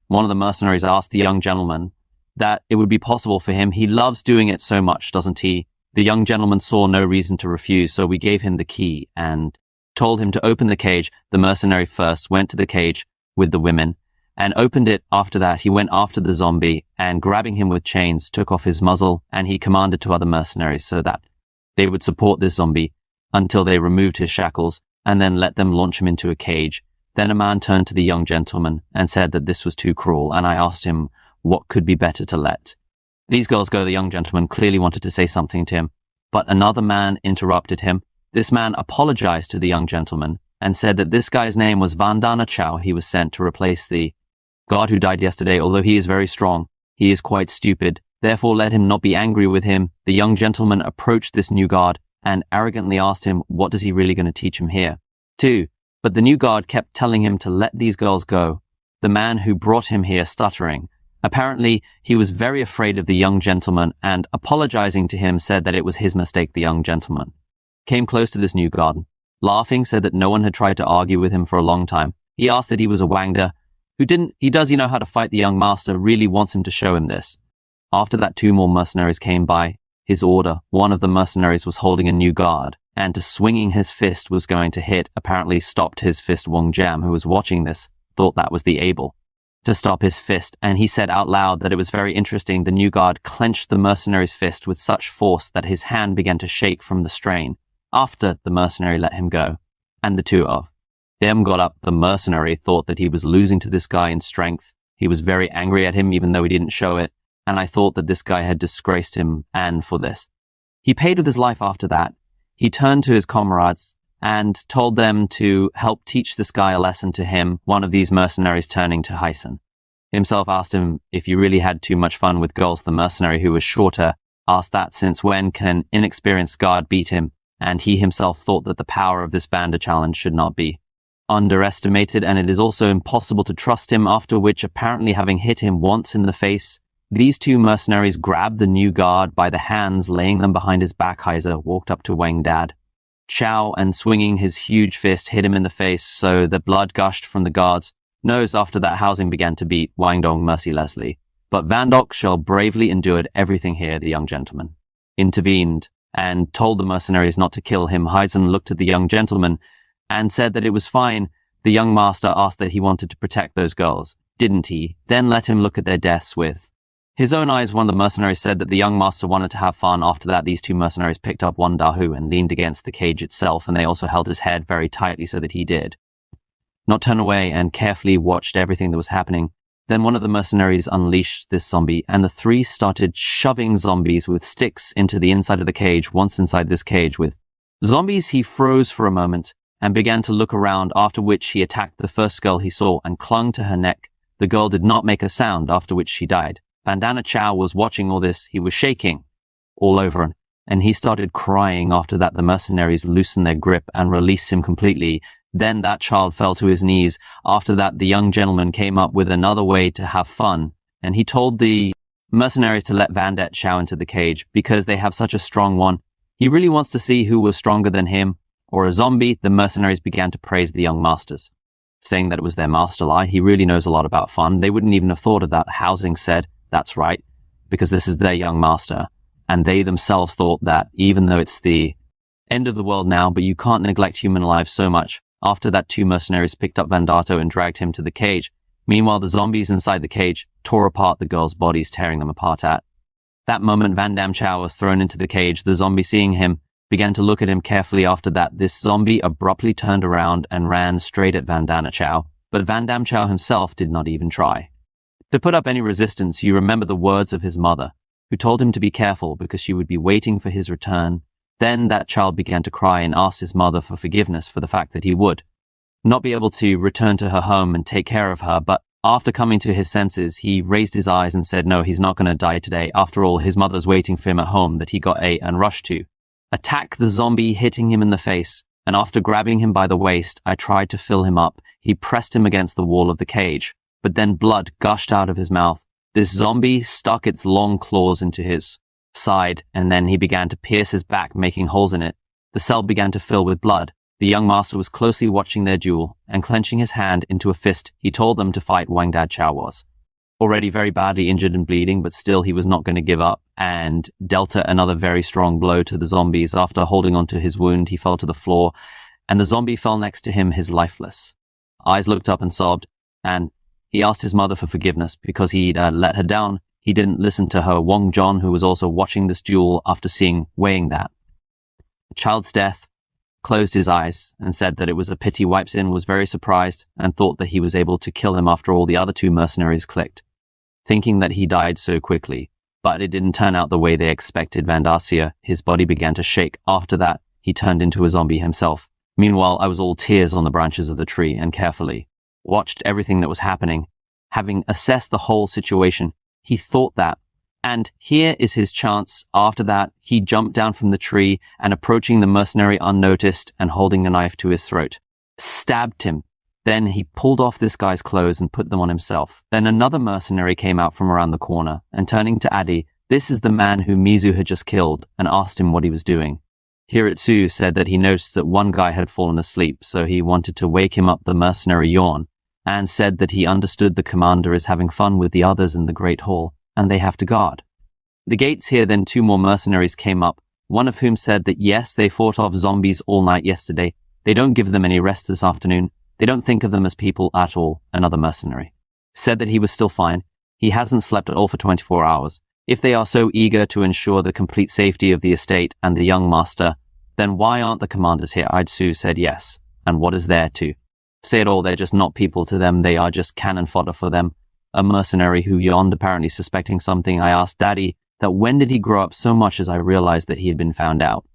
one of the mercenaries asked the young gentleman that it would be possible for him. He loves doing it so much, doesn't he? The young gentleman saw no reason to refuse, so we gave him the key and told him to open the cage. The mercenary first went to the cage with the women and opened it. After that, he went after the zombie and, grabbing him with chains, took off his muzzle, and he commanded to other mercenaries so that they would support this zombie until they removed his shackles and then let them launch him into a cage. Then a man turned to the young gentleman and said that this was too cruel, and I asked him what could be better to let these girls go. The young gentleman clearly wanted to say something to him, but another man interrupted him. This man apologized to the young gentleman and said that this guy's name was Vandana Chow. He was sent to replace the guard who died yesterday. Although he is very strong, he is quite stupid. Therefore, let him not be angry with him. The young gentleman approached this new guard and arrogantly asked him, what is he really going to teach him here? 2. But the new guard kept telling him to let these girls go. The man who brought him here stuttering. Apparently, he was very afraid of the young gentleman and, apologizing to him, said that it was his mistake. The young gentleman came close to this new guard, laughing, said that no one had tried to argue with him for a long time. He asked that he was a Wangda, he does know how to fight the young master, really wants him to show him this. After that, 2 more mercenaries came by his order. One of the mercenaries was holding a new guard, and swinging his fist was going to hit, apparently stopped his fist. Wong Jam, who was watching this, thought that was the able to stop his fist, and he said out loud that it was very interesting. The new guard clenched the mercenary's fist with such force that his hand began to shake from the strain after the mercenary let him go. And the 2 of them got up. The mercenary thought that he was losing to this guy in strength. He was very angry at him, even though he didn't show it, and I thought that this guy had disgraced him, and for this. He paid with his life after that. He turned to his comrades and told them to help teach this guy a lesson to him. One of these mercenaries, turning to Hyson himself, asked him if you really had too much fun with girls. The mercenary, who was shorter, asked that since when can an inexperienced guard beat him, and he himself thought that the power of this Vanda challenge should not be underestimated, and it is also impossible to trust him, after which, apparently having hit him once in the face, these 2 mercenaries grabbed the new guard by the hands, laying them behind his back. Heiser walked up to Wang Dad Chow and swinging his huge fist hit him in the face so that blood gushed from the guard's nose. After that, housing began to beat Wang Dong mercilessly. But Van Dok Shell bravely endured everything here. The young gentleman intervened and told the mercenaries not to kill him. Heisen looked at the young gentleman and said that it was fine. The young master asked that he wanted to protect those girls, didn't he? Then let him look at their deaths with his own eyes. One of the mercenaries said that the young master wanted to have fun. After that, these 2 mercenaries picked up one Dahu and leaned against the cage itself, and they also held his head very tightly so that he did not turn away, and carefully watched everything that was happening. Then one of the mercenaries unleashed this zombie, and the 3 started shoving zombies with sticks into the inside of the cage. Once inside this cage with zombies, he froze for a moment and began to look around, after which he attacked the first girl he saw and clung to her neck. The girl did not make a sound, after which she died. Bandana Chow was watching all this. He was shaking all over, and he started crying. After that, the mercenaries loosened their grip and released him completely. Then that child fell to his knees. After that, the young gentleman came up with another way to have fun, and he told the mercenaries to let Vandet Chow into the cage because they have such a strong one. He really wants to see who was stronger than him or a zombie. The mercenaries began to praise the young masters, saying that it was their master lie. He really knows a lot about fun. They wouldn't even have thought of that. Housing said, that's right, because this is their young master. And they themselves thought that even though it's the end of the world now, but you can't neglect human lives so much. After that, 2 mercenaries picked up Vandato and dragged him to the cage. Meanwhile, the zombies inside the cage tore apart the girls' bodies, tearing them apart. At that moment, Van Dam Chow was thrown into the cage. The zombie, seeing him, began to look at him carefully. After that, this zombie abruptly turned around and ran straight at Vandana Chow, but Van Dam Chow himself did not even try to put up any resistance. You remember the words of his mother, who told him to be careful because she would be waiting for his return. Then that child began to cry and asked his mother for forgiveness for the fact that he would not be able to return to her home and take care of her. But after coming to his senses, he raised his eyes and said, no, he's not going to die today. After all, his mother's waiting for him at home, that he got and rushed to attack the zombie, hitting him in the face. And after grabbing him by the waist, I tried to fill him up. He pressed him against the wall of the cage, but then blood gushed out of his mouth. This zombie stuck its long claws into his side, and then he began to pierce his back, making holes in it. The cell began to fill with blood. The young master was closely watching their duel, and clenching his hand into a fist, he told them to fight. Wang Dad Chow was already very badly injured and bleeding, but still he was not going to give up, and dealt another very strong blow to the zombies. After holding onto his wound, he fell to the floor, and the zombie fell next to him, his lifeless eyes looked up and sobbed, and he asked his mother for forgiveness because he'd let her down. He didn't listen to her. Wong John, who was also watching this duel, after weighing that the child's death, closed his eyes and said that it was a pity. Wipes in was very surprised and thought that he was able to kill him after all the other 2 mercenaries clicked, thinking that he died so quickly. But it didn't turn out the way they expected. Vandasia, his body began to shake. After that, he turned into a zombie himself. Meanwhile, I was all tears on the branches of the tree and carefully watched everything that was happening. Having assessed the whole situation, he thought that, and here is his chance. After that, he jumped down from the tree and, approaching the mercenary unnoticed and holding a knife to his throat, stabbed him. Then he pulled off this guy's clothes and put them on himself. Then another mercenary came out from around the corner and, turning to Adi, this is the man who Mizu had just killed, and asked him what he was doing. Hiritsu said that he noticed that one guy had fallen asleep, so he wanted to wake him up. The mercenary yawned and said that he understood the commander is having fun with the others in the Great Hall, and they have to guard. The gates here, then 2 more mercenaries came up, one of whom said that yes, they fought off zombies all night yesterday. They don't give them any rest this afternoon. They don't think of them as people at all, another mercenary. Said that he was still fine. He hasn't slept at all for 24 hours. If they are so eager to ensure the complete safety of the estate and the young master, then why aren't the commanders here? Idsu said yes. And what is there to say it all? They're just not people to them. They are just cannon fodder for them. A mercenary who yawned, apparently suspecting something. I asked Daddy that when did he grow up so much as I realized that he had been found out.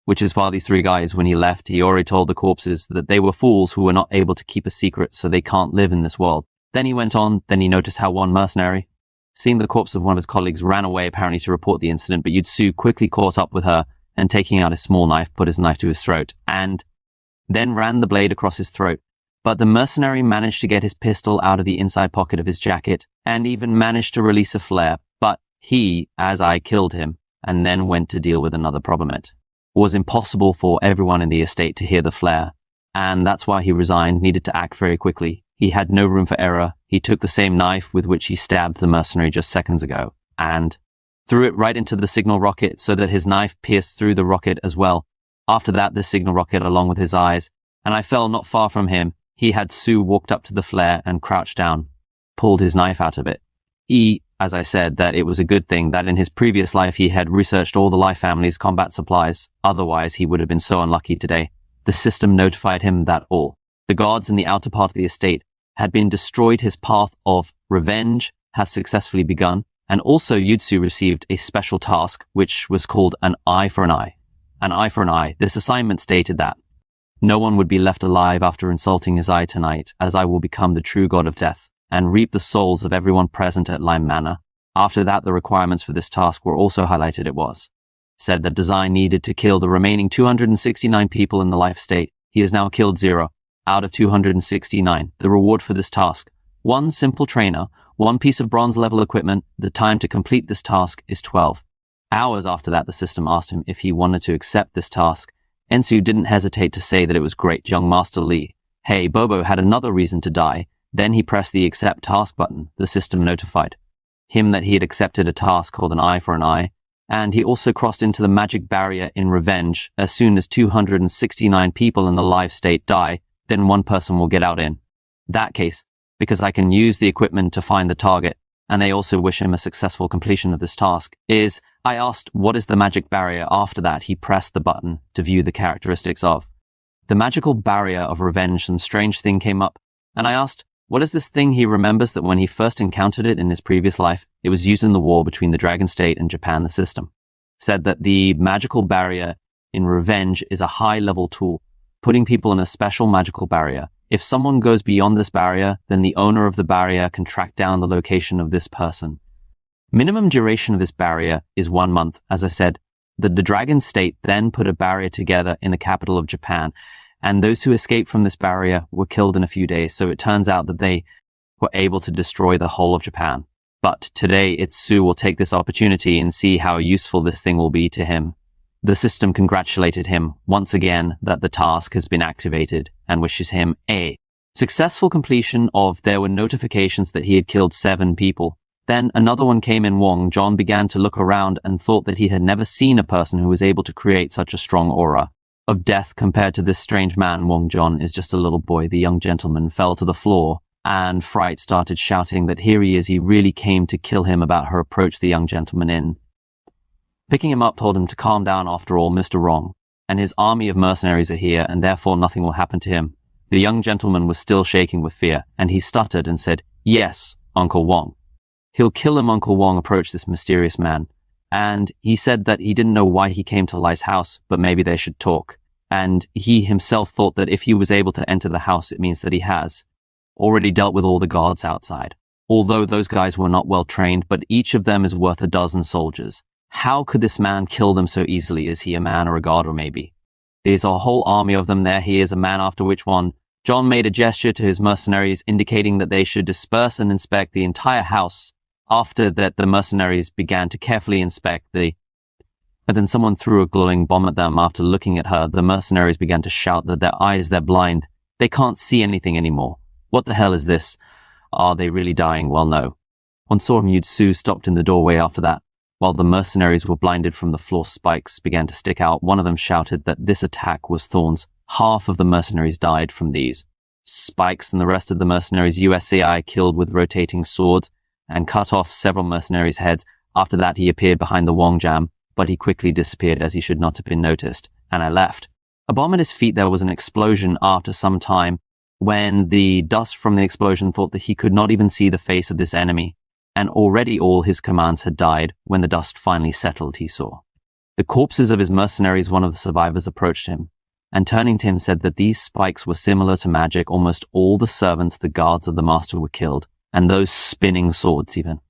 Which is why these 3 guys, when he left, he already told the corpses that they were fools who were not able to keep a secret, so they can't live in this world. Then he went on, then he noticed how one mercenary, seeing the corpse of one of his colleagues, ran away apparently to report the incident, but Yutsu quickly caught up with her and taking out a small knife, put his knife to his throat, and then ran the blade across his throat. But the mercenary managed to get his pistol out of the inside pocket of his jacket, and even managed to release a flare, but he, as I killed him, and then went to deal with another problem. It was impossible for everyone in the estate to hear the flare, and that's why he resigned, needed to act very quickly. He had no room for error. He took the same knife with which he stabbed the mercenary just seconds ago, and threw it right into the signal rocket so that his knife pierced through the rocket as well. After that, the signal rocket along with his eyes, and I fell not far from him. He had Sue walked up to the flare and crouched down, pulled his knife out of it. As I said, that it was a good thing that in his previous life he had researched all the Life Family's combat supplies. Otherwise, he would have been so unlucky today. The system notified him that all the guards in the outer part of the estate had been destroyed. His path of revenge has successfully begun, and also Yutsu received a special task, which was called an eye for an eye. An eye for an eye. This assignment stated that no one would be left alive after insulting his eye tonight, as I will become the true god of death and reap the souls of everyone present at Lime Manor. After that, the requirements for this task were also highlighted. It was said that Design needed to kill the remaining 269 people in the life state. He has now killed 0 out of 269. The reward for this task: 1 simple trainer, 1 piece of bronze level equipment. The time to complete this task is 12 hours. After that, the system asked him if he wanted to accept this task. Ensu didn't hesitate to say that it was great. Young Master Lee, hey, Bobo had another reason to die. Then he pressed the accept task button. The system notified him that he had accepted a task called an eye for an eye, and he also crossed into the magic barrier in revenge. As soon as 269 people in the live state die, then 1 person will get out in that case, because I can use the equipment to find the target, and they also wish him a successful completion of this task. I asked, what is the magic barrier? After that, he pressed the button to view the characteristics of the magical barrier of revenge. Some strange thing came up, and I asked, what is this thing? He remembers that when he first encountered it in his previous life, it was used in the war between the Dragon State and Japan. The system said that the magical barrier in revenge is a high-level tool, putting people in a special magical barrier. If someone goes beyond this barrier, then the owner of the barrier can track down the location of this person. Minimum duration of this barrier is 1 month. As I said, the Dragon State then put a barrier together in the capital of Japan, and those who escaped from this barrier were killed in a few days, so it turns out that they were able to destroy the whole of Japan. But today, Itsu will take this opportunity and see how useful this thing will be to him. The system congratulated him once again that the task has been activated and wishes him a successful completion of. There were notifications that he had killed 7 people. Then another one came in. Wong John began to look around and thought that he had never seen a person who was able to create such a strong aura of death compared to this strange man. Wong John is just a little boy. The young gentleman fell to the floor, and Fright started shouting that here he is. He really came to kill him. About her approached the young gentleman in. Picking him up, told him to calm down. After all, Mr. Wrong and his army of mercenaries are here, and therefore nothing will happen to him. The young gentleman was still shaking with fear, and he stuttered and said, "Yes, Uncle Wong. He'll kill him." Uncle Wong approached this mysterious man, and he said that he didn't know why he came to Lai's house, but maybe they should talk. And he himself thought that if he was able to enter the house, it means that he has already dealt with all the guards outside. Although those guys were not well trained, but each of them is worth a dozen soldiers. How could this man kill them so easily? Is he a man or a god, or maybe there's a whole army of them there? He is a man. After which one, John made a gesture to his mercenaries, indicating that they should disperse and inspect the entire house. After that, the mercenaries began to carefully inspect but then someone threw a glowing bomb at them. After looking at her, the mercenaries began to shout that they're blind. They can't see anything anymore. What the hell is this? Are they really dying? Well, no. One saw Su stopped in the doorway after that. While the mercenaries were blinded from the floor spikes began to stick out, one of them shouted that this attack was Thorn's. Half of the mercenaries died from these spikes, and the rest of the mercenaries USAI killed with rotating swords and cut off several mercenaries' heads. After that, he appeared behind the Wongjam, but he quickly disappeared as he should not have been noticed, and I left. A bomb at his feet, there was an explosion after some time, when the dust from the explosion thought that he could not even see the face of this enemy, and already all his commands had died. When the dust finally settled, he saw the corpses of his mercenaries. One of the survivors approached him, and turning to him said that these spikes were similar to magic. Almost all the servants, the guards of the master, were killed, and those spinning swords even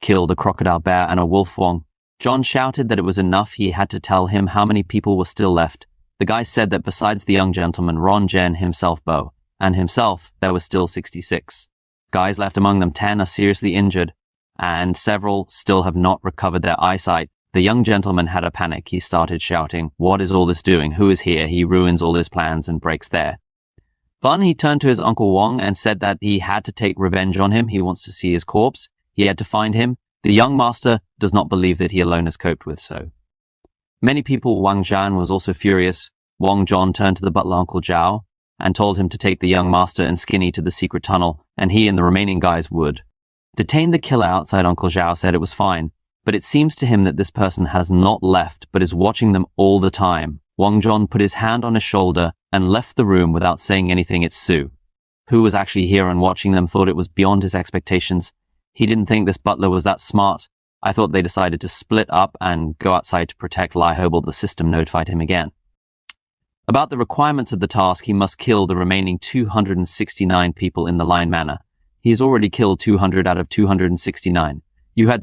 killed a crocodile bear and a wolf wong. John shouted that it was enough. He had to tell him how many people were still left. The guy said that besides the young gentleman, Ron Jen himself, Bo, and himself, there were still 66. Guys left. Among them, 10 are seriously injured, and several still have not recovered their eyesight. The young gentleman had a panic. He started shouting, "What is all this doing? Who is here?" He ruins all his plans and breaks there. Then he turned to his Uncle Wong and said that he had to take revenge on him. He wants to see his corpse. He had to find him. The young master does not believe that he alone has coped with so. Many people. Wang Zhan was also furious. Wang Zhon turned to the butler Uncle Zhao and told him to take the young master and Skinny to the secret tunnel, and he and the remaining guys would detain the killer outside. Uncle Zhao said it was fine, but it seems to him that this person has not left, but is watching them all the time. Wang Zhon put his hand on his shoulder and left the room without saying anything. It's Su, who was actually here and watching them, thought it was beyond his expectations. He didn't think this butler was that smart. I thought they decided to split up and go outside to protect Lai Hobel. The system notified him again about the requirements of the task. He must kill the remaining 269 people in the Line Manor. He has already killed 200 out of 269.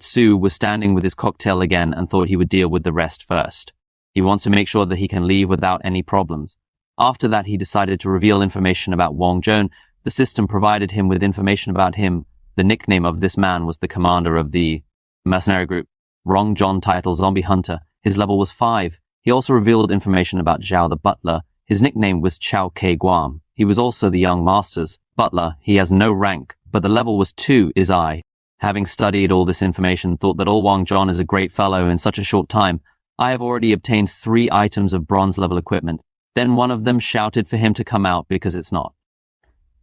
Su was standing with his cocktail again and thought he would deal with the rest first. He wants to make sure that he can leave without any problems. After that, he decided to reveal information about Wang Zhon. The system provided him with information about him. The nickname of this man was the commander of the mercenary group. Wang Zhon title Zombie Hunter. His level was 5. He also revealed information about Zhao the butler. His nickname was Chao Ke Guam. He was also the young master's butler. He has no rank, but the level was 2 is I. Having studied all this information, thought that all Wang Zhon is a great fellow in such a short time. I have already obtained 3 items of bronze level equipment. Then one of them shouted for him to come out because it's not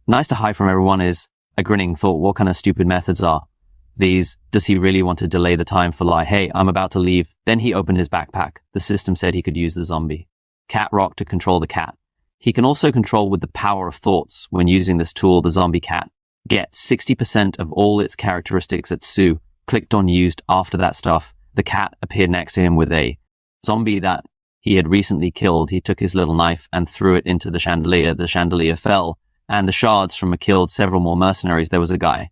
nice to hide from everyone. Is a grinning thought, what kind of stupid methods are these? Does he really want to delay the time for Lai? Hey, I'm about to leave. Then he opened his backpack. The system said he could use the zombie cat rock to control the cat. He can also control with the power of thoughts. When using this tool, the zombie cat gets 60% of all its characteristics. At Su clicked on used. After that stuff, the cat appeared next to him with a zombie that he had recently killed. He took his little knife and threw it into the chandelier. The chandelier fell, and the shards from it killed several more mercenaries. There was a guy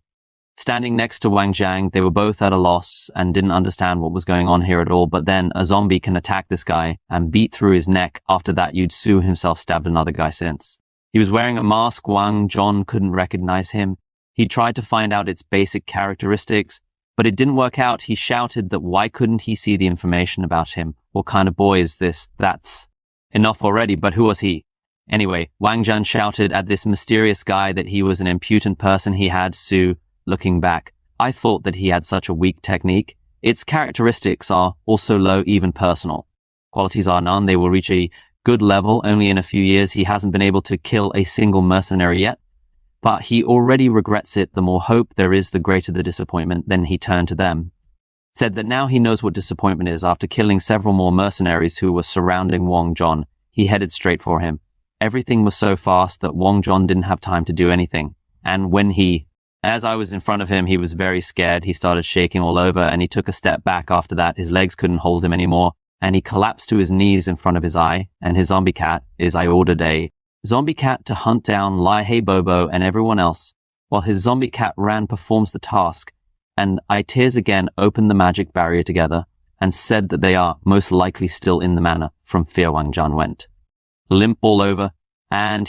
standing next to Wang Zhang. They were both at a loss and didn't understand what was going on here at all. But then a zombie can attack this guy and beat through his neck. After that, Su himself stabbed another guy since. He was wearing a mask. Wang Zhon couldn't recognize him. He tried to find out its basic characteristics, but it didn't work out. He shouted that why couldn't he see the information about him? What kind of boy is this? That's enough already, but who was he? Anyway, Wang Zhan shouted at this mysterious guy that he was an impudent person. He had Su. Looking back, I thought that he had such a weak technique. Its characteristics are also low, even personal qualities are none. They will reach a good level only in a few years. He hasn't been able to kill a single mercenary yet, but he already regrets it. The more hope there is, the greater the disappointment. Then he turned to them, said that now he knows what disappointment is. After killing several more mercenaries who were surrounding Wang Zhon, he headed straight for him. Everything was so fast that Wang Zhon didn't have time to do anything. And as I was in front of him, he was very scared. He started shaking all over, and he took a step back after that. His legs couldn't hold him anymore, and he collapsed to his knees in front of his eye. And his zombie cat I ordered a zombie cat to hunt down Lai Hey Bobo and everyone else. While his zombie cat performs the task, and I tears again opened the magic barrier together and said that they are most likely still in the manor from fear. Wang Zhan went limp all over, and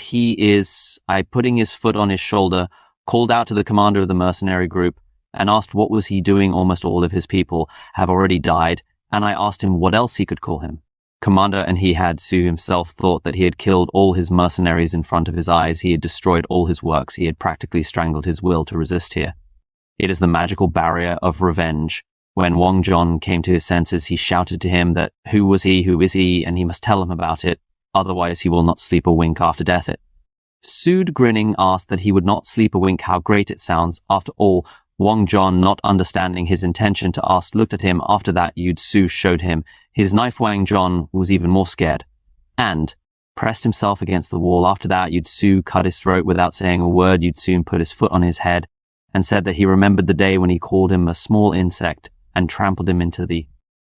putting his foot on his shoulder, called out to the commander of the mercenary group and asked what was he doing. Almost all of his people have already died, and I asked him what else he could call him. Commander and he had Su himself thought that he had killed all his mercenaries in front of his eyes. He had destroyed all his works. He had practically strangled his will to resist here. It is the magical barrier of revenge. When Wang Zhong came to his senses, he shouted to him that who was he, who is he, and he must tell him about it, otherwise he will not sleep a wink after death it. Sued grinning asked that he would not sleep a wink. How great it sounds. After all, Wang Zhong, not understanding his intention to ask, looked at him. After that, Yud Su showed him his knife. Wang Zhong was even more scared and pressed himself against the wall. After that, Yud Su cut his throat without saying a word. Yud Su put his foot on his head and said that he remembered the day when he called him a small insect and trampled him into the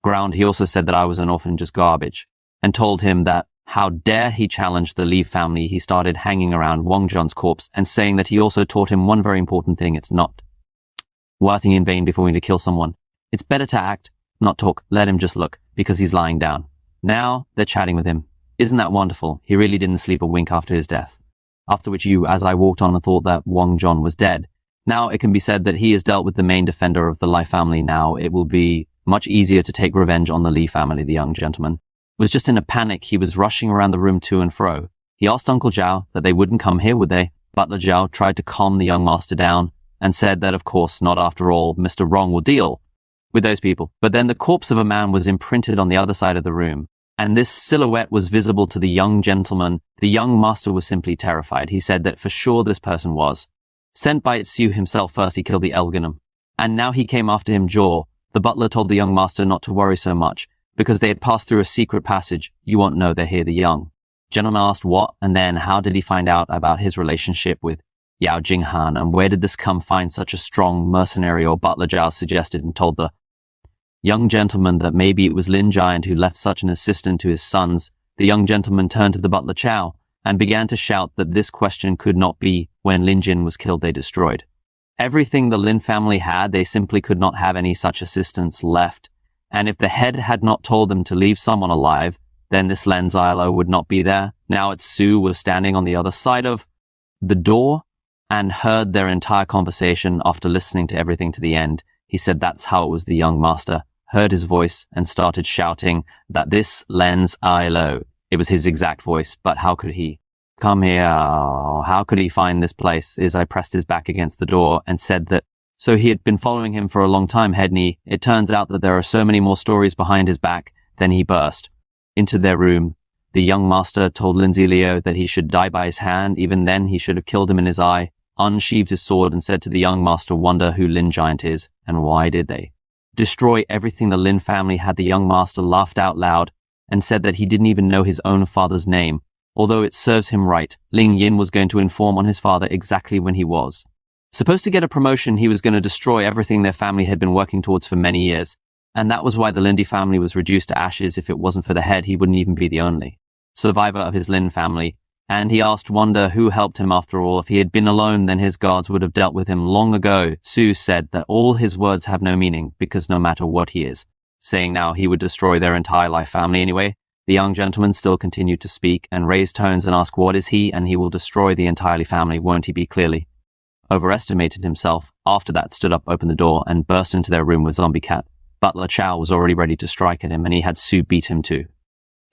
ground. He also said that I was an orphan, just garbage, and told him that how dare he challenge the Li family. He started hanging around Wang Zhong's corpse and saying that he also taught him one very important thing. It's not working in vain before you to kill someone. It's better to act, not talk. Let him just look, because he's lying down. Now they're chatting with him. Isn't that wonderful? He really didn't sleep a wink after his death. After which as I walked on, and thought that Wang Zhong was dead. Now it can be said that he has dealt with the main defender of the Li family. Now it will be much easier to take revenge on the Li family. The young gentleman was just in a panic. He was rushing around the room to and fro. He asked Uncle Zhao that they wouldn't come here, would they? Butler Zhao tried to calm the young master down and said that, of course, not after all, Mr. Wrong will deal with those people. But then the corpse of a man was imprinted on the other side of the room, and this silhouette was visible to the young gentleman. The young master was simply terrified. He said that for sure this person was sent by Itsu himself. First he killed the Elginum, and now he came after him. Jaw. The butler told the young master not to worry so much, because they had passed through a secret passage. You won't know they're here. The young gentleman asked what, and then how did he find out about his relationship with Yao Jinghan, and where did this come find such a strong mercenary? Or Butler Zhao suggested and told the young gentleman that maybe it was Lin Giant who left such an assistant to his sons. The young gentleman turned to the butler Chao and began to shout that this question could not be. When Lin Jin was killed, they destroyed everything the Lin family had. They simply could not have any such assistants left. And if the head had not told them to leave someone alive, then this Len Zilo would not be there. Now Su was standing on the other side of the door and heard their entire conversation. After listening to everything to the end, he said that's how it was. The young master heard his voice and started shouting that this Len's Ilo. It was his exact voice, but how could he come here? How could he find this place? I pressed his back against the door and said that so he had been following him for a long time, Hedney. It turns out that there are so many more stories behind his back. Then he burst into their room. The young master told Lindsay Leo that he should die by his hand. Even then, he should have killed him in his eye, unsheathed his sword, and said to the young master, wonder who Lin Giant is, and why did they destroy everything the Lin family had? The young master laughed out loud and said that he didn't even know his own father's name. Although it serves him right, Ling Yin was going to inform on his father exactly when he was supposed to get a promotion. He was going to destroy everything their family had been working towards for many years. And that was why the Lindy family was reduced to ashes. If it wasn't for the head, he wouldn't even be the only survivor of his Lin family. And he asked Wonder who helped him after all. If he had been alone, then his guards would have dealt with him long ago. Su said that all his words have no meaning, because no matter what he is saying now, he would destroy their entire life family anyway. The young gentleman still continued to speak and raise tones and ask, what is he? And he will destroy the entire family, won't he be? Clearly overestimated himself. After that, stood up, opened the door, and burst into their room with Zombie Cat. Butler Chow was already ready to strike at him, and he had Sue beat him too.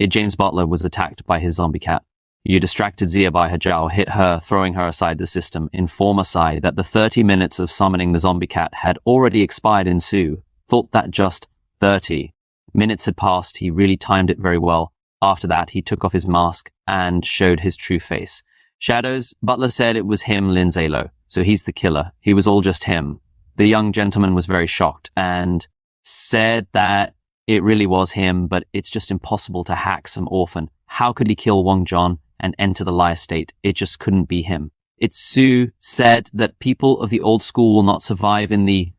James Butler was attacked by his zombie cat. You distracted Zia by Hajao, hit her, throwing her aside the system. Inform Asai that the 30 minutes of summoning the zombie cat had already expired. In Sue thought that just 30 minutes had passed. He really timed it very well. After that, he took off his mask and showed his true face. Shadows, Butler said it was him, Lin Zalo. So he's the killer. He was all just him. The young gentleman was very shocked and said that it really was him, but it's just impossible to hack some orphan. How could he kill Wang Zhong and enter the Lie Estate? It just couldn't be him. Itsu said that people of the old school will not survive in the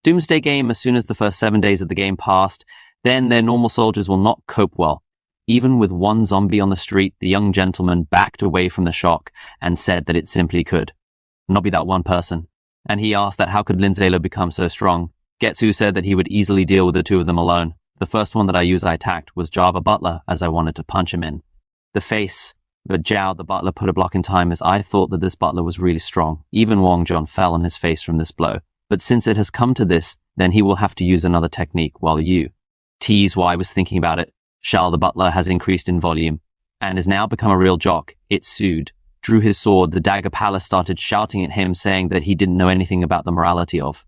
Doomsday game as soon as the first 7 days of the game passed. Then their normal soldiers will not cope well. Even with one zombie on the street, the young gentleman backed away from the shock and said that it simply could not be that one person. And he asked that how could Lin Zalo become so strong? Getsu said that he would easily deal with the two of them alone. The first one that I attacked was Java Butler, as I wanted to punch him in the face. But Zhao, the butler, put a block in time, as I thought that this butler was really strong. Even Wang Zhong fell on his face from this blow. But since it has come to this, then he will have to use another technique while you tease why I was thinking about it. Shao the butler has increased in volume and has now become a real jock. It sued, drew his sword. The Dagger Palace started shouting at him, saying that he didn't know anything about the morality of.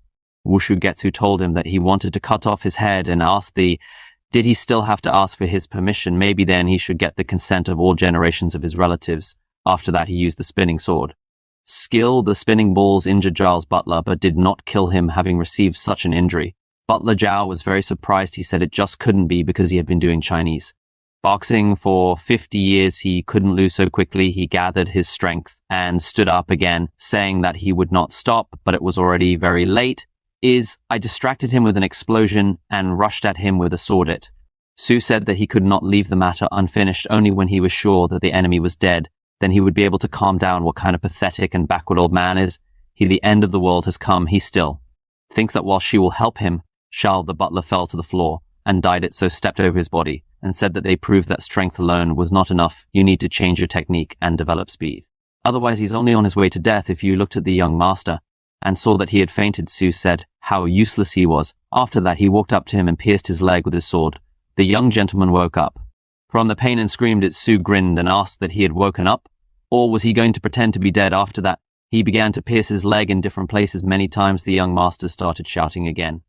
Wushu Getsu told him that he wanted to cut off his head and asked did he still have to ask for his permission? Maybe then he should get the consent of all generations of his relatives. After that, he used the spinning sword. Skill, the spinning balls injured Zhao's butler, but did not kill him, having received such an injury. Butler Zhao was very surprised. He said it just couldn't be because he had been doing Chinese. Boxing for 50 years, he couldn't lose so quickly. He gathered his strength and stood up again, saying that he would not stop, but it was already very late. I distracted him with an explosion and rushed at him with a sword. Su said that he could not leave the matter unfinished. Only when he was sure that the enemy was dead, then he would be able to calm down. What kind of pathetic and backward old man is he? The end of the world has come. He still thinks that while she will help him. Shao the butler fell to the floor and died. It so stepped over his body and said that they proved that strength alone was not enough. You need to change your technique and develop speed. Otherwise, he's only on his way to death. If you looked at the young master and saw that he had fainted, Su said how useless he was. After that, he walked up to him and pierced his leg with his sword. The young gentleman woke up from the pain and screamed. Su grinned and asked that he had woken up, or was he going to pretend to be dead? After that, he began to pierce his leg in different places many times. The young master started shouting again,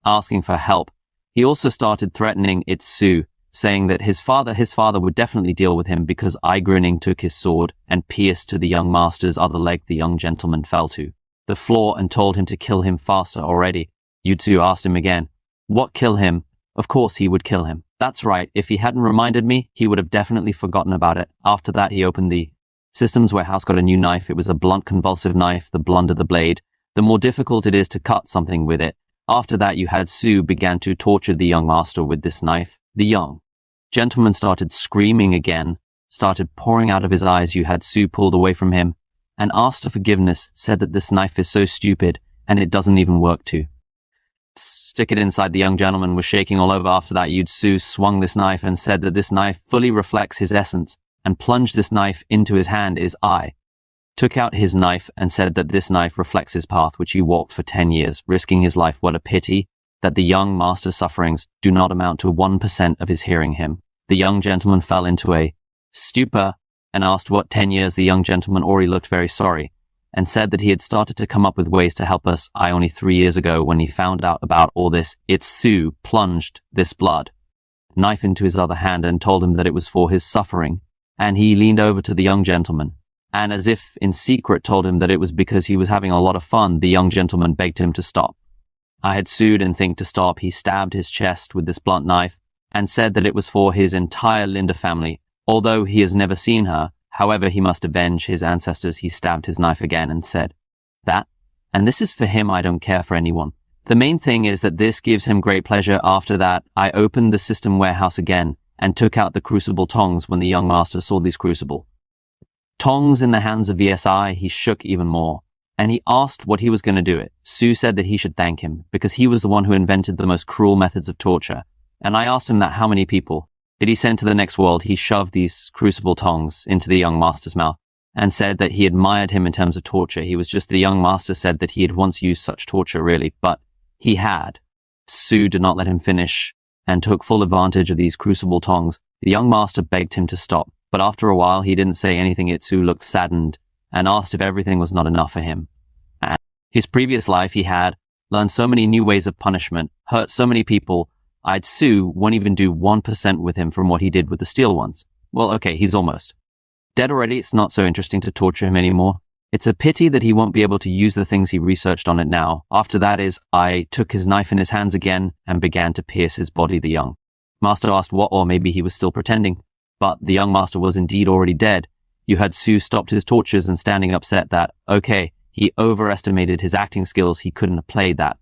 asking for help. He also started threatening Su, saying that his father would definitely deal with him because grinning took his sword and pierced to the young master's other leg. The young gentleman fell to the floor and told him to kill him faster already. Yutsu asked him again, what, kill him? Of course he would kill him. That's right. If he hadn't reminded me, he would have definitely forgotten about it. After that, he opened the systems warehouse, got a new knife. It was a blunt convulsive knife. The blunter the blade, the more difficult it is to cut something with it. After that, you had Su began to torture the young master with this knife. The young gentleman started screaming again, started pouring out of his eyes. You had Su pulled away from him and asked for forgiveness, said that this knife is so stupid and it doesn't even work to stick it inside. The young gentleman was shaking all over. After that, Su swung this knife and said that this knife fully reflects his essence and plunged this knife into his hand. Took out his knife and said that this knife reflects his path, which he walked for 10 years, risking his life. What a pity that the young master's sufferings do not amount to 1% of his hearing him. The young gentleman fell into a stupor and asked what 10 years. The young gentleman already looked very sorry and said that he had started to come up with ways to help us. Only 3 years ago when he found out about all this, Su plunged this blood knife into his other hand and told him that it was for his suffering. And he leaned over to the young gentleman and, as if in secret, told him that it was because he was having a lot of fun. The young gentleman begged him to stop. I had sued and think to stop. He stabbed his chest with this blunt knife and said that it was for his entire Linda family, although he has never seen her. However, he must avenge his ancestors. He stabbed his knife again and said that, and this is for him. I don't care for anyone. The main thing is that this gives him great pleasure. After that, I opened the system warehouse again and took out the crucible tongs. When the young master saw these crucible tongs in the hands of VSI, he shook even more, and he asked what he was going to do it. Su said that he should thank him because he was the one who invented the most cruel methods of torture. And I asked him that how many people did he send to the next world? He shoved these crucible tongs into the young master's mouth and said that he admired him in terms of torture. He was just, the young master said that he had once used such torture really, but he had. Su did not let him finish and took full advantage of these crucible tongs. The young master begged him to stop, but after a while he didn't say anything. Su looked saddened and asked if everything was not enough for him. And his previous life, he had learned so many new ways of punishment, hurt so many people. Su won't even do 1% with him from what he did with the steel ones. Well, okay, he's almost dead already. It's not so interesting to torture him anymore. It's a pity that he won't be able to use the things he researched on it now. After that I took his knife in his hands again and began to pierce his body. The young master asked what, or maybe he was still pretending. But the young master was indeed already dead. You had Su stopped his tortures and standing upset that, okay, he overestimated his acting skills. He couldn't have played that.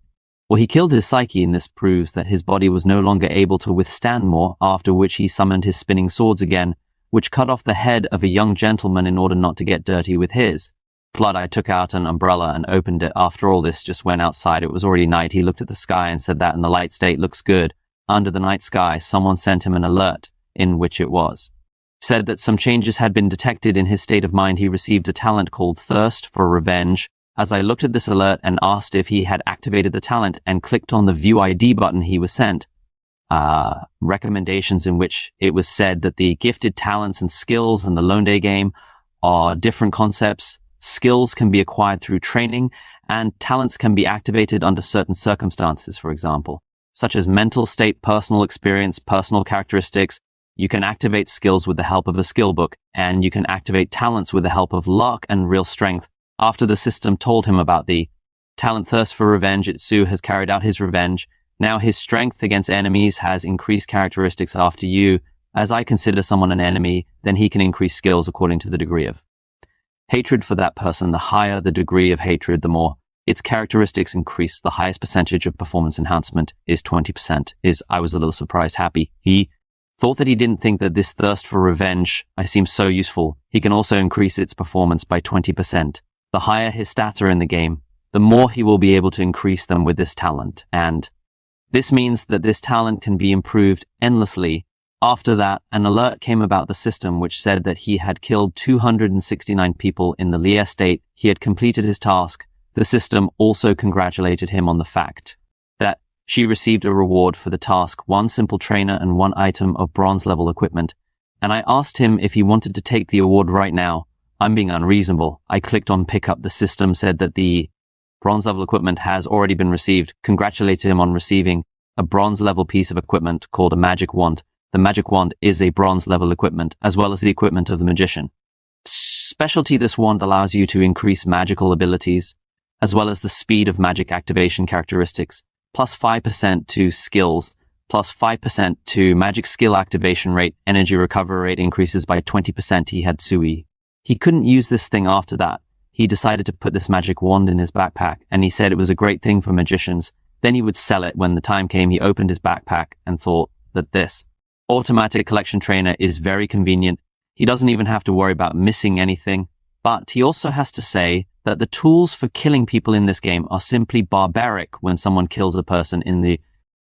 Well, he killed his psyche, and this proves that his body was no longer able to withstand more, after which he summoned his spinning swords again, which cut off the head of a young gentleman in order not to get dirty with his blood. I took out an umbrella and opened it. After all this, just went outside. It was already night. He looked at the sky and said that in the light state looks good. Under the night sky, someone sent him an alert, in which it was said that some changes had been detected in his state of mind. He received a talent called Thirst for Revenge. As I looked at this alert and asked if he had activated the talent and clicked on the View ID button, he was sent recommendations in which it was said that the gifted talents and skills in the Lone Day game are different concepts. Skills can be acquired through training, and talents can be activated under certain circumstances, for example, such as mental state, personal experience, personal characteristics. You can activate skills with the help of a skill book, and you can activate talents with the help of luck and real strength. After the system told him about the talent thirst for revenge, Itsu has carried out his revenge. Now his strength against enemies has increased characteristics after you. As I consider someone an enemy, then he can increase skills according to the degree of hatred for that person. The higher the degree of hatred, the more its characteristics increase. The highest percentage of performance enhancement is 20%. I was a little surprised, happy. He thought that he didn't think that this thirst for revenge I seem so useful. He can also increase its performance by 20%. The higher his stats are in the game, the more he will be able to increase them with this talent. And this means that this talent can be improved endlessly. After that, an alert came about the system which said that he had killed 269 people in the Lia state. He had completed his task. The system also congratulated him on the fact that she received a reward for the task, 1 simple trainer and 1 item of bronze level equipment. And I asked him if he wanted to take the award right now. I'm being unreasonable. I clicked on pick up. The system said that the bronze level equipment has already been received. Congratulated him on receiving a bronze level piece of equipment called a magic wand. The magic wand is a bronze level equipment, as well as the equipment of the magician. Specialty: this wand allows you to increase magical abilities, as well as the speed of magic activation characteristics, plus 5% to skills, plus 5% to magic skill activation rate. Energy recovery rate increases by 20%. He had Sui. He couldn't use this thing after that. He decided to put this magic wand in his backpack, and he said it was a great thing for magicians. Then he would sell it when the time came. He opened his backpack and thought that this automatic collection trainer is very convenient. He doesn't even have to worry about missing anything. But he also has to say that the tools for killing people in this game are simply barbaric. When someone kills a person in the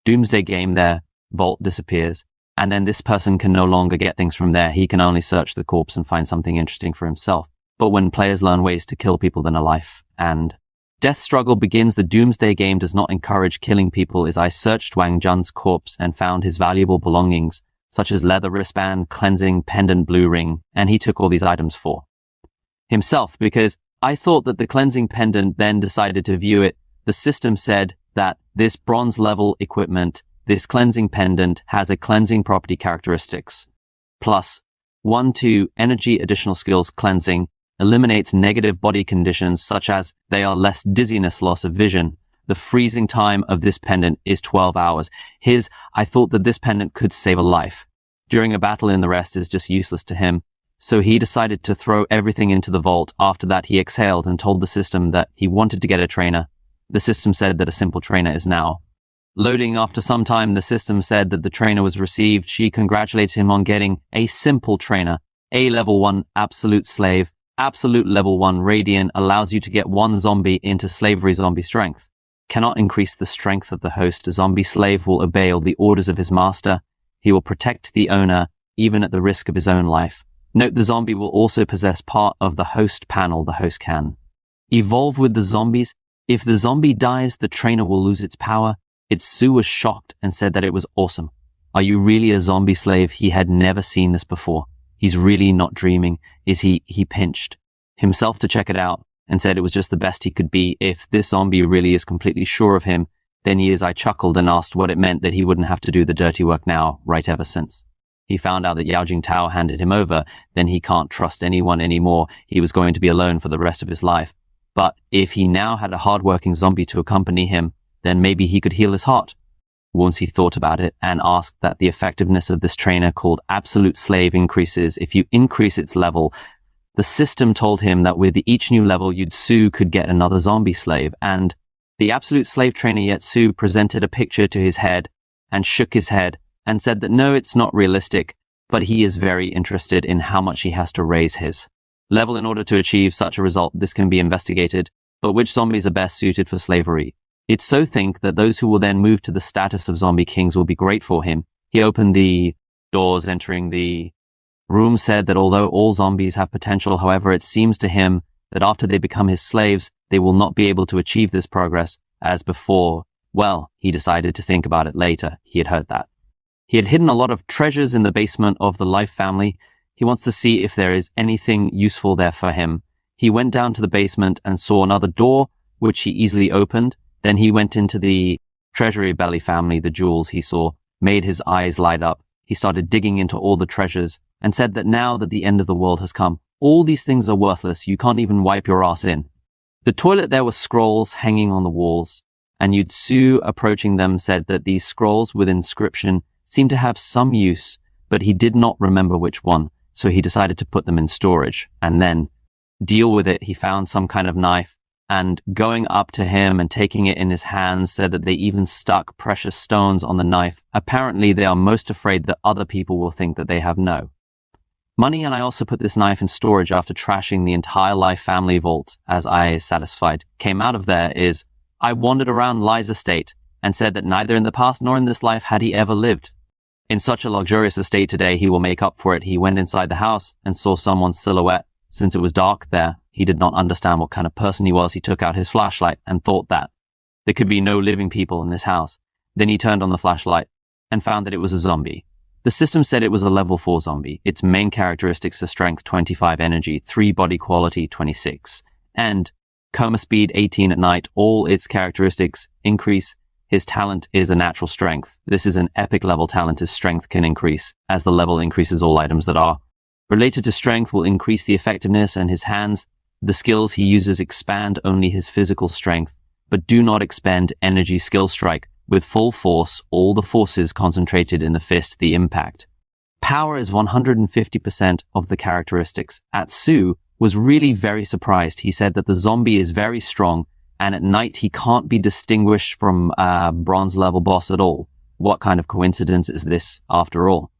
Doomsday game, their vault disappears, and then this person can no longer get things from there. He can only search the corpse and find something interesting for himself. But when players learn ways to kill people, then a life and death struggle begins. The Doomsday game does not encourage killing people. As I searched Wang Jun's corpse and found his valuable belongings, such as leather wristband, cleansing, pendant, blue ring, and he took all these items for himself because I thought that the cleansing pendant then decided to view it. The system said that this bronze level equipment, this cleansing pendant, has a cleansing property characteristics. Plus 1 to energy additional skills. Cleansing eliminates negative body conditions such as they are less dizziness, loss of vision. The freezing time of this pendant is 12 hours. I thought that this pendant could save a life. During a battle in the rest is just useless to him. So he decided to throw everything into the vault. After that, he exhaled and told the system that he wanted to get a trainer. The system said that a simple trainer is now loading. After some time, the system said that the trainer was received. She congratulated him on getting a simple trainer. A level 1 absolute slave. Absolute level 1 radiant allows you to get 1 zombie into slavery. Zombie strength cannot increase the strength of the host. A zombie slave will obey all the orders of his master. He will protect the owner, even at the risk of his own life. Note the zombie will also possess part of the host panel. The host can evolve with the zombies. If the zombie dies, the trainer will lose its power. Itsu was shocked and said that it was awesome. Are you really a zombie slave? He had never seen this before. He's really not dreaming, is he? He pinched himself to check it out and said it was just the best he could be. If this zombie really is completely sure of him, then he is. I chuckled and asked what it meant that he wouldn't have to do the dirty work now, right? Ever since he found out that Yao Jingtao handed him over, then he can't trust anyone anymore. He was going to be alone for the rest of his life. But if he now had a hardworking zombie to accompany him, then maybe he could heal his heart. Once he thought about it and asked that the effectiveness of this trainer called Absolute Slave increases if you increase its level. The system told him that with each new level, Yutsu could get another zombie slave, and the Absolute Slave trainer Yetsu presented a picture to his head and shook his head and said that no, it's not realistic, but he is very interested in how much he has to raise his level in order to achieve such a result. This can be investigated, but which zombies are best suited for slavery? It's so think that those who will then move to the status of zombie kings will be great for him. He opened the doors, entering the room, said that although all zombies have potential, however, it seems to him that after they become his slaves, they will not be able to achieve this progress as before. Well, he decided to think about it later. He had heard that He had hidden a lot of treasures in the basement of the Life family. He wants to see if there is anything useful there for him. He went down to the basement and saw another door, which he easily opened. Then he went into the Treasury Belly family. The jewels he saw made his eyes light up. He started digging into all the treasures and said that now that the end of the world has come, all these things are worthless. You can't even wipe your ass in. The toilet, there were scrolls hanging on the walls, and Yutsu, approaching them, said that these scrolls with inscription seemed to have some use, but he did not remember which one, so he decided to put them in storage and then deal with it. He found some kind of knife, and going up to him and taking it in his hands, said that they even stuck precious stones on the knife. Apparently, they are most afraid that other people will think that they have no money, and I also put this knife in storage after trashing the entire Life family vault. As I is satisfied, came out of there is, I wandered around Lai's estate and said that neither in the past nor in this life had he ever lived in such a luxurious estate. Today he will make up for it. He went inside the house and saw someone's silhouette. Since it was dark there, he did not understand what kind of person he was. He took out his flashlight and thought that there could be no living people in this house. Then he turned on the flashlight and found that it was a zombie. The system said it was a level 4 zombie. Its main characteristics are strength 25, energy 3, body quality 26, and coma speed 18 at night. All its characteristics increase. His talent is a natural strength. This is an epic level talent. His strength can increase. As the level increases, all items that are related to strength will increase the effectiveness, and his hands, the skills he uses expand only his physical strength, but do not expend energy. Skill strike with full force, all the forces concentrated in the fist, the impact. Power is 150% of the characteristics. Atsu was really very surprised. He said that the zombie is very strong, and at night he can't be distinguished from a bronze level boss at all. What kind of coincidence is this after all?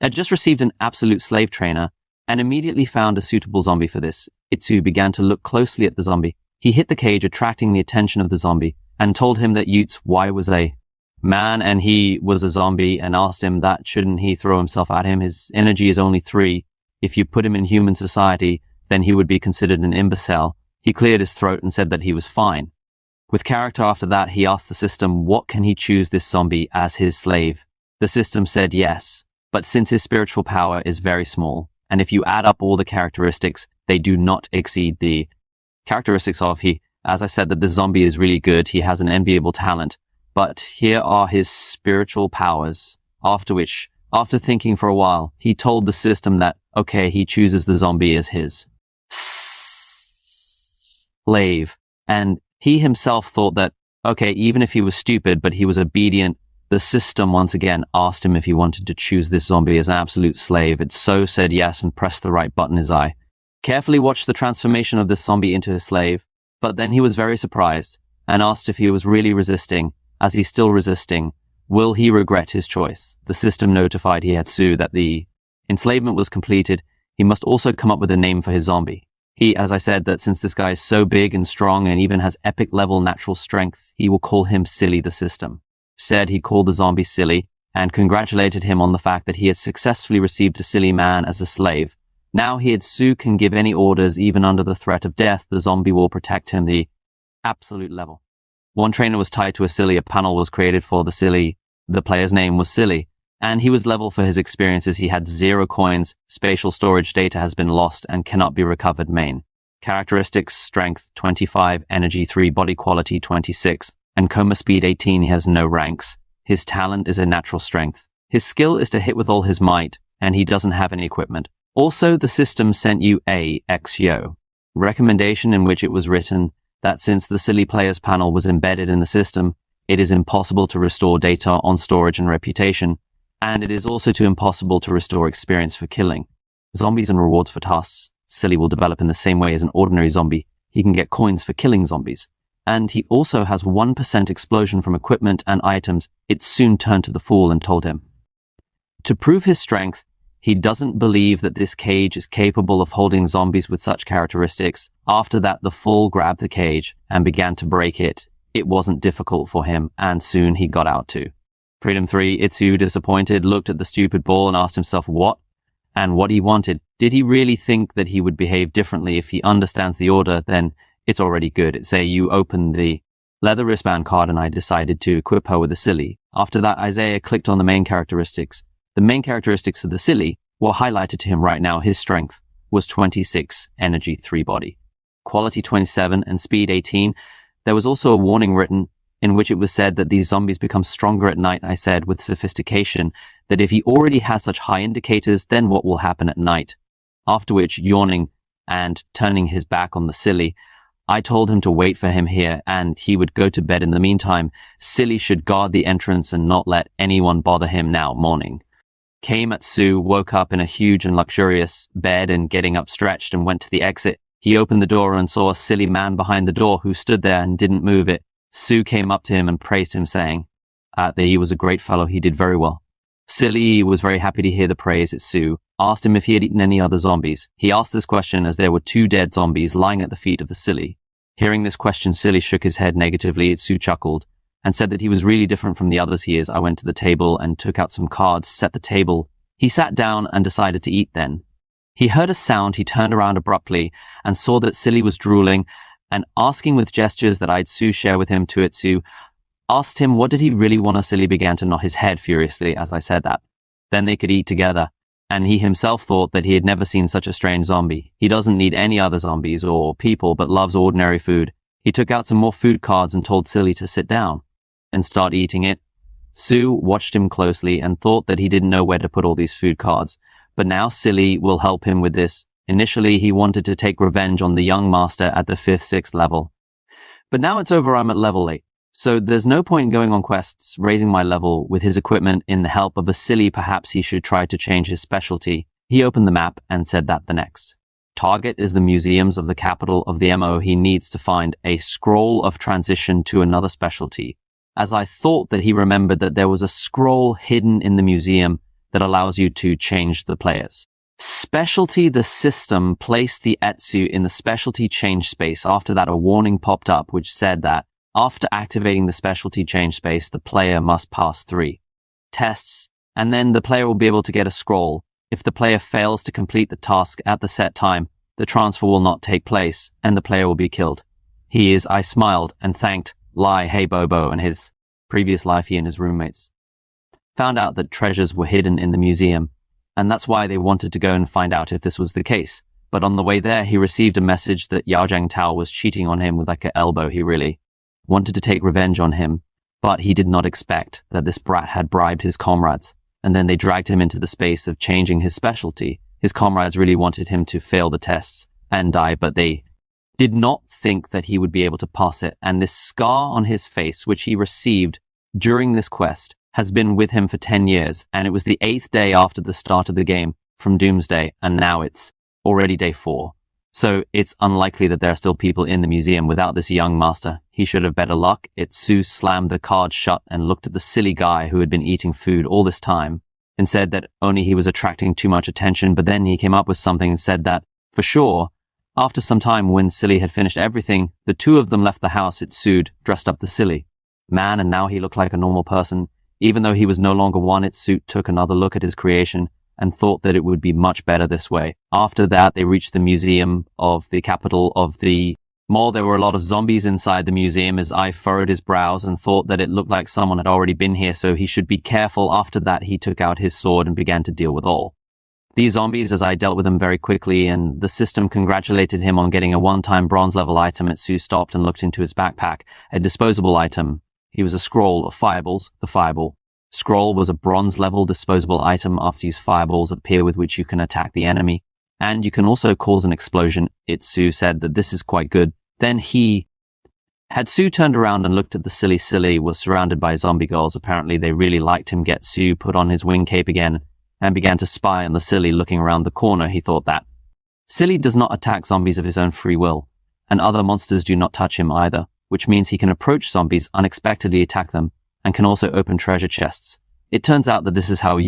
I just received an absolute slave trainer and immediately found a suitable zombie for this. Itsu began to look closely at the zombie. He hit the cage, attracting the attention of the zombie, and told him that Yutsu why was a man and he was a zombie, and asked him that shouldn't he throw himself at him. His energy is only 3. If you put him in human society, then he would be considered an imbecile. He cleared his throat and said that he was fine. With character after that, he asked the system, what can he choose this zombie as his slave? The system said yes, but since his spiritual power is very small, and if you add up all the characteristics, they do not exceed the characteristics of he. As I said, that the zombie is really good. He has an enviable talent, but here are his spiritual powers. After which, after thinking for a while, he told the system that, okay, he chooses the zombie as his slave. And he himself thought that, okay, even if he was stupid, but he was obedient, the system once again asked him if he wanted to choose this zombie as an absolute slave. It so said yes and pressed the right button. His eye carefully watched the transformation of this zombie into his slave, but then he was very surprised and asked if he was really resisting. As he's still resisting, will he regret his choice? The system notified Hietsu that the enslavement was completed. He must also come up with a name for his zombie. He, as I said, that since this guy is so big and strong and even has epic level natural strength, he will call him Silly. The system said he called the zombie Silly and congratulated him on the fact that he had successfully received a silly man as a slave. Now Hietsu can give any orders even under the threat of death. The zombie will protect him the absolute level. One trainer was tied to a Silly. A panel was created for the Silly. The player's name was Silly, and he was level for his experiences. He had 0 coins. Spatial storage data has been lost and cannot be recovered. Main characteristics: strength 25, energy 3, body quality 26, and coma speed 18. He has no ranks. His talent is a natural strength. His skill is to hit with all his might, and he doesn't have any equipment. Also, the system sent you a XYO recommendation in which it was written that since the Silly players panel was embedded in the system, it is impossible to restore data on storage and reputation, and it is also too impossible to restore experience for killing zombies and rewards for tasks. Silly will develop in the same way as an ordinary zombie. He can get coins for killing zombies, and he also has 1% explosion from equipment and items. It soon turned to the fool and told him to prove his strength, he doesn't believe that this cage is capable of holding zombies with such characteristics. After that, the fool grabbed the cage and began to break it. It wasn't difficult for him, and soon he got out too. Freedom 3, Itsu, disappointed, looked at the stupid ball and asked himself what he wanted. Did he really think that he would behave differently? If he understands the order, then it's already good. It say you open the leather wristband card, and I decided to equip her with a Silly. After that, Isaiah clicked on the main characteristics. The main characteristics of the silly were highlighted to him right now. His strength was 26, energy 3 body, quality 27, and speed 18. There was also a warning written in which it was said that these zombies become stronger at night. I said with sophistication that if he already has such high indicators, then what will happen at night? After which, yawning and turning his back on the silly, I told him to wait for him here and he would go to bed in the meantime. Silly should guard the entrance and not let anyone bother him now. Morning came at Sue, woke up in a huge and luxurious bed and getting up stretched and went to the exit. He opened the door and saw a silly man behind the door who stood there and didn't move it. Sue came up to him and praised him, saying that he was a great fellow. He did very well. Silly was very happy to hear the praise at Sue, asked him if he had eaten any other zombies. He asked this question as there were 2 dead zombies lying at the feet of the silly. Hearing this question, Silly shook his head negatively. Sue chuckled and said that he was really different from the others he is. I went to the table and took out some cards, set the table. He sat down and decided to eat then. He heard a sound. He turned around abruptly and saw that Silly was drooling and asking with gestures that I'd Sue share with him to it. Sue asked him what did he really want. Silly began to nod his head furiously as I said that. Then they could eat together. And he himself thought that he had never seen such a strange zombie. He doesn't need any other zombies or people, but loves ordinary food. He took out some more food cards and told Silly to sit down and start eating it. Sue watched him closely and thought that he didn't know where to put all these food cards. But now Silly will help him with this. Initially, he wanted to take revenge on the young master at the 5th, 6th level. But now it's over, I'm at level 8. So there's no point in going on quests, raising my level with his equipment in the help of a silly. Perhaps he should try to change his specialty. He opened the map and said that the next target is the museums of the capital of the MO. He needs to find a scroll of transition to another specialty. As I thought that he remembered that there was a scroll hidden in the museum that allows you to change the players. Specialty, the system placed the Etsu in the specialty change space. After that, a warning popped up which said that after activating the specialty change space, the player must pass 3 tests, and then the player will be able to get a scroll. If the player fails to complete the task at the set time, the transfer will not take place, and the player will be killed. I smiled and thanked Lai Hey Bobo and his previous life. He and his roommates found out that treasures were hidden in the museum, and that's why they wanted to go and find out if this was the case. But on the way there, he received a message that Yaojang Tao was cheating on him with like an elbow. He really wanted to take revenge on him, but he did not expect that this brat had bribed his comrades, and then they dragged him into the space of changing his specialty. His comrades really wanted him to fail the tests and die, but they did not think that he would be able to pass it, and this scar on his face, which he received during this quest, has been with him for 10 years, and it was the 8th day after the start of the game from Doomsday, and now it's already day 4. So it's unlikely that there are still people in the museum without this young master. He should have better luck. Sue slammed the card shut and looked at the silly guy who had been eating food all this time and said that only he was attracting too much attention. But then he came up with something and said that, for sure, after some time when Silly had finished everything, the 2 of them left the house. Sued, dressed up the silly man, and now he looked like a normal person. Even though he was no longer one, Suit took another look at his creation and thought that it would be much better this way. After that, they reached the museum of the capital of the mall. There were a lot of zombies inside the museum. As I furrowed his brows and thought that it looked like someone had already been here, so he should be careful. After that, he took out his sword and began to deal with all these zombies as I dealt with them very quickly, and the system congratulated him on getting a one-time bronze level item. Sue stopped and looked into his backpack, a disposable item. He was a scroll of fireballs. The fireball scroll was a bronze level disposable item. After use, fireballs appear with which you can attack the enemy, and you can also cause an explosion. Sue said that this is quite good. Then Sue turned around and looked at the silly was surrounded by zombie girls. Apparently they really liked him. Sue put on his wing cape again and began to spy on the silly looking around the corner. He thought that Silly does not attack zombies of his own free will, and other monsters do not touch him either, which means he can approach zombies, unexpectedly attack them, and can also open treasure chests. It turns out that this is how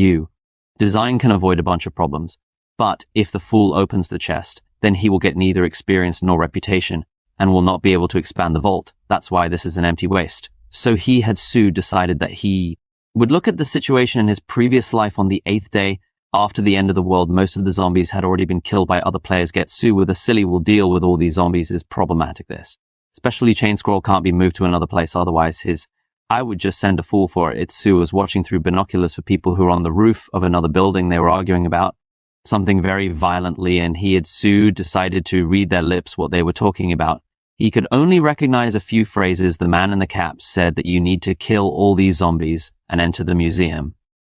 design can avoid a bunch of problems. But if the fool opens the chest, then he will get neither experience nor reputation, and will not be able to expand the vault. That's why this is an empty waste. So Sue decided that he would look at the situation in his previous life on the 8th day. After the end of the world, most of the zombies had already been killed by other players. Sue with a silly will deal with all these zombies is problematic. This especially chain scroll can't be moved to another place, otherwise his I would just send a fool for it. Itsu was watching through binoculars for people who were on the roof of another building they were arguing about something very violently, and Itsu decided to read their lips what they were talking about. He could only recognize a few phrases. The man in the cap said that you need to kill all these zombies and enter the museum.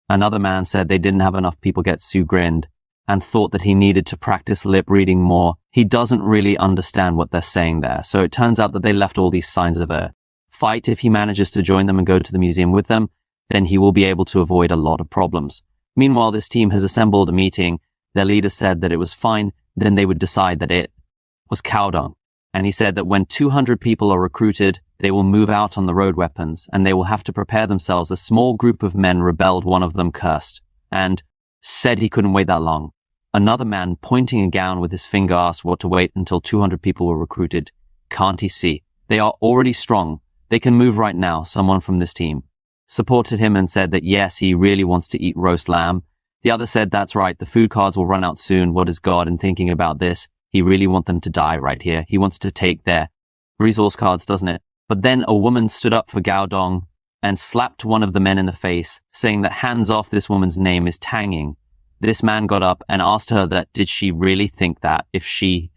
Another man said they didn't have enough people. Getsu grinned and thought that he needed to practice lip reading more. He doesn't really understand what they're saying there. So it turns out that they left all these signs of a fight. If he manages to join them and go to the museum with them, then he will be able to avoid a lot of problems. Meanwhile, this team has assembled a meeting. Their leader said that it was fine. Then they would decide that it was Cowdung. And he said that when 200 people are recruited, they will move out on the road weapons and they will have to prepare themselves. A small group of men rebelled. One of them cursed and said he couldn't wait that long. Another man, pointing a gown with his finger, asked what to wait until 200 people were recruited. Can't he see? They are already strong. They can move right now. Someone from this team supported him and said that yes, he really wants to eat roast lamb. The other said, that's right, the food cards will run out soon. What is God in thinking about this? He really wants them to die right here. He wants to take their resource cards, doesn't it? But then a woman stood up for Gao Dong and slapped one of the men in the face, saying that hands off, this woman's name is Tanging. This man got up and asked her that did she really think that if she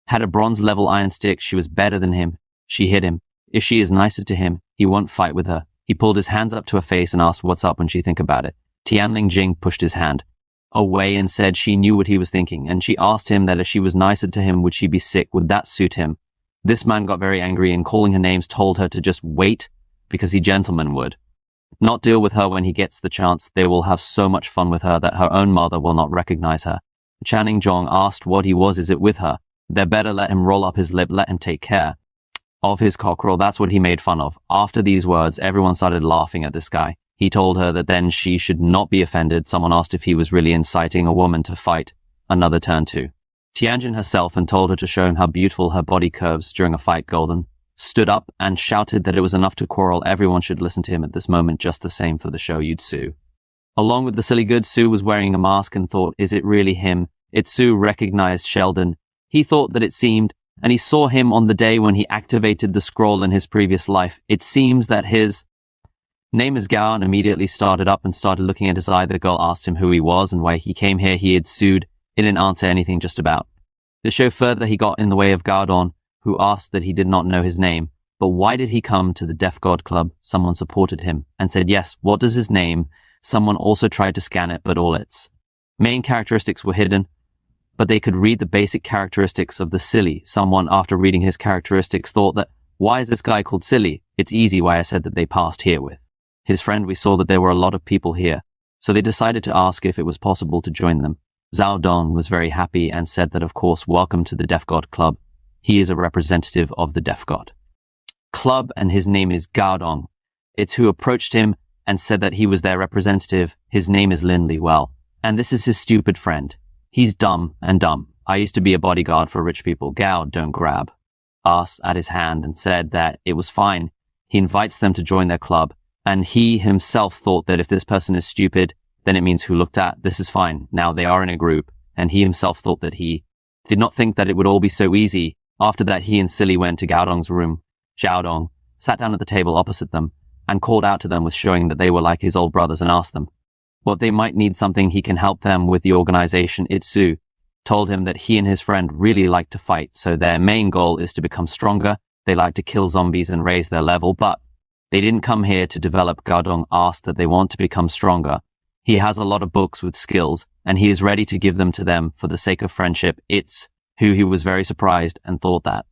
had a bronze level iron stick, she was better than him. She hit him. If she is nicer to him, he won't fight with her. He pulled his hands up to her face and asked what's up when she think about it. Tianling Jing pushed his hand away and said she knew what he was thinking, and she asked him that if she was nicer to him, would she be sick? Would that suit him? This man got very angry and calling her names told her to just wait because he gentleman would not deal with her when he gets the chance. They will have so much fun with her that her own mother will not recognize her. Channing Zhong asked what he was. Is it with her? They're better let him roll up his lip, let him take care of his cockerel. That's what he made fun of. After these words, everyone started laughing at this guy. He told her that then she should not be offended. Someone asked if he was really inciting a woman to fight. Another turned to Tianjin herself and told her to show him how beautiful her body curves during a fight. Golden stood up and shouted that it was enough to quarrel. Everyone should listen to him at this moment. Just the same for the show. Itsu, along with the silly goods, Sue was wearing a mask and thought, is it really him? Itsu recognized Sheldon. He thought that it seemed, and he saw him on the day when he activated the scroll in his previous life. It seems that his name is Gao, and immediately started up and started looking at his eye. The girl asked him who he was and why he came here. He had sued. He didn't answer anything just about. To show further, he got in the way of Gaodon, who asked that he did not know his name. But why did he come to the Deaf God Club? Someone supported him and said, yes, what is his name? Someone also tried to scan it, but all its main characteristics were hidden. But they could read the basic characteristics of the silly. Someone, after reading his characteristics, thought that, why is this guy called silly? It's easy why I said that they passed here with his friend. We saw that there were a lot of people here, so they decided to ask if it was possible to join them. Zhao Dong was very happy and said that, of course, welcome to the Deaf God Club. He is a representative of the Deaf God Club, and his name is Gao Dong. It's who approached him and said that he was their representative. His name is Lin Li Well, and this is his stupid friend. He's dumb and dumb. I used to be a bodyguard for rich people. Gao don't grab us at his hand and said that it was fine. He invites them to join their club. And he himself thought that if this person is stupid, then it means who looked at. This is fine. Now they are in a group. And he himself thought that he did not think that it would all be so easy. After that, he and Silly went to Gaodong's room. Xiaodong sat down at the table opposite them and called out to them with showing that they were like his old brothers and asked them what they might need something. He can help them with the organization. Itsu told him that he and his friend really like to fight. So their main goal is to become stronger. They like to kill zombies and raise their level, but they didn't come here to develop. Gaodong asked that they want to become stronger. He has a lot of books with skills, and he is ready to give them to them for the sake of friendship. It's who he was very surprised and thought that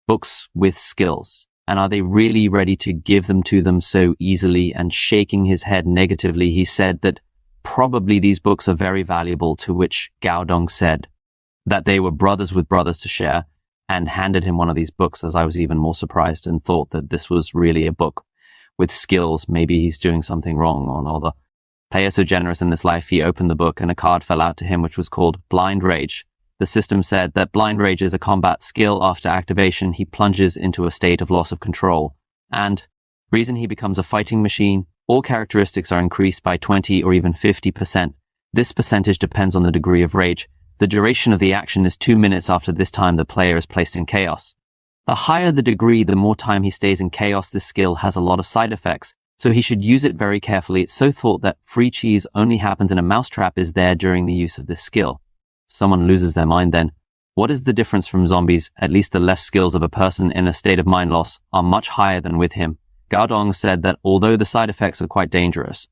books with skills. And are they really ready to give them to them so easily? And shaking his head negatively, he said that probably these books are very valuable, to which Gaodong said that they were brothers with brothers to share, and handed him one of these books, as I was even more surprised and thought that this was really a book with skills. Maybe he's doing something wrong, or the player so generous in this life. He opened the book and a card fell out to him which was called Blind Rage. The system said that Blind Rage is a combat skill. After activation, he plunges into a state of loss of control. And reason he becomes a fighting machine. All characteristics are increased by 20 or even 50%. This percentage depends on the degree of rage. The duration of the action is 2 minutes. After this time, the player is placed in chaos. The higher the degree, the more time he stays in chaos. This skill has a lot of side effects. So he should use it very carefully. It's so thought that free cheese only happens in a mousetrap is there during the use of this skill. Someone loses their mind then. What is the difference from zombies? At least the left skills of a person in a state of mind loss are much higher than with him. Gaodong said that although the side effects are quite dangerous,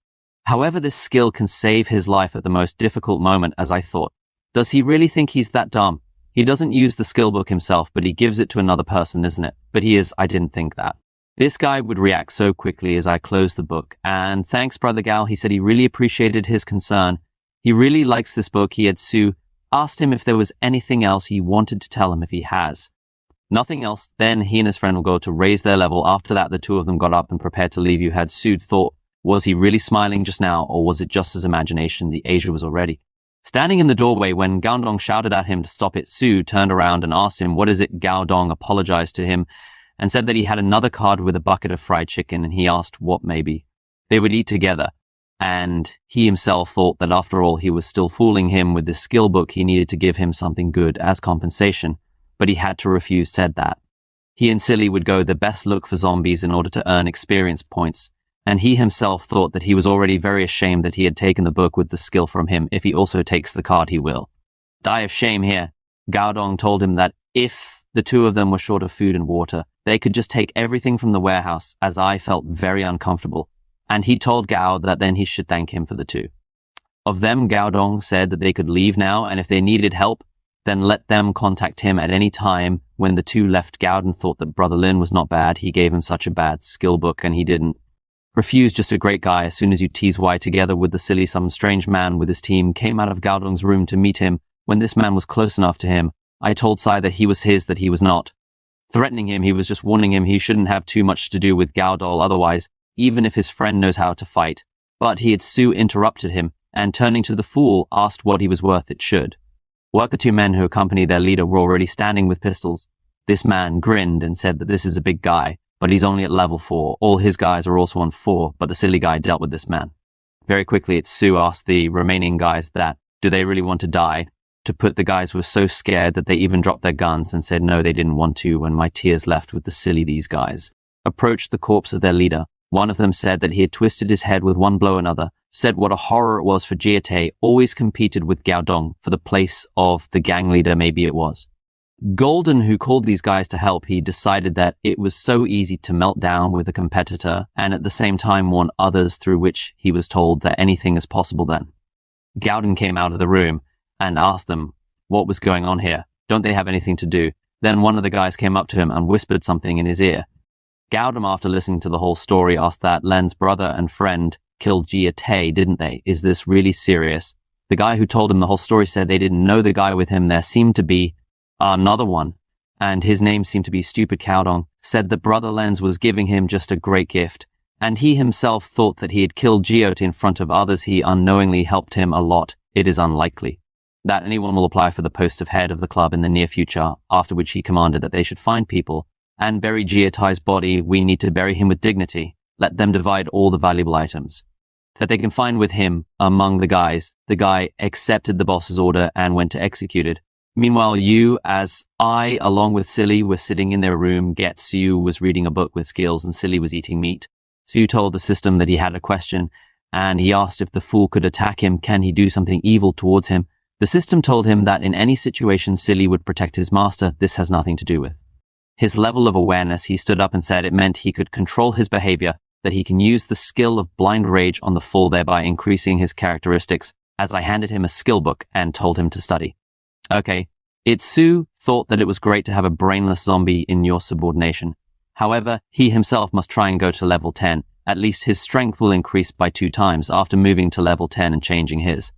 however, this skill can save his life at the most difficult moment, as I thought. Does he really think he's that dumb? He doesn't use the skill book himself, but he gives it to another person, isn't it? But he is, I didn't think that. This guy would react so quickly as I closed the book. And thanks, Brother Gao. He said he really appreciated his concern. He really likes this book. He had Sue asked him if there was anything else he wanted to tell him if he has. Nothing else. Then he and his friend will go to raise their level. After that, the two of them got up and prepared to leave. You had Sue thought, was he really smiling just now, or was it just his imagination? The Asia was already standing in the doorway when Gaodong shouted at him to stop it. Sue turned around and asked him, what is it? Gaodong apologized to him and said that he had another card with a bucket of fried chicken, and he asked what maybe. They would eat together, and he himself thought that after all he was still fooling him with this skill book. He needed to give him something good as compensation, but he had to refuse, said that. He and Silly would go the best look for zombies in order to earn experience points, and he himself thought that he was already very ashamed that he had taken the book with the skill from him. If he also takes the card, he will die of shame here. Gaodong told him that if the two of them were short of food and water, they could just take everything from the warehouse, as I felt very uncomfortable. And he told Gao that then he should thank him for the two. Of them, Gaodong said that they could leave now, and if they needed help, then let them contact him at any time. When the two left, Gaodong thought that Brother Lin was not bad. He gave him such a bad skill book, and he didn't refuse. Just a great guy. As soon as you tease Y together with the Silly, some strange man with his team came out of Gaodong's room to meet him. When this man was close enough to him, I told Sai that he was his, that he was not threatening him. He was just warning him he shouldn't have too much to do with Gaodong otherwise, even if his friend knows how to fight. But he had Sue interrupted him, and turning to the fool, asked what he was worth. It should work. The two men who accompanied their leader were already standing with pistols. This man grinned and said that this is a big guy, but he's only at level 4. All his guys are also on 4, but the Silly guy dealt with this man. Very quickly, Sue asked the remaining guys that, do they really want to die? To put the guys were so scared that they even dropped their guns and said no, they didn't want to. When my tears left with the Silly, these guys approached the corpse of their leader. One of them said that he had twisted his head with one blow. Another said what a horror it was for Jiate, always competed with Gaodong for the place of the gang leader, maybe it was. Golden, who called these guys to help, he decided that it was so easy to melt down with a competitor and at the same time warn others, through which he was told that anything is possible then. Gaodong came out of the room and asked them what was going on here. Don't they have anything to do? Then one of the guys came up to him and whispered something in his ear. Gaodong, after listening to the whole story, asked that Len's brother and friend killed Jiate, didn't they? Is this really serious? The guy who told him the whole story said they didn't know the guy with him. There seemed to be another one, and his name seemed to be Stupid. Gaodong said that Brother Lens was giving him just a great gift, and he himself thought that he had killed Jiate in front of others. He unknowingly helped him a lot. It is unlikely that anyone will apply for the post of head of the club in the near future, after which he commanded that they should find people and bury Jiate's body. We need to bury him with dignity. Let them divide all the valuable items that they can find with him among the guys. The guy accepted the boss's order and went to execute it. Meanwhile, you, as I, along with Silly, were sitting in their room. Getsu was reading a book with skills and Silly was eating meat. So you told the system that he had a question, and he asked if the fool could attack him. Can he do something evil towards him? The system told him that in any situation, Silly would protect his master. This has nothing to do with his level of awareness. He stood up and said it meant he could control his behavior, that he can use the skill of blind rage on the fool, thereby increasing his characteristics, as I handed him a skill book and told him to study. Okay, Itsu thought that it was great to have a brainless zombie in your subordination. However, he himself must try and go to level 10. At least his strength will increase by 2 times after moving to level 10 and changing his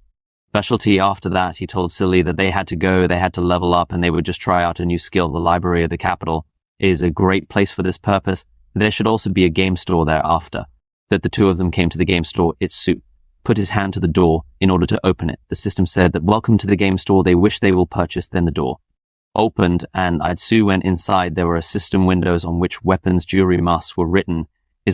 specialty. After that, he told Silly that they had to level up, and they would just try out a new skill. The library of the capital is a great place for this purpose. There should also be a game store there. After that, the two of them came to the game store. Itsu put his hand to the door in order to open it. The system said that welcome to the game store. They wish they will purchase. Then the door opened and Itsu went inside. There were system windows on which weapons, jewelry, masks were written.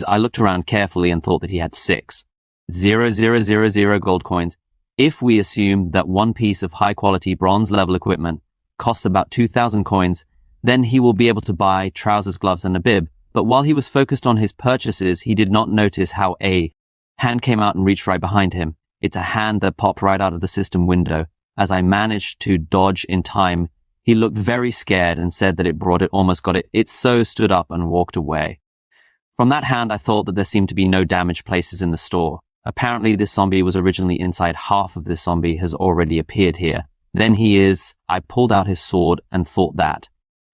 I looked around carefully and thought that he had 6,000 gold coins. If we assume that one piece of high-quality bronze-level equipment costs about 2,000 coins, then he will be able to buy trousers, gloves, and a bib. But while he was focused on his purchases, he did not notice how a hand came out and reached right behind him. It's a hand that popped right out of the system window. As I managed to dodge in time, he looked very scared and said that it brought it, almost got it. It so stood up and walked away. From that hand, I thought that there seemed to be no damaged places in the store. Apparently, this zombie was originally inside. Half of this zombie has already appeared here. Then I pulled out his sword and thought that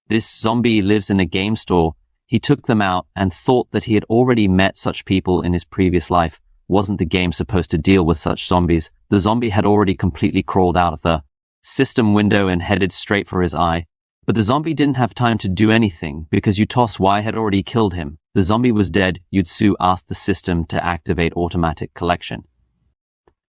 this zombie lives in a game store. He took them out and thought that he had already met such people in his previous life. Wasn't the game supposed to deal with such zombies? The zombie had already completely crawled out of the system window and headed straight for his eye. But the zombie didn't have time to do anything because Utos Y had already killed him. The zombie was dead. Yutsu asked the system to activate automatic collection.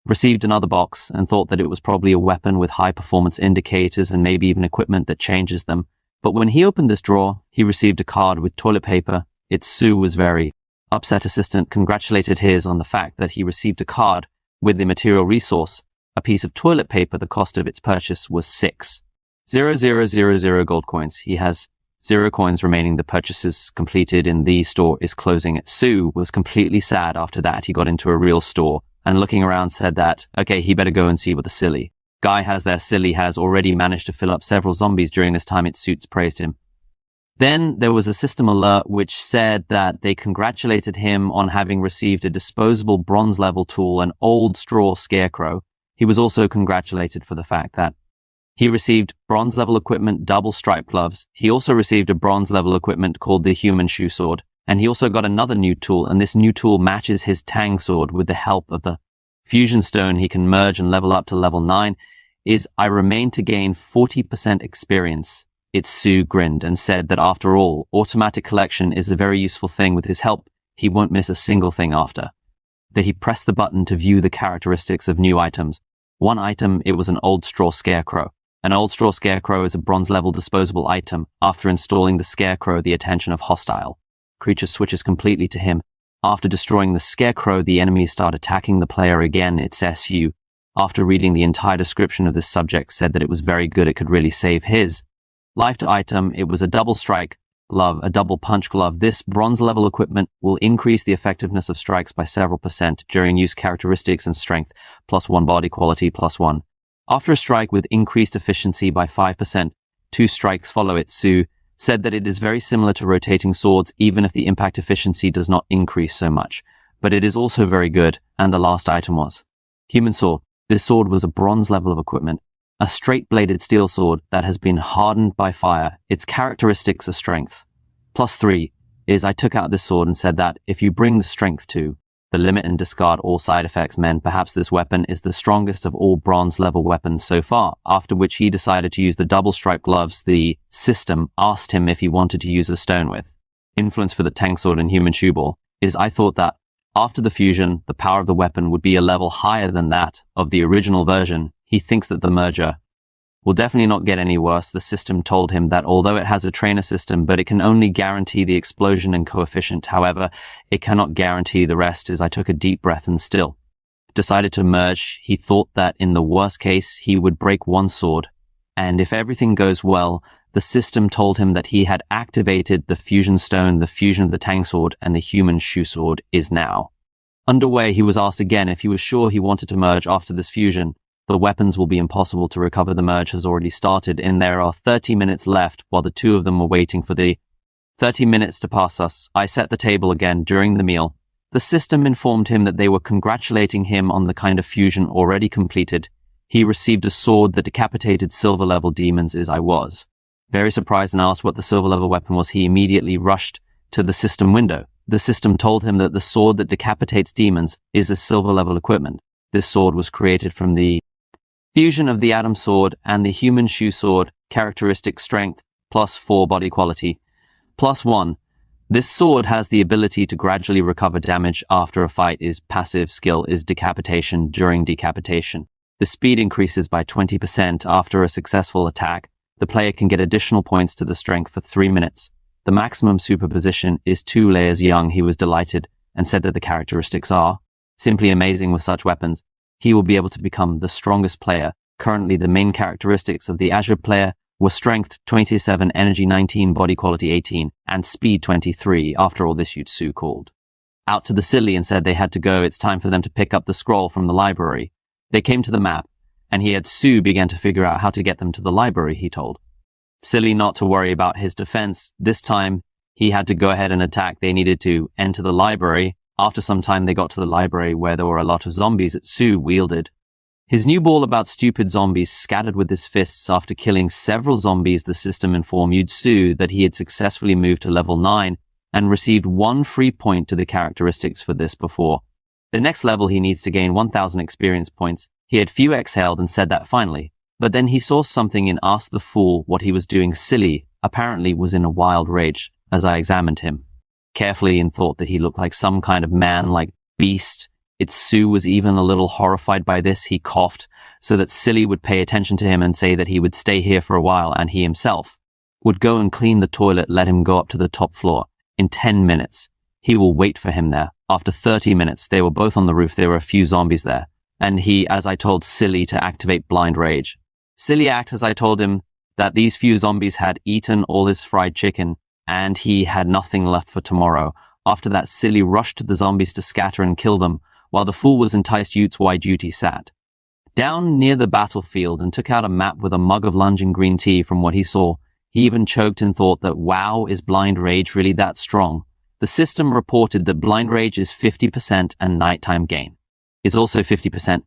Received another box and thought that it was probably a weapon with high performance indicators and maybe even equipment that changes them. But when he opened this drawer, he received a card with toilet paper. Itsu was very upset. Assistant congratulated his on the fact that he received a card with the material resource, a piece of toilet paper. The cost of its purchase was 6,000 gold coins. He has 0 coins remaining. The purchases completed in the store is closing. Sue was completely sad after that. He got into a real store and looking around said that, okay, he better go and see what the silly guy has there. Silly has already managed to fill up several zombies during this time. Its suits praised him. Then there was a system alert which said that they congratulated him on having received a disposable bronze level tool, an old straw scarecrow. He was also congratulated for the fact that he received bronze level equipment, double stripe gloves. He also received a bronze level equipment called the human shoe sword. And he also got another new tool, and this new tool matches his Tang sword. With the help of the fusion stone, he can merge and level up to level 9. I remain to gain 40% experience. Itsu grinned and said that after all, automatic collection is a very useful thing. With his help, he won't miss a single thing after. That he pressed the button to view the characteristics of new items. One item, it was an old straw scarecrow. An old straw scarecrow is a bronze level disposable item. After installing the scarecrow, the attention of hostile creature switches completely to him. After destroying the scarecrow, the enemies start attacking the player again. It's SU. After reading the entire description of this subject, said that it was very good. It could really save his life. To item, it was a double strike glove, a double punch glove. This bronze level equipment will increase the effectiveness of strikes by several % during use. Characteristics and strength +1, body quality +1. After a strike with increased efficiency by 5%, 2 strikes follow it. Sue said that it is very similar to rotating swords, even if the impact efficiency does not increase so much. But it is also very good. And the last item was human sword. This sword was a bronze level of equipment, a straight-bladed steel sword that has been hardened by fire. Its characteristics are strength +3. I took out this sword and said that if you bring the strength to the limit and discard all side effects, perhaps this weapon is the strongest of all bronze level weapons so far. After which he decided to use the double stripe gloves. The system asked him if he wanted to use a stone with influence for the Tang sword and human shoe ball. I thought that after the fusion, the power of the weapon would be a level higher than that of the original version. He thinks that the merger will definitely not get any worse. The system told him that although it has a trainer system, but it can only guarantee the explosion and coefficient. However, it cannot guarantee the rest. I took a deep breath and still decided to merge. He thought that in the worst case, he would break one sword. And if everything goes well, the system told him that he had activated the fusion stone, the fusion of the Tang sword, and the human shoe sword is now underway. He was asked again if he was sure he wanted to merge after this fusion. The weapons will be impossible to recover. The merge has already started, and there are 30 minutes left while the two of them were waiting for the 30 minutes to pass us. I set the table again during the meal. The system informed him that they were congratulating him on the kind of fusion already completed. He received a sword that decapitated silver level demons. I was very surprised and asked what the silver level weapon was. He immediately rushed to the system window. The system told him that the sword that decapitates demons is a silver level equipment. This sword was created from the fusion of the Atom Sword and the Human Shoe Sword. Characteristic strength +4, body quality +1. This sword has the ability to gradually recover damage after a fight. Passive skill is decapitation. During decapitation, the speed increases by 20%. After a successful attack, the player can get additional points to the strength for 3 minutes. The maximum superposition is 2 layers. Young, he was delighted and said that the characteristics are simply amazing. With such weapons, he will be able to become the strongest player. Currently, the main characteristics of the Azure player were strength 27, energy 19, body quality 18, and speed 23. After all this, Sue called out to the silly and said they had to go. It's time for them to pick up the scroll from the library. They came to the map, and Sue began to figure out how to get them to the library, he told Silly not to worry about his defense. This time, he had to go ahead and attack. They needed to enter the library. After some time, they got to the library where there were a lot of zombies that Sue wielded his new ball about stupid zombies scattered with his fists. After killing several zombies, the system informed Sue that he had successfully moved to level 9 and received 1 free point to the characteristics for this before. The next level he needs to gain 1,000 experience points. He had few exhaled and said that finally. But then he saw something and asked the fool what he was doing. Silly apparently was in a wild rage as I examined him carefully and thought that he looked like some kind of man-like beast. Sue was even a little horrified by this. He coughed so that Silly would pay attention to him and say that he would stay here for a while and he himself would go and clean the toilet. Let him go up to the top floor. In 10 minutes, he will wait for him there. After 30 minutes, they were both on the roof. There were a few zombies there. And he, as I told Silly, to activate blind rage. Silly acted as I told him that these few zombies had eaten all his fried chicken and he had nothing left for tomorrow. After that, Silly rushed to the zombies to scatter and kill them, while the fool was enticed. Why Duty sat down near the battlefield and took out a map with a mug of lunging green tea. From what he saw, he even choked and thought that, wow, is blind rage really that strong? The system reported that blind rage is 50% and nighttime gain is also 50%.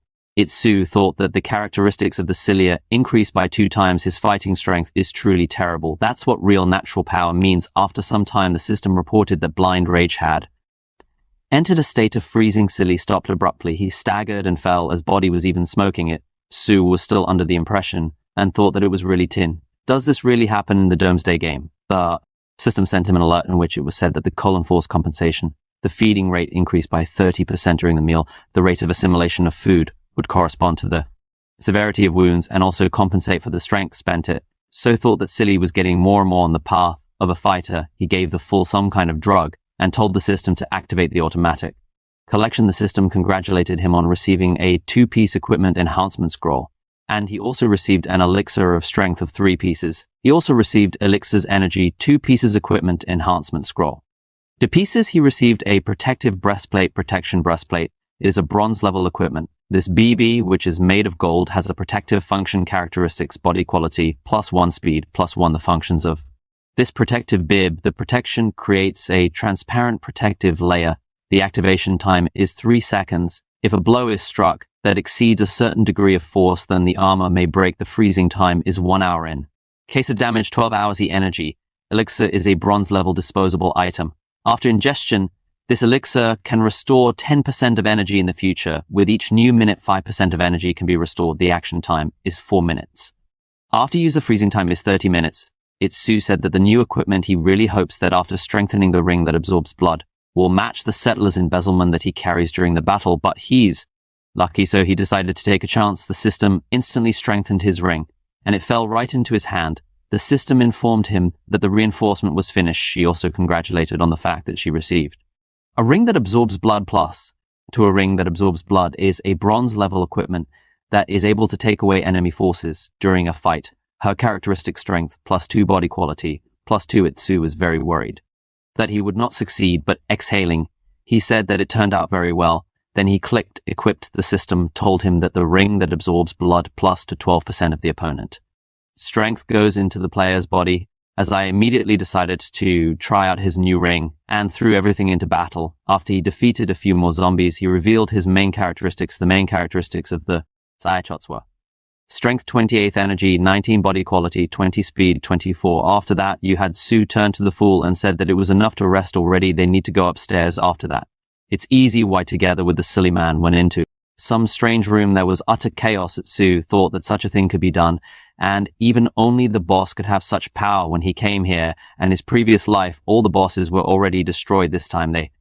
Sue thought that the characteristics of the Cilia increased by 2 times his fighting strength is truly terrible. That's what real natural power means. After some time, the system reported that blind rage had entered a state of freezing. Silly stopped abruptly. He staggered and fell as body was even smoking it. Sue was still under the impression and thought that it was really tin. Does this really happen in the Doomsday game? The system sent him an alert in which it was said that the colon force compensation, the feeding rate increased by 30% during the meal. The rate of assimilation of food would correspond to the severity of wounds and also compensate for the strength spent. So thought that Silly was getting more and more on the path of a fighter. He gave the fool some kind of drug and told the system to activate the automatic collection. The system congratulated him on receiving a 2-piece equipment enhancement scroll, and he also received an elixir of strength of 3 pieces. He also received elixir's energy 2 pieces equipment enhancement scroll. To pieces, he received a protective breastplate. Protection breastplate is a bronze level equipment. This BB, which is made of gold, has a protective function characteristics, body quality, +1 speed, +1 the functions of this protective bib. The protection creates a transparent protective layer. The activation time is 3 seconds. If a blow is struck that exceeds a certain degree of force, then the armor may break. The freezing time is 1 hour in case of damage, 12 hours. Energy elixir is a bronze level disposable item. After ingestion, this elixir can restore 10% of energy in the future. With each new minute, 5% of energy can be restored. The action time is 4 minutes. After use, the freezing time is 30 minutes. Sue said that the new equipment, he really hopes that after strengthening the ring that absorbs blood, will match the settler's embezzlement that he carries during the battle, but he's lucky, so he decided to take a chance. The system instantly strengthened his ring, and it fell right into his hand. The system informed him that the reinforcement was finished. She also congratulated on the fact that she received a ring that absorbs blood. Plus to a ring that absorbs blood is a bronze level equipment that is able to take away enemy forces during a fight. Her characteristic strength, +2 body quality, +2. Sue was very worried that he would not succeed, but exhaling, he said that it turned out very well. Then he clicked, equipped the system, told him that the ring that absorbs blood +to 12% of the opponent. Strength goes into the player's body, as I immediately decided to try out his new ring and threw everything into battle. After he defeated a few more zombies, he revealed his main characteristics. The main characteristics of the Zaichots were strength 28, energy 19, body quality 20, speed 24. After that, you had Sue turn to the fool and said that it was enough to rest already. They need to go upstairs after that. It's easy why together with the silly man went into some strange room. There was utter chaos. Sue thought that such a thing could be done, and even only the boss could have such power. When he came here and his previous life, all the bosses were already destroyed. This time they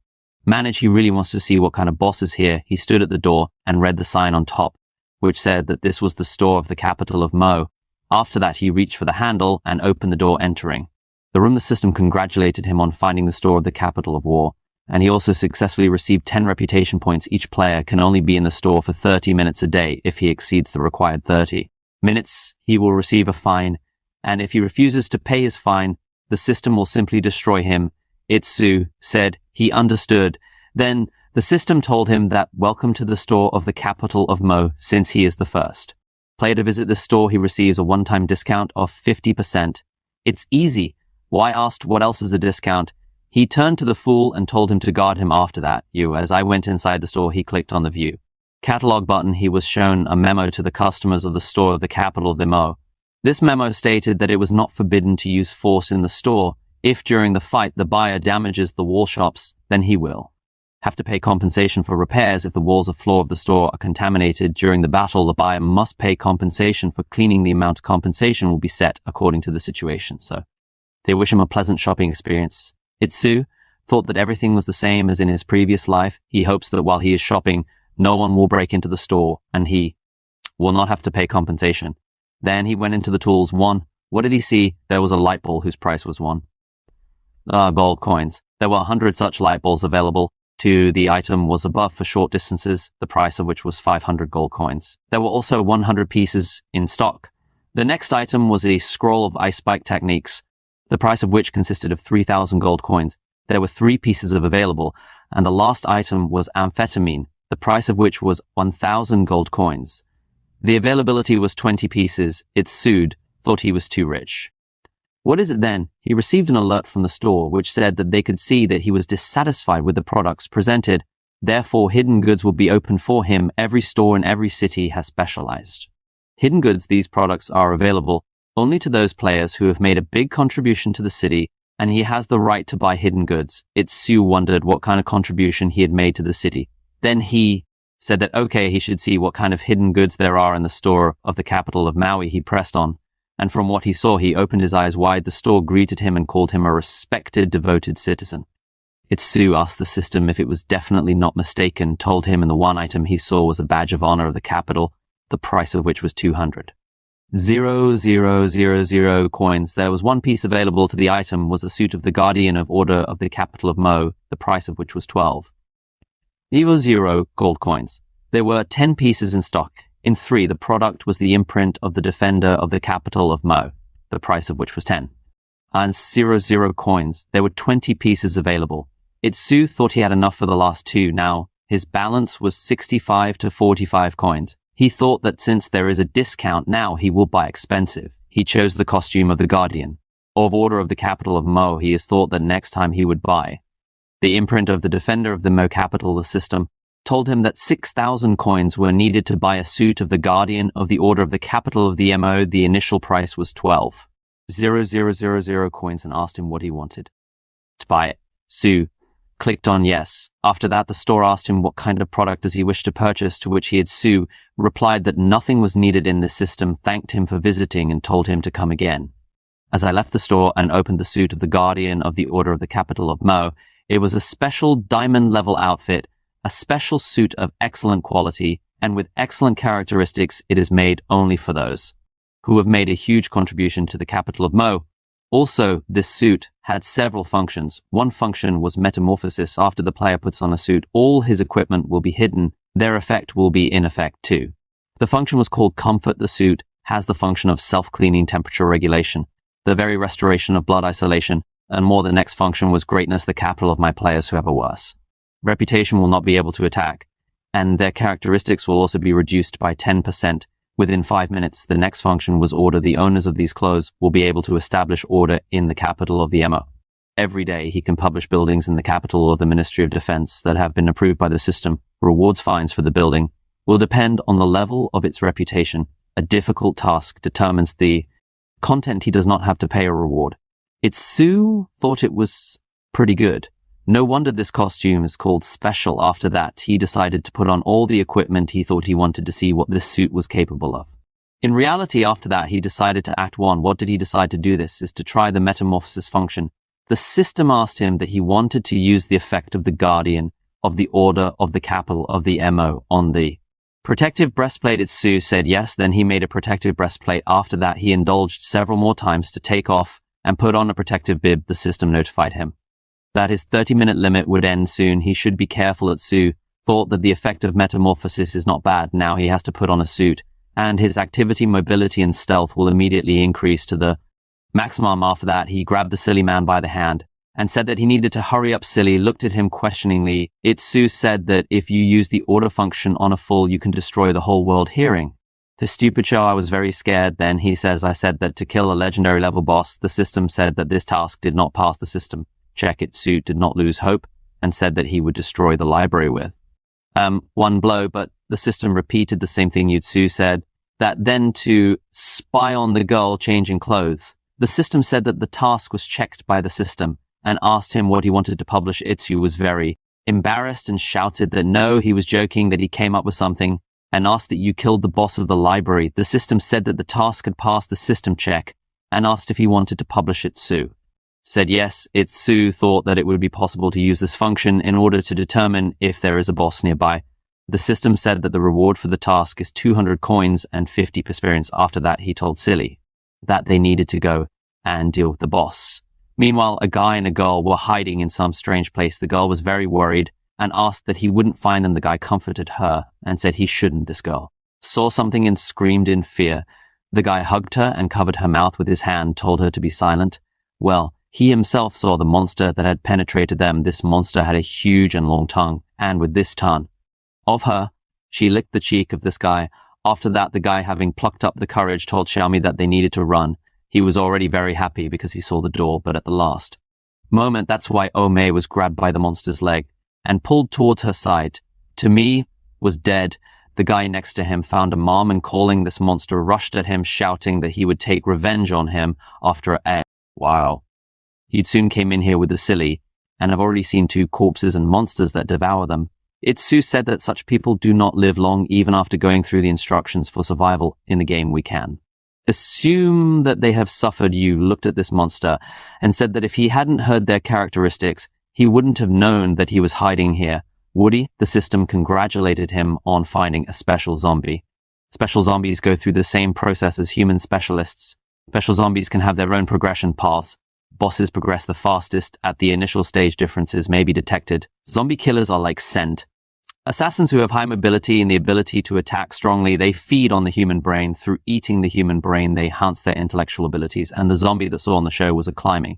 managed. He really wants to see what kind of boss is here. He stood at the door and read the sign on top, which said that this was the store of the capital of Mo. After that, he reached for the handle and opened the door, entering the room. The system congratulated him on finding the store of the capital of war, and he also successfully received 10 reputation points. Each player can only be in the store for 30 minutes a day. If he exceeds the required 30 minutes, he will receive a fine, and if he refuses to pay his fine, the system will simply destroy him. Itsu said he understood. Then the system told him that welcome to the store of the capital of Mo, since he is the first. Player to visit this store, he receives a one-time discount of 50%. It's easy. Why asked what else is a discount? He turned to the fool and told him to guard him after that. As I went inside the store, he clicked on the view catalog button. He was shown a memo to the customers of the store of the capital of the Mo. This memo stated that it was not forbidden to use force in the store. If during the fight the buyer damages the wall shops, then he will have to pay compensation for repairs. If the walls of floor of the store are contaminated during the battle, the buyer must pay compensation for cleaning. The amount of compensation will be set according to the situation. So they wish him a pleasant shopping experience. Itsu thought that everything was the same as in his previous life. He hopes that while he is shopping, no one will break into the store and he will not have to pay compensation. Then he went into the tools. 1. What did he see? There was a light ball whose price was 1. Gold coins. There were 100 such light balls available. 2. The item was above for short distances, the price of which was 500 gold coins. There were also 100 pieces in stock. The next item was a scroll of ice spike techniques, the price of which consisted of 3,000 gold coins. There were 3 pieces of available, and the last item was amphetamine, the price of which was 1,000 gold coins. The availability was 20 pieces. Itsu thought he was too rich. What is it then? He received an alert from the store which said that they could see that he was dissatisfied with the products presented. Therefore, hidden goods will be open for him. Every store in every city has specialized hidden goods. These products are available only to those players who have made a big contribution to the city, and he has the right to buy hidden goods. Itsu wondered what kind of contribution he had made to the city. Then he said that he should see what kind of hidden goods there are in the store of the capital of Maui. He pressed on, and from what he saw, he opened his eyes wide. The store greeted him and called him a respected, devoted citizen. Itsu asked the system if it was definitely not mistaken, told him, and the one item he saw was a badge of honor of the capital, the price of which was 200. 0,000 coins. There was 1 piece available to the item, was a suit of the Guardian of Order of the capital of Mo, the price of which was 12. 0 gold coins. There were 10 pieces in stock. In 3, the product was the imprint of the Defender of the capital of Mo, the price of which was 10. And 0 coins. There were 20 pieces available. Itsu thought he had enough for the last 2. Now, his balance was 65 to 45 coins. He thought that since there is a discount now, he will buy expensive. He chose the costume of the Guardian of Order of the capital of Mo. He has thought that next time he would buy the imprint of the Defender of the Mo capital. The system told him that 6,000 coins were needed to buy a suit of the Guardian of the Order of the capital of the Mo. The initial price was 12. 0,000 coins, and asked him what he wanted to buy it. Su clicked on yes. After that, the store asked him what kind of product does he wish to purchase, to which Su replied that nothing was needed in this system, thanked him for visiting, and told him to come again. As I left the store and opened the suit of the Guardian of the Order of the capital of Mo, it was a special diamond-level outfit, a special suit of excellent quality, and with excellent characteristics. It is made only for those who have made a huge contribution to the capital of Mo. Also, this suit had several functions. One function was metamorphosis. After the player puts on a suit, all his equipment will be hidden. Their effect will be in effect too. The function was called comfort. The suit has the function of self-cleaning, temperature regulation, the very restoration of blood isolation, and more. The next function was greatness, the capital of my players who have a worse reputation will not be able to attack, and their characteristics will also be reduced by 10%. Within 5 minutes, the next function was order. The owners of these clothes will be able to establish order in the capital of the Mo. Every day, he can publish buildings in the capital of the Ministry of Defense that have been approved by the system. Rewards fines for the building will depend on the level of its reputation. A difficult task determines the content. He does not have to pay a reward. Itsu thought it was pretty good. No wonder this costume is called special. After that, he decided to put on all the equipment. He thought he wanted to see what this suit was capable of. In reality, after that, he decided to act 1. What did he decide to do? This is to try the metamorphosis function. The system asked him that he wanted to use the effect of the Guardian of the Order of the capital of the Mo on the protective breastplate. Itsu said yes. Then he made a protective breastplate. After that, he indulged several more times to take off and put on a protective bib. The system notified him that his 30-minute limit would end soon. He should be careful. Itsu thought that the effect of metamorphosis is not bad. Now he has to put on a suit, and his activity, mobility, and stealth will immediately increase to the Maximum after that, he grabbed the silly man by the hand and said that he needed to hurry up. Silly looked at him questioningly. Itsu said that if you use the order function on a full, you can destroy the whole world hearing. The stupid show, I was very scared. Then he says, I said that to kill a legendary level boss, the system said that this task did not pass the system check. Itsu did not lose hope and said that he would destroy the library with one blow, but the system repeated the same thing Itsu said, that then to spy on the girl changing clothes. The system said that the task was checked by the system and asked him what he wanted to publish. Itsu was very embarrassed and shouted that no, he was joking, that he came up with something, and asked that you killed the boss of the library. The system said that the task had passed the system check and asked if he wanted to publish Itsu. Said yes. Itsu thought that it would be possible to use this function in order to determine if there is a boss nearby. The system said that the reward for the task is 200 coins and 50 experience. After that, he told Silly that they needed to go and deal with the boss. Meanwhile, a guy and a girl were hiding in some strange place. The girl was very worried and asked that he wouldn't find them. The guy comforted her and said he shouldn't. This girl saw something and screamed in fear. The guy hugged her and covered her mouth with his hand, told her to be silent. Well, he himself saw the monster that had penetrated them. This monster had a huge and long tongue, and with this tongue of her, she licked the cheek of this guy. After that, the guy, having plucked up the courage, told Xiaomi that they needed to run. He was already very happy because he saw the door, but at the last moment, that's why Ome was grabbed by the monster's leg and pulled towards her side. To me, was dead. The guy next to him found a mom and calling this monster rushed at him, shouting that he would take revenge on him after a while. He'd soon came in here with the silly, and I've already seen 2 corpses and monsters that devour them. Itsu said that such people do not live long even after going through the instructions for survival in the game. We can assume that they have suffered. You looked at this monster and said that if he hadn't heard their characteristics, he wouldn't have known that he was hiding here. Woody, the system, congratulated him on finding a special zombie. Special zombies go through the same process as human specialists. Special zombies can have their own progression paths. Bosses progress the fastest. At the initial stage, differences may be detected. Zombie killers are like scent. Assassins who have high mobility and the ability to attack strongly, they feed on the human brain. Through eating the human brain, they enhance their intellectual abilities. And the zombie that saw on the show was a climbing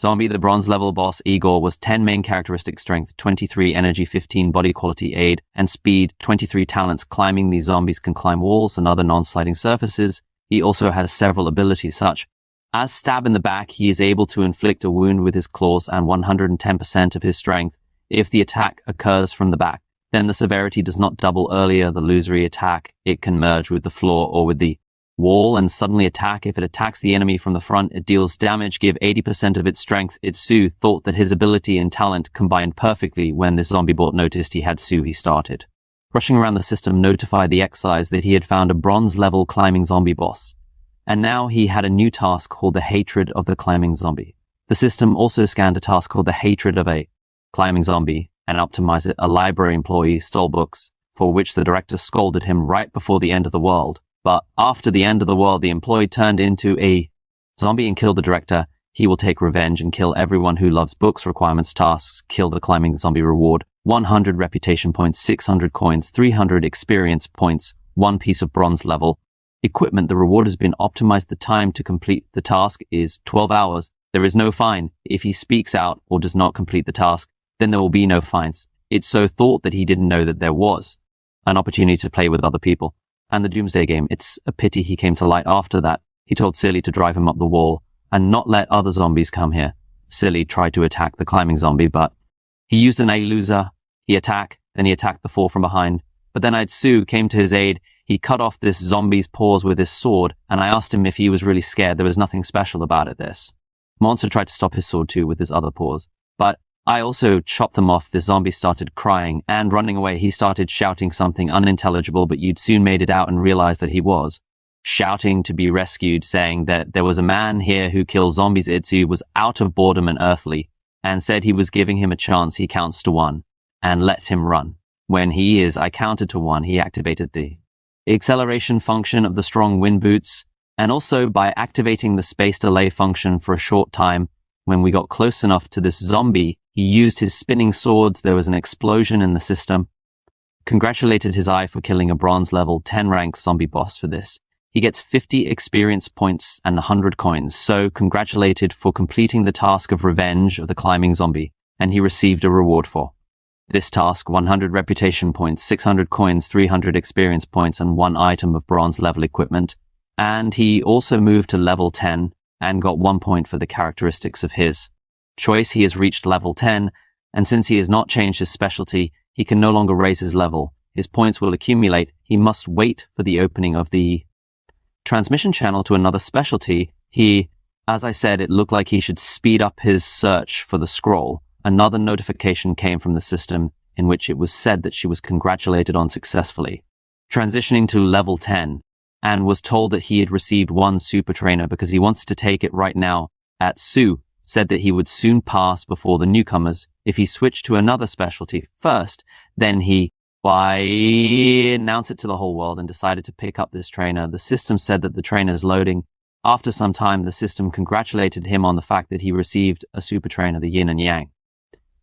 zombie. The bronze level boss, Igor, was 10 main characteristic strength, 23 energy, 15 body quality aid, and speed, 23 talents climbing. These zombies can climb walls and other non-sliding surfaces. He also has several abilities such as stab in the back. He is able to inflict a wound with his claws and 110% of his strength if the attack occurs from the back. Then the severity does not double earlier. The illusory attack, it can merge with the floor or with the wall and suddenly attack. If it attacks the enemy from the front, it deals damage. Give 80% of its strength. Itsu thought that his ability and talent combined perfectly. When this zombie bot noticed he had Su, he started rushing around the system, notified the excise that he had found a bronze level climbing zombie boss. And now he had a new task called the hatred of the climbing zombie. The system also scanned a task called the hatred of a climbing zombie and optimized it. A library employee stole books, for which the director scolded him right before the end of the world. But after the end of the world, the employee turned into a zombie and killed the director. He will take revenge and kill everyone who loves books. Requirements, tasks, kill the climbing zombie. Reward, 100 reputation points, 600 coins, 300 experience points, 1 piece of bronze level. Equipment, the reward has been optimized. The time to complete the task is 12 hours. There is no fine. If he speaks out or does not complete the task, then there will be no fines. It's so thought that he didn't know that there was an opportunity to play with other people. And the Doomsday game, it's a pity he came to light after that. He told Silly to drive him up the wall and not let other zombies come here. Silly tried to attack the climbing zombie, but he used an A-loser. He attacked the 4 from behind. But then Itsu came to his aid. He cut off this zombie's paws with his sword, and I asked him if he was really scared. There was nothing special about it, this. Monster tried to stop his sword too with his other paws. But I also chopped them off. The zombie started crying and running away. He started shouting something unintelligible, but you'd soon made it out and realized that he was shouting to be rescued, saying that there was a man here who kills zombies. Itsu was out of boredom and earthly and said he was giving him a chance. He counts to 1 and let him run. When I counted to 1, he activated the acceleration function of the strong wind boots, and also by activating the space delay function for a short time. When we got close enough to this zombie, he used his spinning swords. There was an explosion in the system. Congratulated his eye for killing a bronze level 10 rank zombie boss for this. he gets 50 experience points and 100 coins, so congratulated for completing the task of revenge of the climbing zombie, and he received a reward for this task: 100 reputation points, 600 coins, 300 experience points, and 1 item of bronze level equipment. And he also moved to level 10 and got 1 point for the characteristics of his choice. He has reached level 10, and since he has not changed his specialty, he can no longer raise his level. His points will accumulate. He must wait for the opening of the transmission channel to another specialty. As I said, it looked like he should speed up his search for the scroll. Another notification came from the system in which it was said that she was congratulated on successfully transitioning to level 10, and was told that he had received 1 super trainer because he wants to take it right now. Su said that he would soon pass before the newcomers if he switched to another specialty first. Then he announced it to the whole world and decided to pick up this trainer. The system said that the trainer is loading. After some time, the system congratulated him on the fact that he received a super trainer, the yin and yang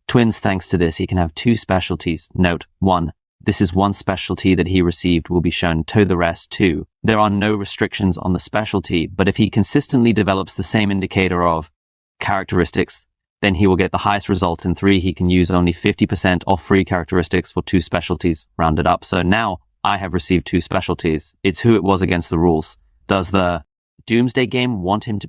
twins. Thanks to this, he can have 2 specialties. Note 1. This is 1 specialty that he received will be shown to the rest 2. There are no restrictions on the specialty, but if he consistently develops the same indicator of characteristics, then he will get the highest result. In 3, he can use only 50% off free characteristics for 2 specialties, rounded up. So now I have received 2 specialties. It's who it was against the rules. Does the Doomsday game want him to become